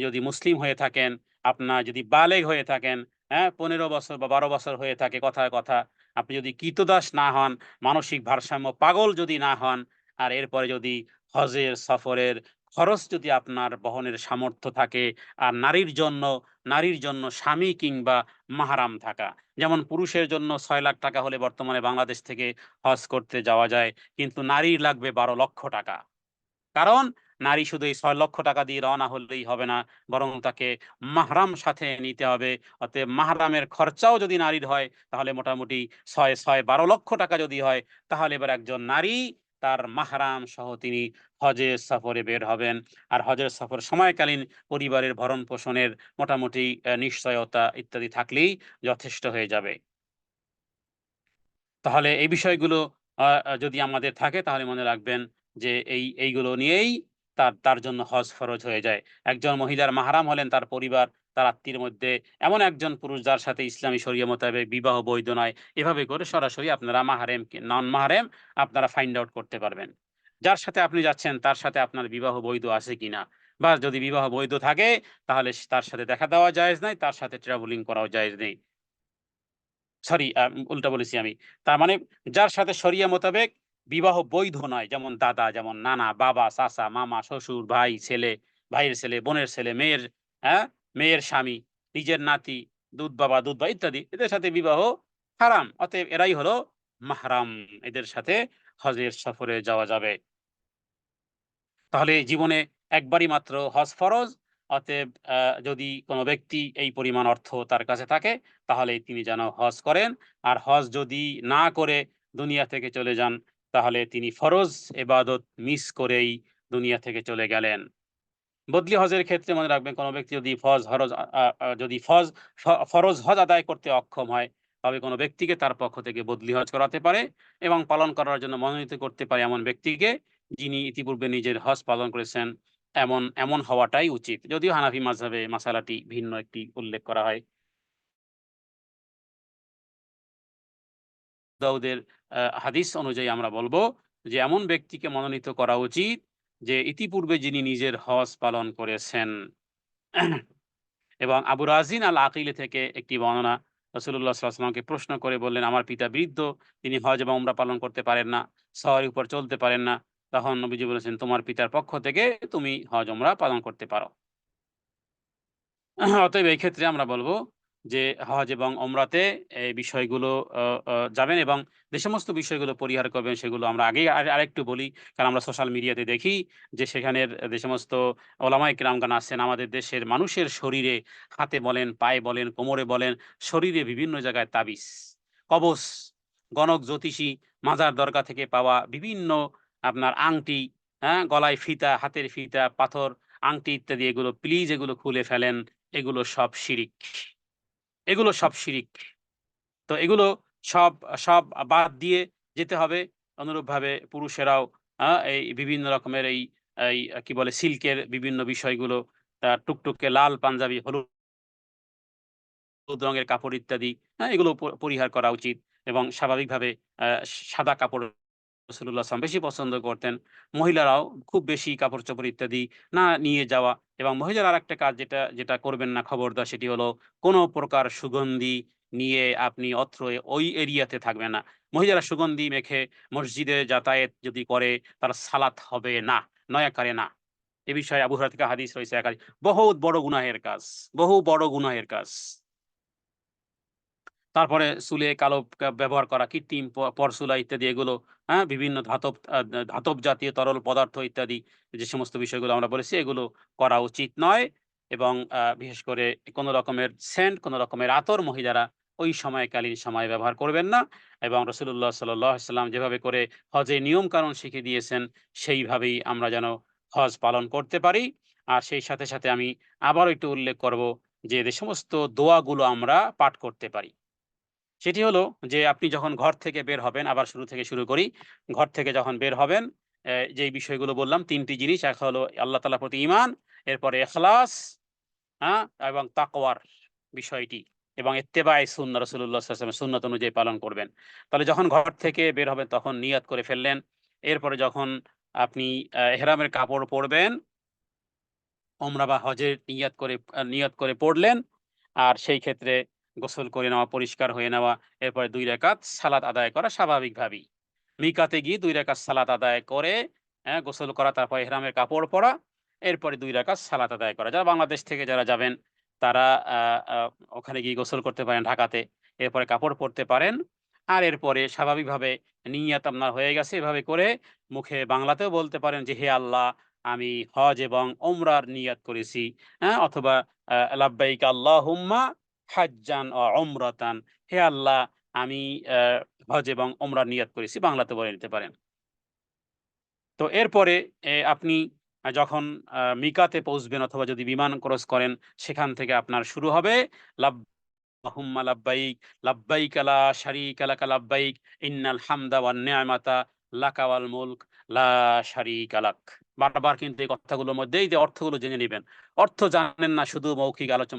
যদি মুসলিম হয়ে থাকেন, আপনার যদি বালেগ হয়ে থাকেন, হ্যাঁ, ১৫ বছর বা ১২ বছর হয়ে থাকে কথায় কথা। আপনি যদি ক্রীতদাস না হন, মানসিক ভারসাম্য পাগল যদি না হন, আর এরপরে যদি হজের সফরের খরচ যদি আপনার বহনের সামর্থ্য থাকে, আর নারীর জন্য স্বামী কিংবা মাহরাম থাকা। যেমন পুরুষের জন্য ৳৬,০০,০০০ হলে বর্তমানে বাংলাদেশ থেকে হজ করতে যাওয়া যায়। কিন্তু নারীর লাগবে ৳১২,০০,০০০। কারণ নারী শুধু এই ৳৬,০০,০০০ দিয়ে রওনা হলেই হবে না, বরং তাকে মাহরাম সাথে নিতে হবে। অতএব মাহরামের খরচাও যদি নারীর হয়, তাহলে মোটামুটি ৬ ৳১২,০০,০০০ যদি হয়, তাহলে এবার একজন নারী তার মাহরাম সহ তিনি হজের সফরে বের হবেন। আর হজের সফর সময়কালীন পরিবারের ভরণ পোষণের মোটামুটি নিশ্চয়তা ইত্যাদি থাকলেই যথেষ্ট হয়ে যাবে। তাহলে এই বিষয়গুলো আ আ যদি আমাদের থাকে তাহলে মনে রাখবেন যে এইগুলো নিয়েই তার জন্য হজ ফরজ হয়ে যায়। একজন মহিলার মাহরাম হলেন তার পরিবার, তার আত্মীয়ের মধ্যে এমন একজন পুরুষ যার সাথে ইসলামী শরিয়া মোতাবেক বিবাহ বৈধ নয়। এভাবে করে সরাসরি আপনারা মাহরেম কি নন মাহরেম আপনারা ফাইন্ড আউট করতে পারবেন। যার সাথে আপনি যাচ্ছেন তার সাথে আপনার বিবাহ বৈধ আছে কিনা? বা যদি বিবাহ বৈধ থাকে তাহলে তার সাথে দেখা দেওয়া জায়েজ নাই, তার সাথে ট্রাভেলিং করাও জায়েজ নেই। সরি উল্টা বলেছি আমি। তার মানে যার সাথে শরিয়া মোতাবেক বিবাহ বৈধ নয়, যেমন দাদা, যেমন নানা, বাবা, চাচা, মামা, শ্বশুর, ভাই, ছেলে, ভাইয়ের ছেলে, বোনের ছেলে, হ্যাঁ? মেয়ের স্বামী, নিজের নাতি, দুধ বাবা, দুধ ভাই ইত্যাদি। এদের সাথে বিবাহ হারাম। অতএব এরাই হলো মাহরাম। এদের সাথে হজের সফরে যাওয়া যাবে। তাহলে জীবনে একবারই মাত্র হজ ফরজ। অতএব যদি কোন ব্যক্তি এই পরিমাণ অর্থ তার কাছে থাকে তাহলে তিনি যেন হজ করেন। আর হজ যদি না করে দুনিয়া থেকে চলে যান তাহলে তিনি ফরজ ইবাদত মিস করেই দুনিয়া থেকে চলে গেলেন। বদলি হজের ক্ষেত্রে মনে রাখবেন কোন ব্যক্তি যদি ফজ হরজ আ আ আ যদি ফজ ফ ফরজ হজ আদায় করতে অক্ষম হয়, তবে কোন ব্যক্তিকে তার পক্ষ থেকে বদলি হজ করাতে পারে এবং পালন করার জন্য মনোনীত করতে পারে এমন ব্যক্তিকে, যিনি ইতিপূর্বে নিজের হজ পালন করেছেন। এমন হওয়াটাই উচিত। যদিও হানাফি মাযহাবে মাসালাটি ভিন্ন একটি উল্লেখ করা হয়। দাউদের হাদিস অনুযায়ী আমরা বলব যে এমন ব্যক্তিকে মনোনীত করা উচিত যে ইতিপূর্বে যিনি নিজের হজ পালন করেছেন। এবং আবু রাজিন আল আকিলি থেকে একটি বর্ণনা, রাসূলুল্লাহ সাল্লাল্লাহু আলাইহি ওয়াসাল্লামকে প্রশ্ন করে বললেন, "আমার পিতা বৃদ্ধ, তিনি হজ এবং উমরা পালন করতে পারেন না, সওয়ারির উপর চলতে পারেন না।" তখন নবীজি বলেছেন, "তোমার পিতার পক্ষ থেকে তুমি হজ উমরা পালন করতে পারো।" অতএব এই ক্ষেত্রে আমরা বলব যে হজ এবং ওমরাতে এই বিষয়গুলো অ অ যাবেন এবং যে সমস্ত বিষয়গুলো পরিহার করবেন সেগুলো আমরা আগেই আরেকটু বলি। কারণ আমরা সোশ্যাল মিডিয়াতে দেখি যে সেখানের যে সমস্ত ওলামায়ে কেরামগণ আছেন আমাদের দেশের মানুষের শরীরে, হাতে বলেন, পায়ে বলেন, কোমরে বলেন, শরীরে বিভিন্ন জায়গায় তাবিজ, কবজ, গণক জ্যোতিষী, মাজার দরগা থেকে পাওয়া বিভিন্ন আপনার আংটি, হ্যাঁ? গলায় ফিতা, হাতের ফিতা, পাথর, আংটি ইত্যাদি এগুলো প্লিজ এগুলো খুলে ফেলেন। এগুলো সব শিরিক। এগুলো সব শিরিক। তো এগুলো সব সব বাদ দিয়ে যেতে হবে। অনুরূপভাবে পুরুষেরাও এই বিভিন্ন রকমের এই কি বলে সিল্কের বিভিন্ন বিষয়গুলো, টুকটুকে লাল পাঞ্জাবি, হলুদ রঙের কাপড় ইত্যাদি, এগুলো পরিহার করা উচিত এবং স্বাভাবিকভাবে সাদা কাপড় রাসূলুল্লাহ বেশি পছন্দ করতেন। মহিলারাও খুব বেশি কাপড়-চোপড় ইত্যাদি না নিয়ে যাওয়া এবং মহিলার আরেকটা কাজ যেটা করবেন না খবরদার সেটি হলো কোন প্রকার সুগন্ধি নিয়ে আপনি ওই এরিয়াতে থাকবেন না। মহিলারা সুগন্ধি মেখে মসজিদে যাতায়াত যদি করে তার সালাত হবে না, নয়াকারে না। এ বিষয়ে আবু হুরায়রা থেকে হাদিস রয়েছে একাধিক। বহুত বড় গুনাহের কাজ, বহু বড় গুনাহের কাজ। তারপরে চুলে কালো ব্যবহার করা, কৃত্রিম পরচুলা ইত্যাদি এগুলো, বিভিন্ন ধাতব জাতীয় তরল পদার্থ ইত্যাদি যে সমস্ত বিষয়গুলো আমরা বলেছি এগুলো করা উচিত নয় এবং বিশেষ করে কোন রকমের সেন্ট, কোন রকমের আতর মহিলারা ওই সময়কালীন সময়ে ব্যবহার করবেন না এবং রাসূলুল্লাহ সাল্লাল্লাহু আলাইহি ওয়াসাল্লাম যেভাবে করে হজের নিয়ম-কানুন শিখিয়ে দিয়েছেন সেইভাবেই আমরা যেন হজ পালন করতে পারি। আর সেই সাথে, সাথে আমি আবারও একটু উল্লেখ করব যে সমস্ত দোয়াগুলো আমরা পাঠ করতে পারি। সেটি হলো যে আপনি যখন ঘর থেকে বের হবেন, আবার শুরু থেকে শুরু করি। ঘর থেকে যখন বের হবেন, যেই বিষয়গুলো বললাম ৩ টি জিনিস। এক হলো আল্লাহ তাআলার প্রতি ঈমান, এরপরে ইখলাস, হ্যাঁ? এবং তাকওয়ার বিষয়টি এবং ইত্তেবায়ে সুন্নাহ রাসূলুল্লাহ সাল্লাল্লাহু আলাইহি ওয়াসাল্লামের সুন্নাত অনুযায়ী পালন করবেন। তাহলে যখন ঘর থেকে বের হবেন তখন নিয়াত করে ফেললেন। এরপরে যখন আপনি ইহরামের কাপড় পরবেন ওমরা বা হজের নিয়ত করে পড়লেন। আর সেই ক্ষেত্রে গোসল করে নেওয়া, পরিষ্কার হয়ে নেওয়া, এরপরে ২ রাকাত সালাত আদায় করা স্বাভাবিকভাবেই। মিকাতে গিয়ে ২ রাকাত সালাত আদায় করে, গোসল করা, তারপর ইহরামের কাপড় পরা, এরপরে ২ রাকাত সালাত আদায় করা। যারা বাংলাদেশ থেকে যারা যাবেন তারা আ আ ওখানে গিয়ে গোসল করতে পারেন ঢাকাতে। এরপরে কাপড় পরতে পারেন। আর এরপরে স্বাভাবিকভাবে নিয়ত আপনার হয়ে গেছে। এভাবে করে মুখে বাংলাতেও বলতে পারেন যে, "হে আল্লাহ, আমি হজ এবং ওমরার নিয়াত করেছি।" অথবা লাব্বাইক আল্লাহুম্মা হাজ্জান ওয়া উমরাতান। হে আল্লাহ, আমি হজ এবং ওমরার নিয়াত করেছি। বাংলাতে বলে নিতে পারেন। তো এরপরে আপনি যখন মিকাতে পৌঁছবেন অথবা যদি বিমান ক্রস করেন, সেখান থেকে আপনার শুরু হবে লাব্বাহুম্মা লাব্বাইক, লাব্বাইক লা শারীকা লাকা লাব্বাইক, ইন্নাল হামদা ওয়ান নি'মাতা লাকা ওয়াল মুলক লা শারীকা লাক। বারবার কিন্তু এই কথাগুলোর মধ্যেই যে অর্থগুলো জেনে নিবেন। অর্থ জানেন না, শুধু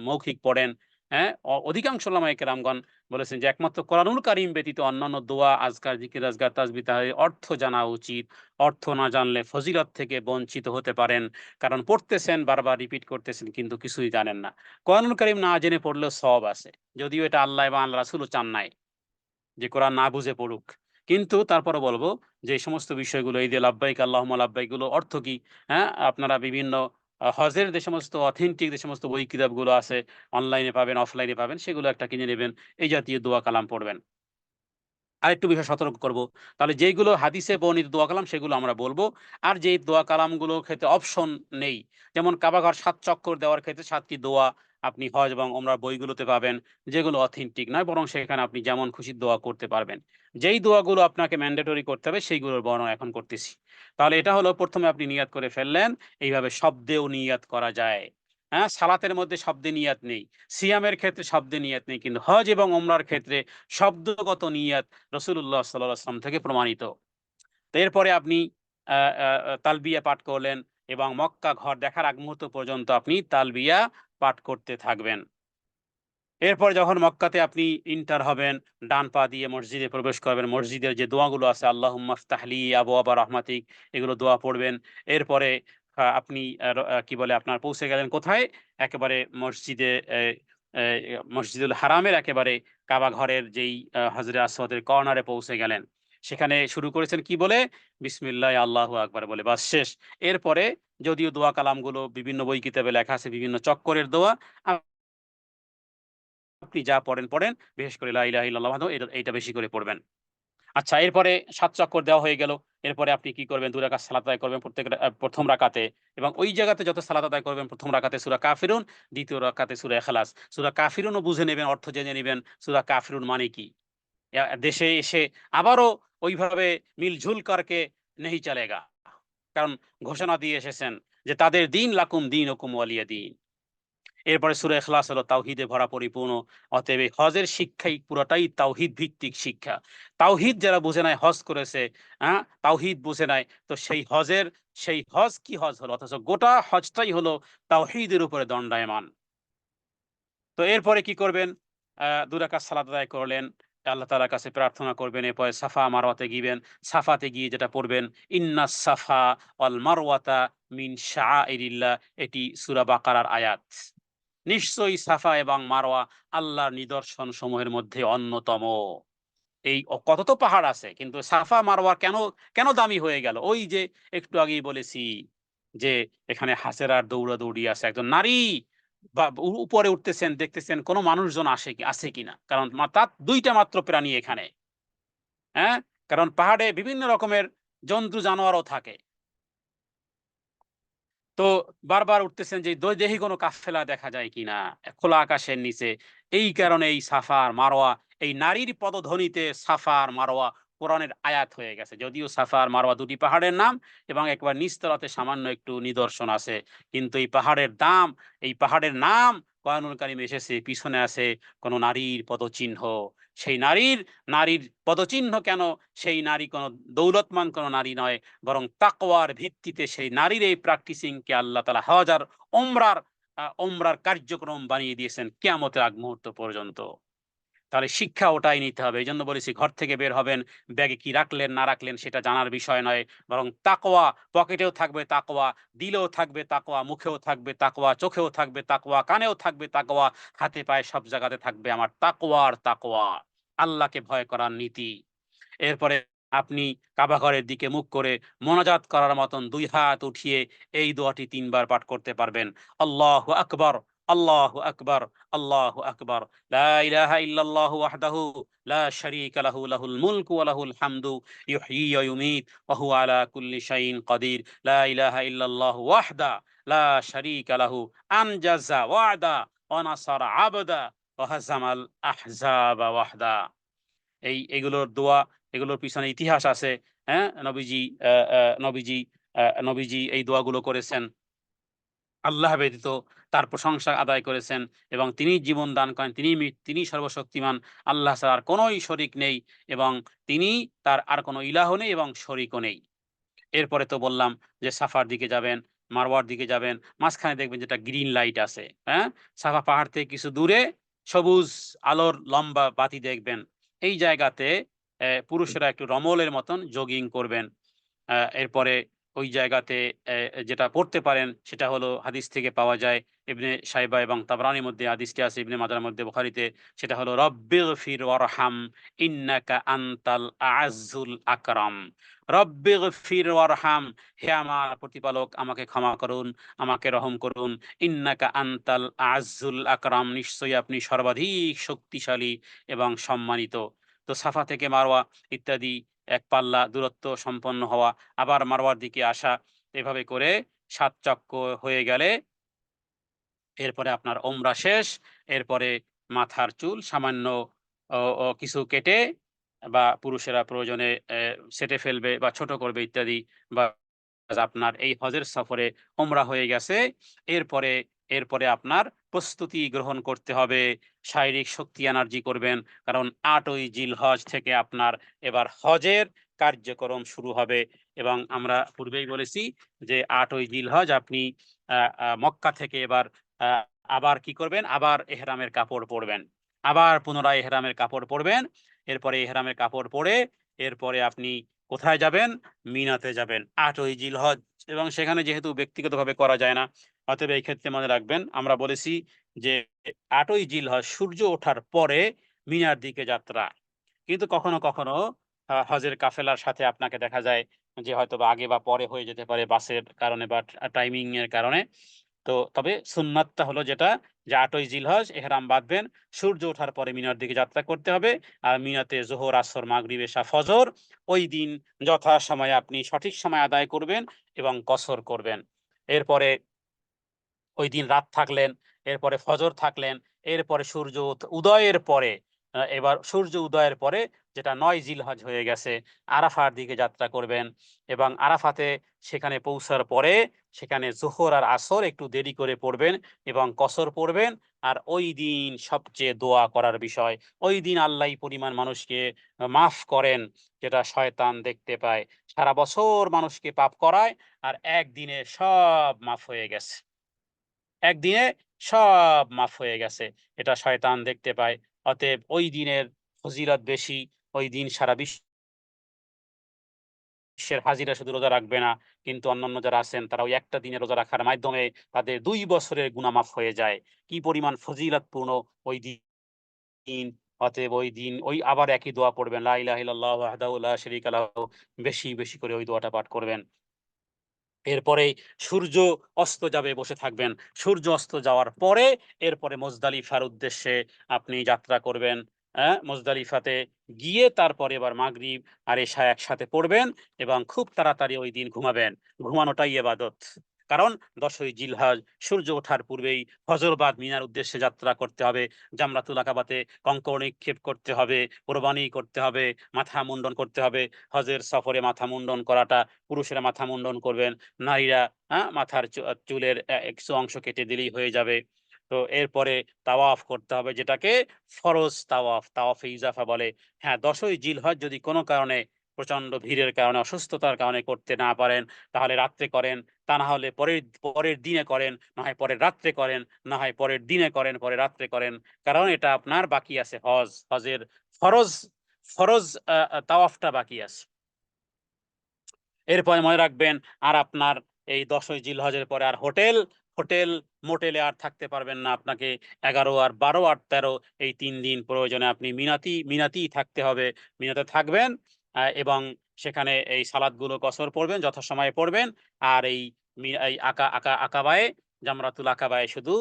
মৌখিক পড়েন, হ্যাঁ? অধিকাংশ ওলামায়ে কেরামগণ বলেছেন যে একমাত্র কোরআনুল কারীম ব্যতীত অন্যান্য দোয়া, আজকার, জিকির, আজকার, তাসবিহ, তাহলিল অর্থ জানা উচিত। অর্থ না জানলে ফজিলত থেকে বঞ্চিত হতে পারেন। কারণ পড়তেছেন, বারবার রিপিট করতেছেন কিন্তু কিছুই জানেন না। কোরআনুল কারীম না জেনে পড়লেও সওয়াব আছে। যদিও এটা আল্লাহ এবং আল্লাহর রাসূলও চান নাই যে কোরআন না বুঝে পড়ুক। কিন্তু তারপরও বলব যে এই সমস্ত বিষয়গুলো, এই যে লাব্বাইক আল্লাহুম্মা লাব্বাইক গুলো অর্থ কি? হ্যাঁ? আপনারা বিভিন্ন হজের যে সমস্ত অথেন্টিক যে সমস্ত বই কিতাবগুলো আছে, অনলাইনে পাবেন, অফলাইনে পাবেন, সেগুলো একটা কিনে নেবেন। এই জাতীয় দোয়া কালাম পড়বেন। আরেকটু বিষয় সতর্ক করব। তাহলে যেইগুলো হাদিসে বর্ণিত দোয়া কালাম সেগুলো আমরা বলব। আর যেই দোয়া কালামগুলোর ক্ষেত্রে অপশন নেই, যেমন কাবাঘর ৭ চক্কর দেওয়ার ক্ষেত্রে ৭ টি দোয়া আপনি হজ এবং ওমরার বইগুলোতে পাবেন, যেগুলো অথেন্টিক নয়, বরং সেখানে আপনি যেমন খুশি দোয়া করতে পারবেন। যেই দোয়াগুলো আপনাকে ম্যান্ডেটরি করতে হবে সেইগুলোর বর্ণনা এখন করতেছি। তাহলে এটা হলো ১ম এ আপনি নিয়াত করে ফেললেন। এইভাবে শব্দেও নিয়াত করা যায়। হ্যাঁ? সালাতের মধ্যে শব্দে নিয়াত নেই। সিয়ামের ক্ষেত্রে শব্দে নিয়াত নেই। কিন্তু হজ এবং ওমরার ক্ষেত্রে শব্দগত নিয়াত রাসূলুল্লাহ সাল্লাল্লাহু আলাইহি ওয়াসাল্লাম থেকে প্রমাণিত। তো এরপরে আপনি আ আ আ তালবিয়া পাঠ করলেন এবং মক্কা ঘর দেখার আগ মুহূর্ত পর্যন্ত আপনি তালবিয়া পাঠ করতে থাকবেন। এরপর যখন মক্কাতে আপনি এন্টার হবেন, ডান পা দিয়ে মসজিদে প্রবেশ করবেন। মসজিদের যে দোয়াগুলো আছে, আল্লাহুম্মা ইফতাহ লি আবওয়াবা রাহমাতিক, এগুলো দোয়া পড়বেন। এরপরে আপনি কি বলে আপনার পৌঁছে গেলেন কোথায়? একেবারে মসজিদে মসজিদুল হারামের একেবারে কাবা ঘরের যেই হাজরে আসওয়াদের কর্নারে পৌঁছে গেলেন। সেখানে শুরু করেছেন কি বলে? বিসমিল্লাহ আল্লাহু আকবার বলে, বাস শেষ। এরপরে যদিও দোয়া কালামগুলো বিভিন্ন বই কিতাবে লেখা আছে, বিভিন্ন চক্করের দোয়া। আপনি যা পড়েন। বিশেষ করে লা ইলাহা ইল্লাল্লাহ ওয়াহদাহু, এইটা বেশি করে পড়বেন। আচ্ছা, এরপরে ৭ চক্কর দেওয়া হয়ে গেল। এরপরে আপনি কি করবেন? ২ রাকাত সালাত আদায় করবেন প্রত্যেকটা ১ম রাকাতে, এবং ওই জায়গাতে যত সালাত আদায় করবেন ১ম রাকাতে সূরা কাফিরুন, ২য় রাকাতে সূরা ইখলাস। সূরা কাফিরুনও বুঝে নেবেন, অর্থ জেনে নিবেন সূরা কাফিরুন মানে কি। দেশে এসে আবারও ওইভাবে মিল-ঝুল করকে নেহি চলেগা। কারণ ঘোষণা দিয়ে এসেছেন যে তাদের দিন লাকুম দীনুকুম ওয়ালিয়া দিন। এরপরে সূরা ইখলাস হলো তাওহীদে ভরা পরিপূর্ণ। অতএব এই হজের শিক্ষাই পুরোটাই তাওহীদ ভিত্তিক শিক্ষা। তাওহীদ যারা বুঝে নাই হজ করেছে, তাওহীদ বুঝে নাই, তো সেই হজ কি হজ হলো? অথচ গোটা হজটাই হলো তাওহীদের উপরে দণ্ডায়মান। তো এরপরে কি করবেন? ২ রাকাত সালাত আদায় করলেন। আল্লাহ তাআলার কাছে প্রার্থনা করবেন। এরপরে সাফা মারওয়াতে গিবেন। সাফাতে গিয়ে যেটা পড়বেন, ইন্নাস সাফা ওয়াল মারওয়াতা মিন শাআইরিল্লাহ, এটি সূরা বাকারার আয়াত। নিশ্চয়ই সাফা এবং মারওয়া আল্লাহর নিদর্শন সমূহের মধ্যে অন্যতম। এই কত তো পাহাড় আছে, কিন্তু সাফা মারওয়া কেন দামি হয়ে গেল? ওই যে একটু আগেই বলেছি যে এখানে হাসেরার দৌড়াদৌড়ি আছে। একজন নারী বা উপরে উঠতেছেন, দেখতেছেন কোন মানুষজন আছে কিনা। কারণ তার ২ টা মাত্র প্রাণী এখানে। হ্যাঁ? কারণ পাহাড়ে বিভিন্ন রকমের জন্তু জানোয়ারও থাকে। তো বারবার উঠতেছেন যে দেখি কোনো কাফেলা দেখা যায় কিনা খোলা আকাশের নিচে। এই কারণে এই সাফা আর মারওয়া, এই নারীর পদধ্বনিতে সাফা আর মারওয়া কোরআনের আয়াত হয়ে গেছে। যদিও সাফা আর মারওয়া ২ টি পাহাড়ের নাম এবং একেবারে নিচতলাতে সামান্য একটু নিদর্শন আছে। কিন্তু এই পাহাড়ের নাম কোরআনুল কারীমে এসেছে, পিছনে আছে কোন নারীর পদচিহ্ন। সেই নারীর পদচিহ্ন কেন? সেই নারী কোন দৌলতমান কোন নারী নয়, বরং তাকওয়ার ভিত্তিতে সেই নারীর এই প্র্যাকটিসিং কে আল্লাহ তাআলা হজ আর ওমরার কার্যক্রম বানিয়ে দিয়েছেন কিয়ামতের আগ মুহূর্ত পর্যন্ত। তাহলে শিক্ষা ওটাই নিতে হবে। এজন্য বলেছি, ঘর থেকে বের হবেন, ব্যাগে কি রাখলেন না রাখলেন সেটা জানার বিষয় নয়। বরং তাকওয়া, পকেটেও থাকবে তাকওয়া, দিলেও থাকবে তাকওয়া, মুখেও থাকবে তাকওয়া, চোখেও থাকবে তাকওয়া, কানেও থাকবে তাকওয়া, হাতে পায়ে সব জায়গাতে থাকবে আমার তাকওয়া আর তাকওয়া। আল্লাহকে ভয় করার নীতি। এরপরে আপনি কাবা ঘরের দিকে মুখ করে মোনাজাত করার মতন ২ হাত উঠিয়ে এই দোয়াটি ৩ বার পাঠ করতে পারবেন। আল্লাহু আকবার, আল্লাহু আকবার, আল্লাহু আকবার। লা ইলাহা ইল্লাল্লাহু ওয়াহদাহু লা শারীকা লাহু, লাহুল মুলকু ওয়া লাহুল হামদু ইউহয়ী ওয়া ইউমীত ওয়া হুয়া আলা কুল্লি শাইইন কাদির। লা ইলাহা ইল্লাল্লাহু ওয়াহদা লা শারীকা লাহু আনজাযা ওয়া'দা ওয়া নাসারা আবদা ওয়া হাযামাল আহজাবা ওয়াহদা। এগুলোর দোয়া, এগুলোর পিছনে ইতিহাস আছে। হ্যাঁ, নবীজি এই দোয়াগুলো করেছেন। আল্লাহ ব্যতীত তার প্রশংসা আদায় করেছেন এবং তিনিই জীবন দান করেন, তিনিই সর্বশক্তিমান। আল্লাহ ছাড়া আর কোনই শরিক নেই এবং তিনি তার আর কোন ইলাহ নেই এবং শরিকও নেই। এরপরে তো বললাম যে সাফার দিকে যাবেন, মারওয়ার দিকে যাবেন। মাঝখানে দেখবেন যেটা গ্রিন লাইট আছে, হ্যাঁ? সাফা পাহাড় থেকে কিছু দূরে সবুজ আলোর লম্বা বাতি দেখবেন। এই জায়গাতে পুরুষেরা একটু রমলের মতন জগিং করবেন। এরপরে ওই জায়গাতে যেটা পড়তে পারেন সেটা হলো হাদিস থেকে পাওয়া যায়। ইবনে শাইবা এবং তাবরানীর মধ্যে হাদিসটি আছে, ইবনে মাজাহর মধ্যে, বুখারীতে। সেটা হলো রব্বিগফির ওয়ারহাম ইন্নাকা আনতাল আ'আজ্জুল আকরাম। রব্বিগফির ওয়ারহাম, হে আমার প্রতিপালক আমাকে ক্ষমা করুন, আমাকে রহম করুন। ইন্নাকা আনতাল আ'আজ্জুল আকরাম, নিশ্চয়ই আপনি সর্বাধিক শক্তিশালী এবং সম্মানিত। তো সাফা থেকে মারওয়া ইত্যাদি এক পাল্লা দূরত্ব সম্পন্ন হওয়া, আবার মারওয়ার দিকে আসা, এভাবে করে ৭ চক্কর হয়ে গেলে এরপরে আপনার ওমরা শেষ। এরপরে মাথার চুল সামান্য ও ও কিছু কেটে বা পুরুষেরা প্রয়োজনে ছেঁটে ফেলবে বা ছোট করবে ইত্যাদি। বা আপনার এই হজের সফরে ওমরা হয়ে গেছে। এরপরে এরপরে আপনার প্রস্তুতি গ্রহণ করতে হবে। শারীরিক শক্তি এনার্জি করবেন। কারণ ৮ই জিলহজ থেকে আপনার এবার হজের কার্যক্রম শুরু হবে এবং আমরা পূর্বেই বলেছি যে ৮ই জিলহজ আপনি আ আ মক্কা থেকে এবার আ আবার কি করবেন? আবার এহরামের কাপড় পরবেন। আবার পুনরায় এহরামের কাপড় পরবেন। এরপরে এহরামের কাপড় পরে এরপরে আপনি কোথায় যাবেন? মিনাতে যাবেন ৮ই জিলহজ, এবং সেখানে যেহেতু ব্যক্তিগতভাবে করা যায় না, অতএব এই ক্ষেত্রে মনে রাখবেন আমরা বলেছি যে ৮ই জিলহজ সূর্য ওঠার পরে মিনার দিকে যাত্রা। কিন্তু কখনো, কখনো হজের কাফেলার সাথে আপনাকে দেখা যায় যে হয়তোবা আগে বা পরে হয়ে যেতে পারে বাসের কারণে বা টাইমিং এর কারণে। তো তবে সুন্নাতটা হলো যেটা, যে ৮ই জিলহজ এহরাম বাঁধবেন, সূর্য ওঠার পরে মিনার দিকে যাত্রা করতে হবে। আর মিনাতে যোহর, আসর, মাগরিব, এশা, ফজর ওই দিন যথাসময়ে আপনি সঠিক সময় আদায় করবেন এবং কসর করবেন। এরপরে ঐদিন রাত থাকলেন, এরপরে ফজর থাকলেন, এরপরে সূর্য উদয়ের পরে এবার সূর্য উদয়ের পরে যেটা ৯ জিলহজ হয়ে গেছে, আরাফার দিকে যাত্রা করবেন এবং আরাফাতে সেখানে পৌঁছার পরে সেখানে যোহর আর আসর একটু দেরি করে পড়বেন এবং কসর পড়বেন। আর ওই দিন সবচেয়ে দোয়া করার বিষয়, ওই দিন আল্লাহ এই পরিমাণ মানুষকে মাফ করেন যেটা শয়তান দেখতে পায়। সারা বছর মানুষকে পাপ করায় আর একদিনে সব মাফ হয়ে গেছে। একদিনে সব মাফ হয়ে গেছে। এটা শয়তান দেখতে পায়। অতএব ওই দিনের ফজিলত বেশি। ওই দিন সারা বিশ্বের হাজিরা শুধু রোজা রাখবে না, কিন্তু অন্যান্য যারা আছেন তারা ওই একটা দিনের রোজা রাখার মাধ্যমে তাদের ২ বছরের গুনাহ মাফ হয়ে যায়। কি পরিমাণ ফজিলতপূর্ণ ওই দিন। অতএব ওই দিন ওই আবার একই দোয়া পড়বেন। লা ইলাহা ইল্লাল্লাহু ওয়াহদাহু লা শারীকা লাহু। বেশি, বেশি করে ওই দোয়াটা পাঠ করবেন। এরপরেই সূর্য অস্ত যাবে, বসে থাকবেন। সূর্য অস্ত যাওয়ার পরে এরপরে মুজদালিফার উদ্দেশ্যে আপনি যাত্রা করবেন। মুজদালিফাতে গিয়ে তারপরে এবার মাগরিব আর এশা একসাথে পড়বেন এবং খুব তাড়াতাড়ি ঐদিন ঘুমাবেন। ঘুমানোটাই ইবাদত। কারণ ১০ই জিলহজ সূর্য ওঠার পূর্বেই ফজরবাদ মিনার উদ্দেশ্যে যাত্রা করতে হবে। জামরাতুল আকাবাতে কঙ্কর নিক্ষেপ করতে হবে, কোরবানি করতে হবে, মাথা মুন্ডন করতে হবে। হজের সফরে মাথা মুন্ডন করাটা, পুরুষেরা মাথা মুন্ডন করবেন, নারীরা মাথার চুলের কিছু অংশ কেটে দিলেই হয়ে যাবে। তো এরপরে তাওয়াফ করতে হবে, যেটাকে ফরজ তাওয়াফ, তাওয়াফে ইজাফা বলে। হ্যাঁ, ১০ই জিলহজ যদি কোনো কারণে প্রচন্ড ভিড়ের কারণে, অসুস্থতার কারণে করতে না পারেন, তাহলে রাত্রে করেন। তা না হলে পরের পরের দিনে করেন, না হয় পরের রাত্রে করেন, না হয় পরের দিনে করেন, পরে রাত্রে করেন। কারণ এটা আপনার বাকি আছে হজের ফরজ ফরজ তাওয়াফটা বাকি আছে। এরপরে মনে রাখবেন আর আপনার এই ১০ই জিলহজের পরে আর মোটেলে আর থাকতে পারবেন না। আপনাকে ১১ আর ১২ আর ১৩ এই ৩ দিন প্রয়োজনে আপনি মিনাতেই থাকতে হবে। মিনাতে থাকবেন এবং সেখানে এই সালাতগুলো কসর পড়বেন, যথাসময়ে পড়বেন। আর এই আকাবায়ে, জামরাতুল আকাবায়ে শুধু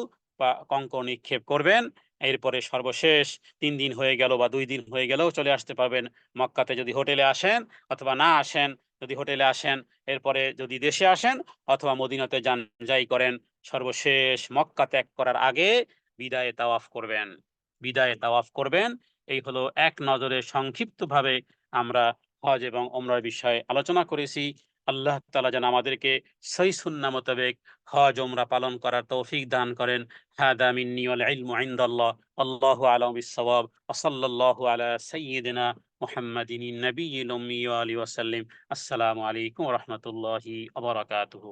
কঙ্কর নিক্ষেপ করবেন। এরপরে সর্বশেষ ৩ দিন হয়ে গেল বা ২ দিন হয়ে গেলেও চলে আসতে পারবেন মক্কাতে যদি হোটেলে আসেন, অথবা না আসেন, যদি হোটেলে আসেন, এরপরে যদি দেশে আসেন অথবা মদিনাতে যাই করেন, সর্বশেষ মক্কা ত্যাগ করার আগে বিদায়ে তাওয়াফ করবেন। বিদায়ে তাওয়াফ করবেন। এই হলো এক নজরে সংক্ষিপ্তভাবে আমরা হজ এবং ওমরার বিষয়ে আলোচনা করেছি। আল্লাহ তাআলা যেন আমাদেরকে সহি সুন্নাহ মোতাবেক হজ ওমরা পালন করার তৌফিক দান করেন। হাদা মিন্নি ওয়াল ইলমু ইনদাল্লাহ। আল্লাহু আ'লামু বিস-সাওয়াব। ওয়া সাল্লাল্লাহু আলা সাইয়্যিদিনা মুহাম্মাদিন নাবিয়্যিল উম্মি ওয়া আলিহি ওয়া সাল্লাম। আসসালামু আলাইকুম ওয়া রাহমাতুল্লাহি ওয়া বারাকাতুহু।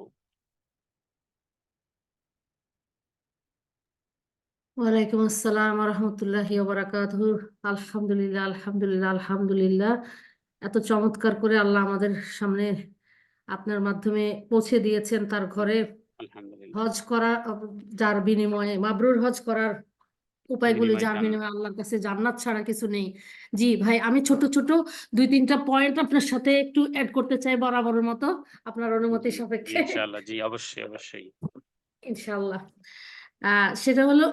ওয়ালাইকুম আসসালাম রহমতুল্লাহি ওবারাকাতুহু। আলহামদুলিল্লাহ, আলহামদুলিল্লাহ, আলহামদুলিল্লাহ। এত চমৎকার করে আল্লাহ আমাদের সামনে আপনার মাধ্যমে পৌঁছে দিয়েছেন তার ঘরে আলহামদুলিল্লাহ। হজ করা, যার বিনিময়ে মাবরুর হজ করার উপায়গুলি, বিনিময় যার জান্নাত। বিনিময়ে আল্লাহর কাছে জান্নাত ছাড়া কিছু নেই। জি ভাই, আমি ছোট ছোট দুই তিনটা পয়েন্ট আপনার সাথে একটু অ্যাড করতে চাই বরাবরের মতো, আপনার অনুমতি জি, জি সাপেক্ষে। ইনশাআল্লাহ। জি অবশ্যই, অবশ্যই। ইনশাল্লাহ। সেটা হলো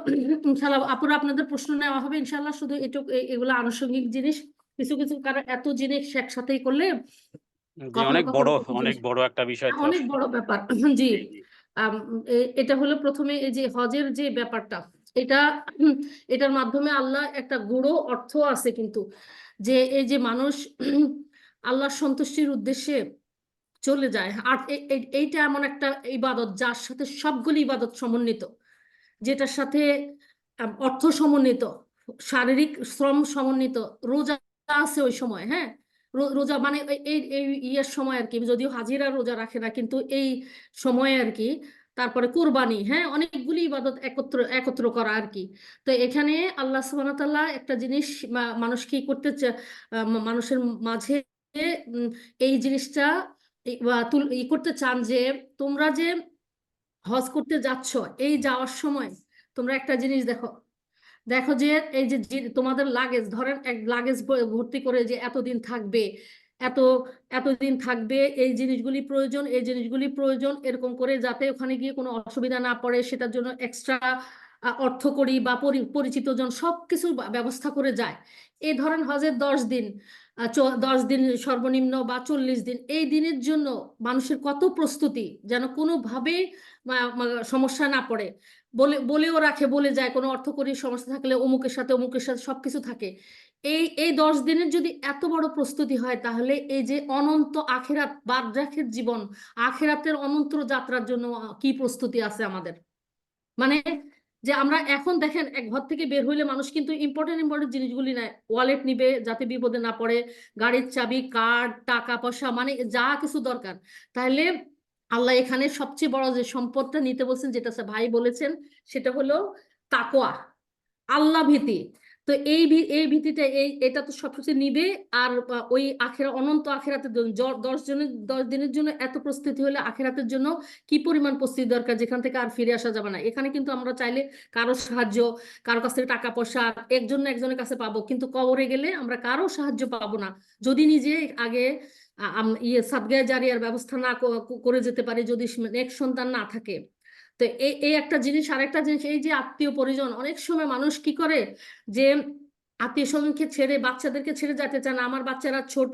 ইনশাল্লাহ আপুরা আপনাদের প্রশ্ন নেওয়া হবে ইনশাল্লাহ। শুধু এগুলো আনুষঙ্গিক জিনিস, কিছু কিছু কারণ এত জিনিস একসাথেই করলে জি কখনো কখনো অনেক বড় একটা বিষয় তো অনেক আসলে। বড় ব্যাপার। জি। জি, জি। আম, এটা হলো প্রথমে এই যে হজের যে ব্যাপারটা, এটা এটার মাধ্যমে আল্লাহ একটা গূঢ় অর্থ আছে কিন্তু, যে এই যে মানুষ আল্লাহর সন্তুষ্টির উদ্দেশ্যে চলে যায়। আর এইটা এমন একটা ইবাদত যার সাথে সবগুলি ইবাদত সমন্বিত, যেটার সাথে অর্থ সমন্বিত, শারীরিক শ্রম সমন্বিত। রোজা আছে ওই সময়, হ্যাঁ, রোজা মানে এই এই ইয়ের সময় আর কি, যদিও হাজিরা রোজা রাখে না কিন্তু এই সময়ে আর কি। তারপরে কুরবানি, হ্যাঁ, অনেকগুলি ইবাদত একত্র একত্র করা আর কি। তো এখানে আল্লাহ সুবহানাহু ওয়া তাআলা একটা জিনিস মানুষ কি করতে মানুষের মাঝে উম, এই জিনিসটা করতে চান যে তোমরা যে হজ করতে যাচ্ছ, এই যাওয়ার সময় তোমরা একটা জিনিস দেখো, দেখো যে এই যে তোমাদের লাগেজ, ধরেন এক লাগেজ ভর্তি করে যে এতদিন থাকবে, এত এতদিন থাকবে, এই জিনিসগুলি প্রয়োজন, এই জিনিসগুলি প্রয়োজন, এরকম করে যাতে ওখানে গিয়ে কোনো অসুবিধা না পড়ে সেটার জন্য এক্সট্রা অর্থ করি বা পরিচিত জন সব কিছু ব্যবস্থা করে যায়। এই ধরেন হজের 10 দিন, 10 দিন সর্বনিম্ন বা 40 দিন, এই দিনের জন্য মানুষের কত প্রস্তুতি, যেন কোনোভাবে সমস্যা না পড়ে। বলেও রাখে, বলে যায় কোনো অর্থকরী সমস্যা থাকলে অমুকের সাথে সবকিছু থাকে। এই এই 10 দিনের যদি এত বড় প্রস্তুতি হয়, তাহলে এই যে অনন্ত আখেরাত, বারজাখের জীবন, আখেরাতের অনন্ত যাত্রার জন্য কি প্রস্তুতি আছে আমাদের। মানে যে আমরা এখন দেখেন এক ঘর থেকে বের হইলে মানুষ কিন্তু ইম্পর্টেন্ট ইম্পর্টেন্ট জিনিসগুলি নেয়, ওয়ালেট নিবে যাতে বিপদে না পড়ে, গাড়ির চাবি, কার্ড, টাকা পয়সা, মানে যা কিছু দরকার। তাহলে আল্লাহ এখানে সবচেয়ে বড় যে সম্পদটা নিতে বলছেন, যেটা ভাই বলেছেন, সেটা হলো তাকওয়া, আল্লাহ ভীতি। তো এই ভীতিটা, এটা তো সবকিছু নিবে। আর ওই আখেরা, অনন্ত আখেরাতের জন্য 10 দিনের জন্য এত প্রস্তুতি হলে আখেরাতের জন্য কি পরিমাণ প্রস্তুতি দরকার, যেখান থেকে আর ফিরে আসা যাবে না। এখানে কিন্তু আমরা চাইলে কারো সাহায্য, কারো কাছ থেকে টাকা পয়সা একজন না একজনের কাছে পাবো, কিন্তু কবরে গেলে আমরা কারো সাহায্য পাবো না যদি নিজে আগে সাদগায়ে জারিয়ার ব্যবস্থা না করে যেতে পারি, যদি নেক্সট সন্তান না থাকে। তো এই এই একটা জিনিস। আরেকটা জিনিস, এই যে আত্মীয় পরিজন, অনেক সময় মানুষ কি করে যে আত্মীয় স্বজনকে ছেড়ে, বাচ্চাদেরকে ছেড়ে যেতে চান। আমার বাচ্চারা ছোট,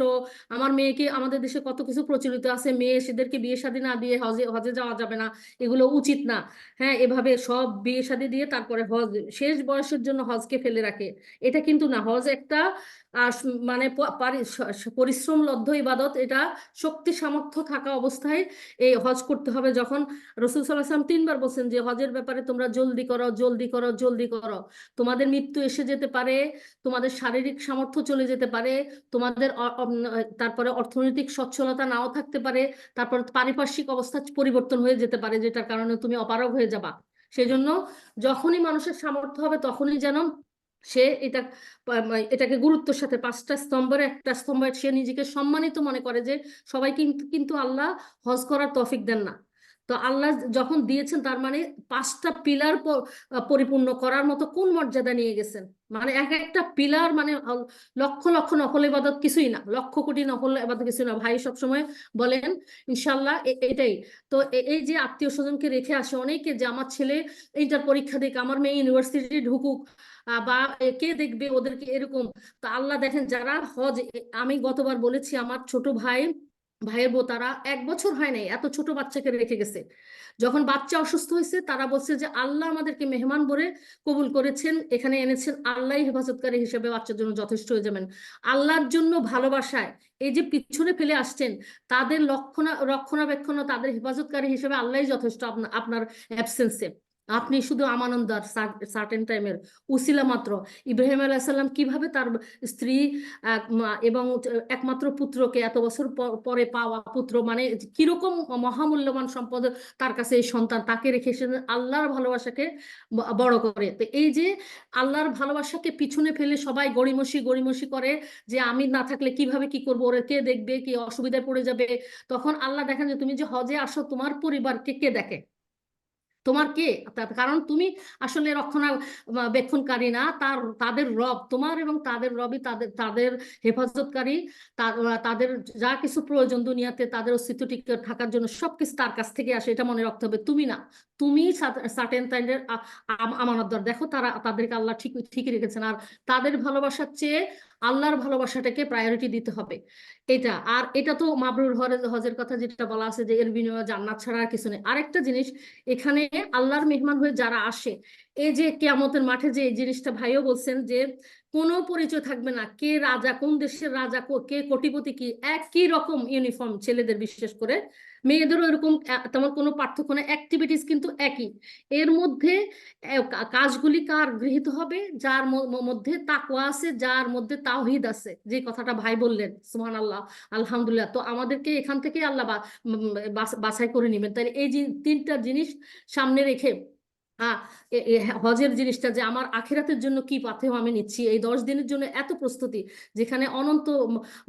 আমার মেয়েকে, আমাদের দেশে কত কিছু প্রচলিত আছে, মেয়ে সেদেরকে বিয়ে শাদী না দিয়ে হজে হজে যাওয়া যাবে না, এগুলো উচিত না। হ্যাঁ, এভাবে সব বিয়ে শাদী দিয়ে তারপরে হজ, শেষ বয়সের জন্য হজকে ফেলে রাখে। এটা কিন্তু না, হজ একটা মানে পরিশ্রমলব্ধ ইবাদত। এটা শক্তি সামর্থ্য থাকা অবস্থায় এই হজ করতে হবে। যখন রসুল সাল্লাল্লাহু আলাইহি ওয়াসাল্লাম 3বার বলছেন যে হজের ব্যাপারে তোমরা জলদি করো, জলদি করো, জলদি করো। তোমাদের মৃত্যু এসে যেতে পারে, তোমাদের শারীরিক সামর্থ্য চলে যেতে পারে, তোমাদের তারপরে অর্থনৈতিক সচ্ছলতা নাও থাকতে পারে, তারপর পারিপার্শ্বিক অবস্থা পরিবর্তন হয়ে যেতে পারে, যেটার কারণে তুমি অপারগ হয়ে যাবা। সেজন্য যখনই মানুষের সামর্থ্য হবে তখনই যেন সে এটাকে গুরুত্বের সাথে, 5টা স্তম্ভের একটা স্তম্ভ, সে নিজেকে সম্মানিত মনে করে যে সবাই কিন্তু কিন্তু আল্লাহ হজ করার তৌফিক দেন না। তো আল্লাহ যখন দিয়েছেন, তার মানে 5টা পিলার পরিপূর্ণ করার মতো কোন মর্যাদা নিয়ে গেছেন। মানে এক একটা পিলার, মানে লক্ষ লক্ষ নফল ইবাদত কিছুই না, লক্ষ কোটি নফল ইবাদত কিছুই না। ভাই সবসময় বলেন ইনশাল্লাহ এটাই। তো এই যে আত্মীয় স্বজনকে রেখে আসে অনেকে, যে আমার ছেলে ইন্টার পরীক্ষা দিক, আমার মেয়ে ইউনিভার্সিটি ঢুকুক, বা কে দেখবে ওদেরকে, এরকম। তো আল্লাহ দেখেন যারা হজ, আমি গতবার বলেছি আমার ছোট ভাই ভাইয়ের বউ তারা 1 বছর হয় নাই, এত ছোট বাচ্চাকে রেখে গেছে। যখন বাচ্চা অসুস্থ হয়েছে তারা বলছে যে আল্লাহ আমাদেরকে মেহমান বলে কবুল করেছেন, এখানে এনেছেন, আল্লাহ হেফাজতকারী হিসেবে বাচ্চার জন্য যথেষ্ট হয়ে যাবেন। আল্লাহর জন্য ভালোবাসায় এই যে পিছনে ফেলে আসছেন, তাদের রক্ষণাবেক্ষণ, তাদের হেফাজতকারী হিসেবে আল্লাহই যথেষ্ট আপনার অ্যাবসেন্সে। আপনি শুধু আমানতদার, সার্টেন টাইমের উসিলা মাত্র। ইব্রাহিম আলাইহিস সালাম কিভাবে তার স্ত্রী এবং একমাত্র পুত্রকে, এত বছর পরে পাওয়া পুত্র, মানে কিরকম মহামূল্যবান সম্পদ তার কাছে এই সন্তান, তাকে রেখে সে আল্লাহর ভালোবাসাকে বড় করে। তো এই যে আল্লাহর ভালোবাসাকে পিছনে ফেলে সবাই গড়িমসি গড়িমসি করে যে আমি না থাকলে কিভাবে কি করবো, ওরা কে দেখবে, কি অসুবিধায় পড়ে যাবে। তখন আল্লাহ দেখেন যে তুমি যে হজে আসো, তোমার পরিবারকে কে দেখে, তোমার কে, কারণ তুমি আসলে রক্ষণাবেক্ষণকারী না, তাদের রব তোমার, এবং তাদের রবই তাদের তাদের হেফাজতকারী। তাদের যা কিছু প্রয়োজন দুনিয়াতে, তাদের অস্তিত্ব টিকে থাকার জন্য সবকিছু তার কাছ থেকে আসে, এটা মনে রাখতে হবে। তুমি না, তুমি সার্টেন টাইমের আমানতদার। দেখো তারা, তাদেরকে আল্লাহ ঠিকই রেখেছেন। আর তাদের ভালোবাসার চেয়ে আল্লাহর ভালোবাসাটাকে প্রায়োরিটি দিতে হবে। এটা, আর এটা তো মাবরুর হজের কথা যেটা বলা আছে যে এর বিনিময়ে জান্নাত ছাড়া আর কিছু নেই। আরেকটা জিনিস, এখানে আল্লাহর মেহমান হয়ে যারা আসে, এই যে কিয়ামতের মাঠে যে এই জিনিসটা ভাইও বলছেন যে কোনো পরিচয় থাকবে না, কে রাজা, কোন দেশের রাজা, কে কোটিপতি, কি একই রকম ইউনিফর্ম, ছেলেদের বিশেষ করে, মেয়েদেরও এরকম, তেমন কোনো পার্থক্য নেই, অ্যাক্টিভিটিস কিন্তু একই। এর মধ্যে কাজগুলি কার গৃহীত হবে, যার মধ্যে তাকওয়া আছে, যার মধ্যে তাওহীদ আছে, যে কথাটা ভাই বললেন, সুবহানাল্লাহ, আলহামদুলিল্লাহ। তো আমাদেরকে এখান থেকে আল্লাহ বাছাই করে নেবেন। তাহলে এই যে 3টা জিনিস সামনে রেখে আহ হজের জিনিসটা, যে আমার আখিরাতের জন্য কি পাথেয় আমি নিচ্ছি, এই 10 দিনের জন্য এত প্রস্তুতি, যেখানে অনন্ত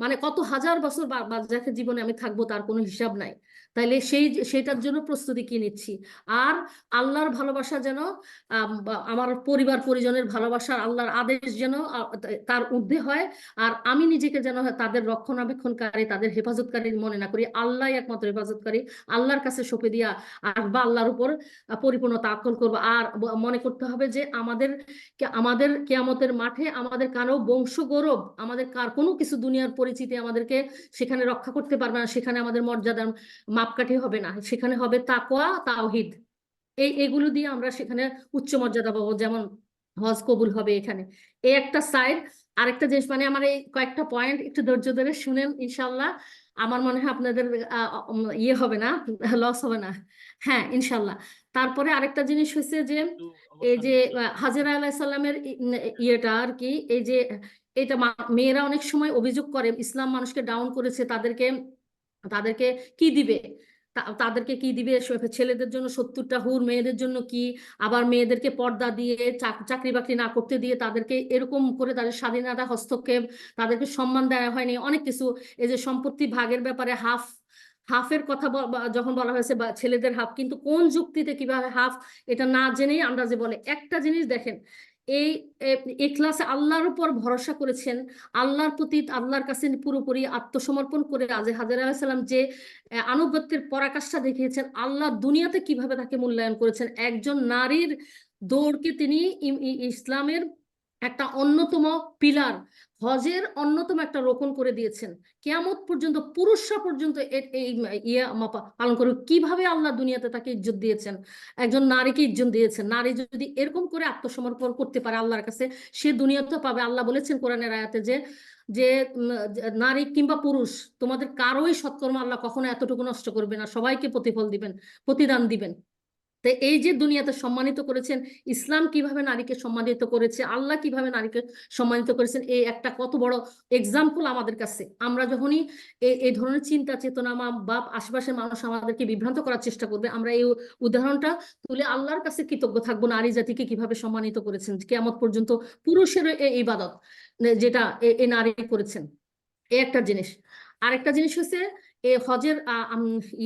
মানে কত হাজার বছর বাদে জীবনে আমি থাকবো তার কোনো হিসাব নাই। তাইলে সেইটার জন্য প্রস্তুতি কি নিচ্ছি। আর আল্লাহর ভালোবাসা যেন আমার পরিবার পরিজনের ভালোবাসা, আল্লাহর আদেশ যেন তার ঊর্ধ্বে হয়। আর আমি নিজেকে যেন তাদের রক্ষণাবেক্ষণকারী, তাদের হেফাজতকারী মনে না করি, আল্লাহ একমাত্র হেফাজতকারী, আল্লাহর কাছে সঁপে দিয়া আসবা, আল্লাহর উপর পরিপূর্ণ তাওয়াক্কুল করবো। আর মনে করতে হবে যে আমাদের কিয়ামতের মাঠে আমাদের কারো বংশ গৌরব, আমাদের কার কোনো কিছু দুনিয়ার পরিচিতি আমাদেরকে সেখানে রক্ষা করতে পারবে না, সেখানে আমাদের মর্যাদার মাপকাঠি হবে না, সেখানে হবে তাকওয়া তাওহীদ। এগুলো দিয়ে আমরা সেখানে উচ্চ মর্যাদা পাবো, যেমন হজ কবুল হবে এখানে। এই একটা সাইড। আরেকটা জিনিস, মানে আমার এই কয়েকটা পয়েন্ট একটু ধৈর্য ধরে শুনেন, ইনশাল্লাহ আমার মনে হয় আপনাদের ইয়ে হবে না, লস হবে না। হ্যাঁ, ইনশাল্লাহ। তারপরে আরেকটা জিনিস হয়েছে যে এই যে হাজেরা আলাইহিস সালামের ইয়েটা আর কি, এই যে এটা মেয়েরা অনেক সময় অভিযোগ করে ইসলাম মানুষকে ডাউন করেছে, তাদেরকে তাদেরকে কি দিবে, তাদেরকে কি দিবে, ছেলেদের জন্য 70টা হুর, মেয়েদের জন্য কি, আবার মেয়েদেরকে পর্দা দিয়ে চাকরি বাকরি না করতে দিয়ে তাদেরকে এরকম করে তাদের স্বাধীনতা হস্তক্ষেপ, তাদেরকে সম্মান দেওয়া হয়নি, অনেক কিছু। এই যে সম্পত্তি ভাগের ব্যাপারে হাফের কথা যখন বলা হয়েছে, বা ছেলেদের হাফ, কিন্তু কোন যুক্তিতে কিভাবে হাফ, এটা না জেনেই আন্দাজে বলে। একটা জিনিস দেখেন, এই ইখলাসে আল্লাহর উপর ভরসা করেছেন, আল্লাহর প্রতি, আল্লাহর কাছে পুরোপুরি আত্মসমর্পণ করে হাজেরা আলাইহিস সালাম যে আনুগত্যের পরাকাষ্ঠা দেখিয়েছেন, আল্লাহ দুনিয়াতে কিভাবে তাকে মূল্যায়ন করেছেন। একজন নারীর দৌড়কে তিনি ইসলামের একটা অন্যতম পিলার, হজের অন্যতম একটা রোকন করে দিয়েছেন। কিয়ামত পর্যন্ত পুরুষরা পর্যন্ত এই ইয়ে পালন করবে। কিভাবে আল্লাহ দুনিয়াতে তাকে ইজ্জত দিয়েছেন, একজন নারীকে ইজ্জত দিয়েছেন। নারী যদি এরকম করে আত্মসমর্পণ করতে পারে আল্লাহর কাছে, সে দুনিয়াতে পাবে। আল্লাহ বলেছেন কোরআনের আয়াতে যে যে নারী কিংবা পুরুষ, তোমাদের কারোই সৎকর্ম আল্লাহ কখনো এতটুকু নষ্ট করবে না, সবাইকে প্রতিফল দিবেন, প্রতিদান দিবেন। তো এই যে দুনিয়াতে সম্মানিত করেছেন, ইসলাম কিভাবে নারীকে সম্মানিত করেছে, আল্লাহ কিভাবে নারীকে সম্মানিত করেছেন, এই একটা কত বড় এক্সাম্পল আমাদের কাছে। আমরা যখনই এই ধরনের চিন্তা চেতনা বা আশেপাশের মানুষ আমাদেরকে বিভ্রান্ত করার চেষ্টা করবে, আমরা এই উদাহরণটা তুলে আল্লাহর কাছে কৃতজ্ঞ থাকবো, নারী জাতিকে কিভাবে সম্মানিত করেছেন। কিয়ামত পর্যন্ত পুরুষের এই ইবাদত যেটা এই নারী করেছেন, এই একটা জিনিস। আরেকটা জিনিস হচ্ছে এই হজের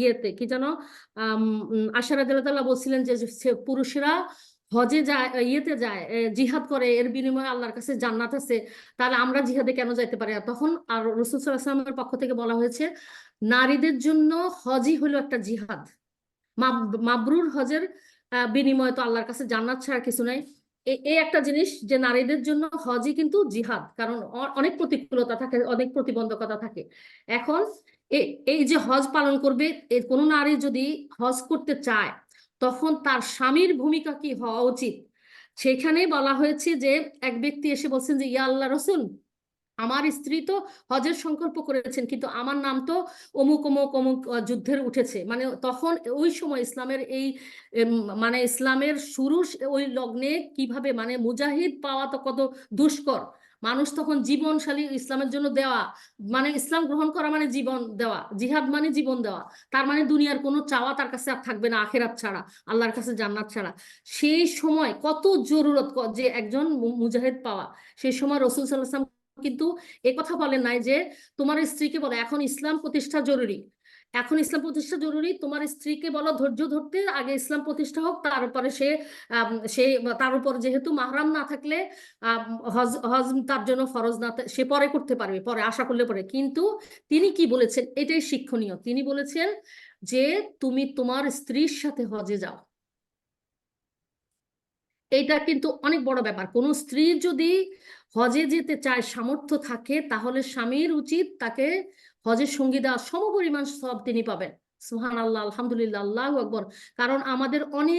ইয়েতে কি যেন আশা রাদিয়াল্লাহু বলছিলেন যে পুরুষরা হজে যায়, ইয়েতে যায়, জিহাদ করে, এর বিনিময়ে আল্লাহর কাছে জান্নাত আছে, তাহলে আমরা জিহাদে কেন যাইতে পারি না? তখন আর রাসূল সাল্লাল্লাহু আলাইহি ওয়াসাল্লামের পক্ষ থেকে বলা হয়েছে, নারীদের জন্য হজই হলো একটা জিহাদ। মাবরুর হজের বিনিময়ে তো আল্লাহর কাছে জান্নাত ছাড়া কিছু নাই। এই একটা জিনিস যে নারীদের জন্য হজই কিন্তু জিহাদ, কারণ অনেক প্রতিকূলতা থাকে, অনেক প্রতিবন্ধকতা থাকে। এখন এই যে হজ পালন করবে, এর কোনো নারী যদি হজ করতে চায় তখন তার স্বামীর ভূমিকা কি হওয়া উচিত? সেখানে বলা হয়েছে যে এক ব্যক্তি এসে বলছেন যে ইয়া আল্লাহ রসুল, আমার স্ত্রী তো হজের সংকল্প করেছেন, কিন্তু আমার নাম তো অমুক অমুক অমুক যুদ্ধের উঠেছে। মানে তখন ওই সময় ইসলামের এই মানে ইসলামের শুরু ওই লগ্নে কিভাবে, মানে মুজাহিদ পাওয়া তো কত দুষ্কর। মানুষ তখন জীবনশালী ইসলামের জন্য দেওয়া, মানে ইসলাম গ্রহণ করা মানে জীবন দেওয়া, জিহাদ মানে জীবন দেওয়া। তার মানে দুনিয়ার কোনো চাওয়া তার কাছে আর থাকবে না আখেরাত ছাড়া, আল্লাহর কাছে জান্নাত ছাড়া। সেই সময় কত জরুরত যে একজন মুজাহিদ পাওয়া। সেই সময় রসুল সাল্লাল্লাহু আলাইহি ওয়াসাল্লাম কিন্তু এ কথা বলেন নাই যে তোমার স্ত্রীকে বলো এখন ইসলাম প্রতিষ্ঠা জরুরি, এখন ইসলাম প্রতিষ্ঠা জরুরি, তোমার স্ত্রীকে বলো ধৈর্য ধরতে, আগে ইসলাম প্রতিষ্ঠা হোক, তারপরে সে তার উপর যেহেতু মাহরাম না থাকলে হজ হজ তার জন্য ফরজ না, সে পরে করতে পারবে, পরে আশা করলে পরে। কিন্তু তিনি কি বলেছেন এটাই শিক্ষণীয়, তিনি বলেছেন যে তুমি তোমার স্ত্রীর সাথে হজে যাও। এটা কিন্তু অনেক বড় ব্যাপার। কোনো স্ত্রী যদি হজে যেতে চায়, সামর্থ্য থাকে, তাহলে স্বামীর উচিত তাকে হজের সঙ্গী দেওয়া, সমপরিমাণ সওয়াব তিনি পাবেন। সুবহানাল্লাহ, আলহামদুলিল্লাহ, আল্লাহু আকবার। কারণ আমাদের অনেক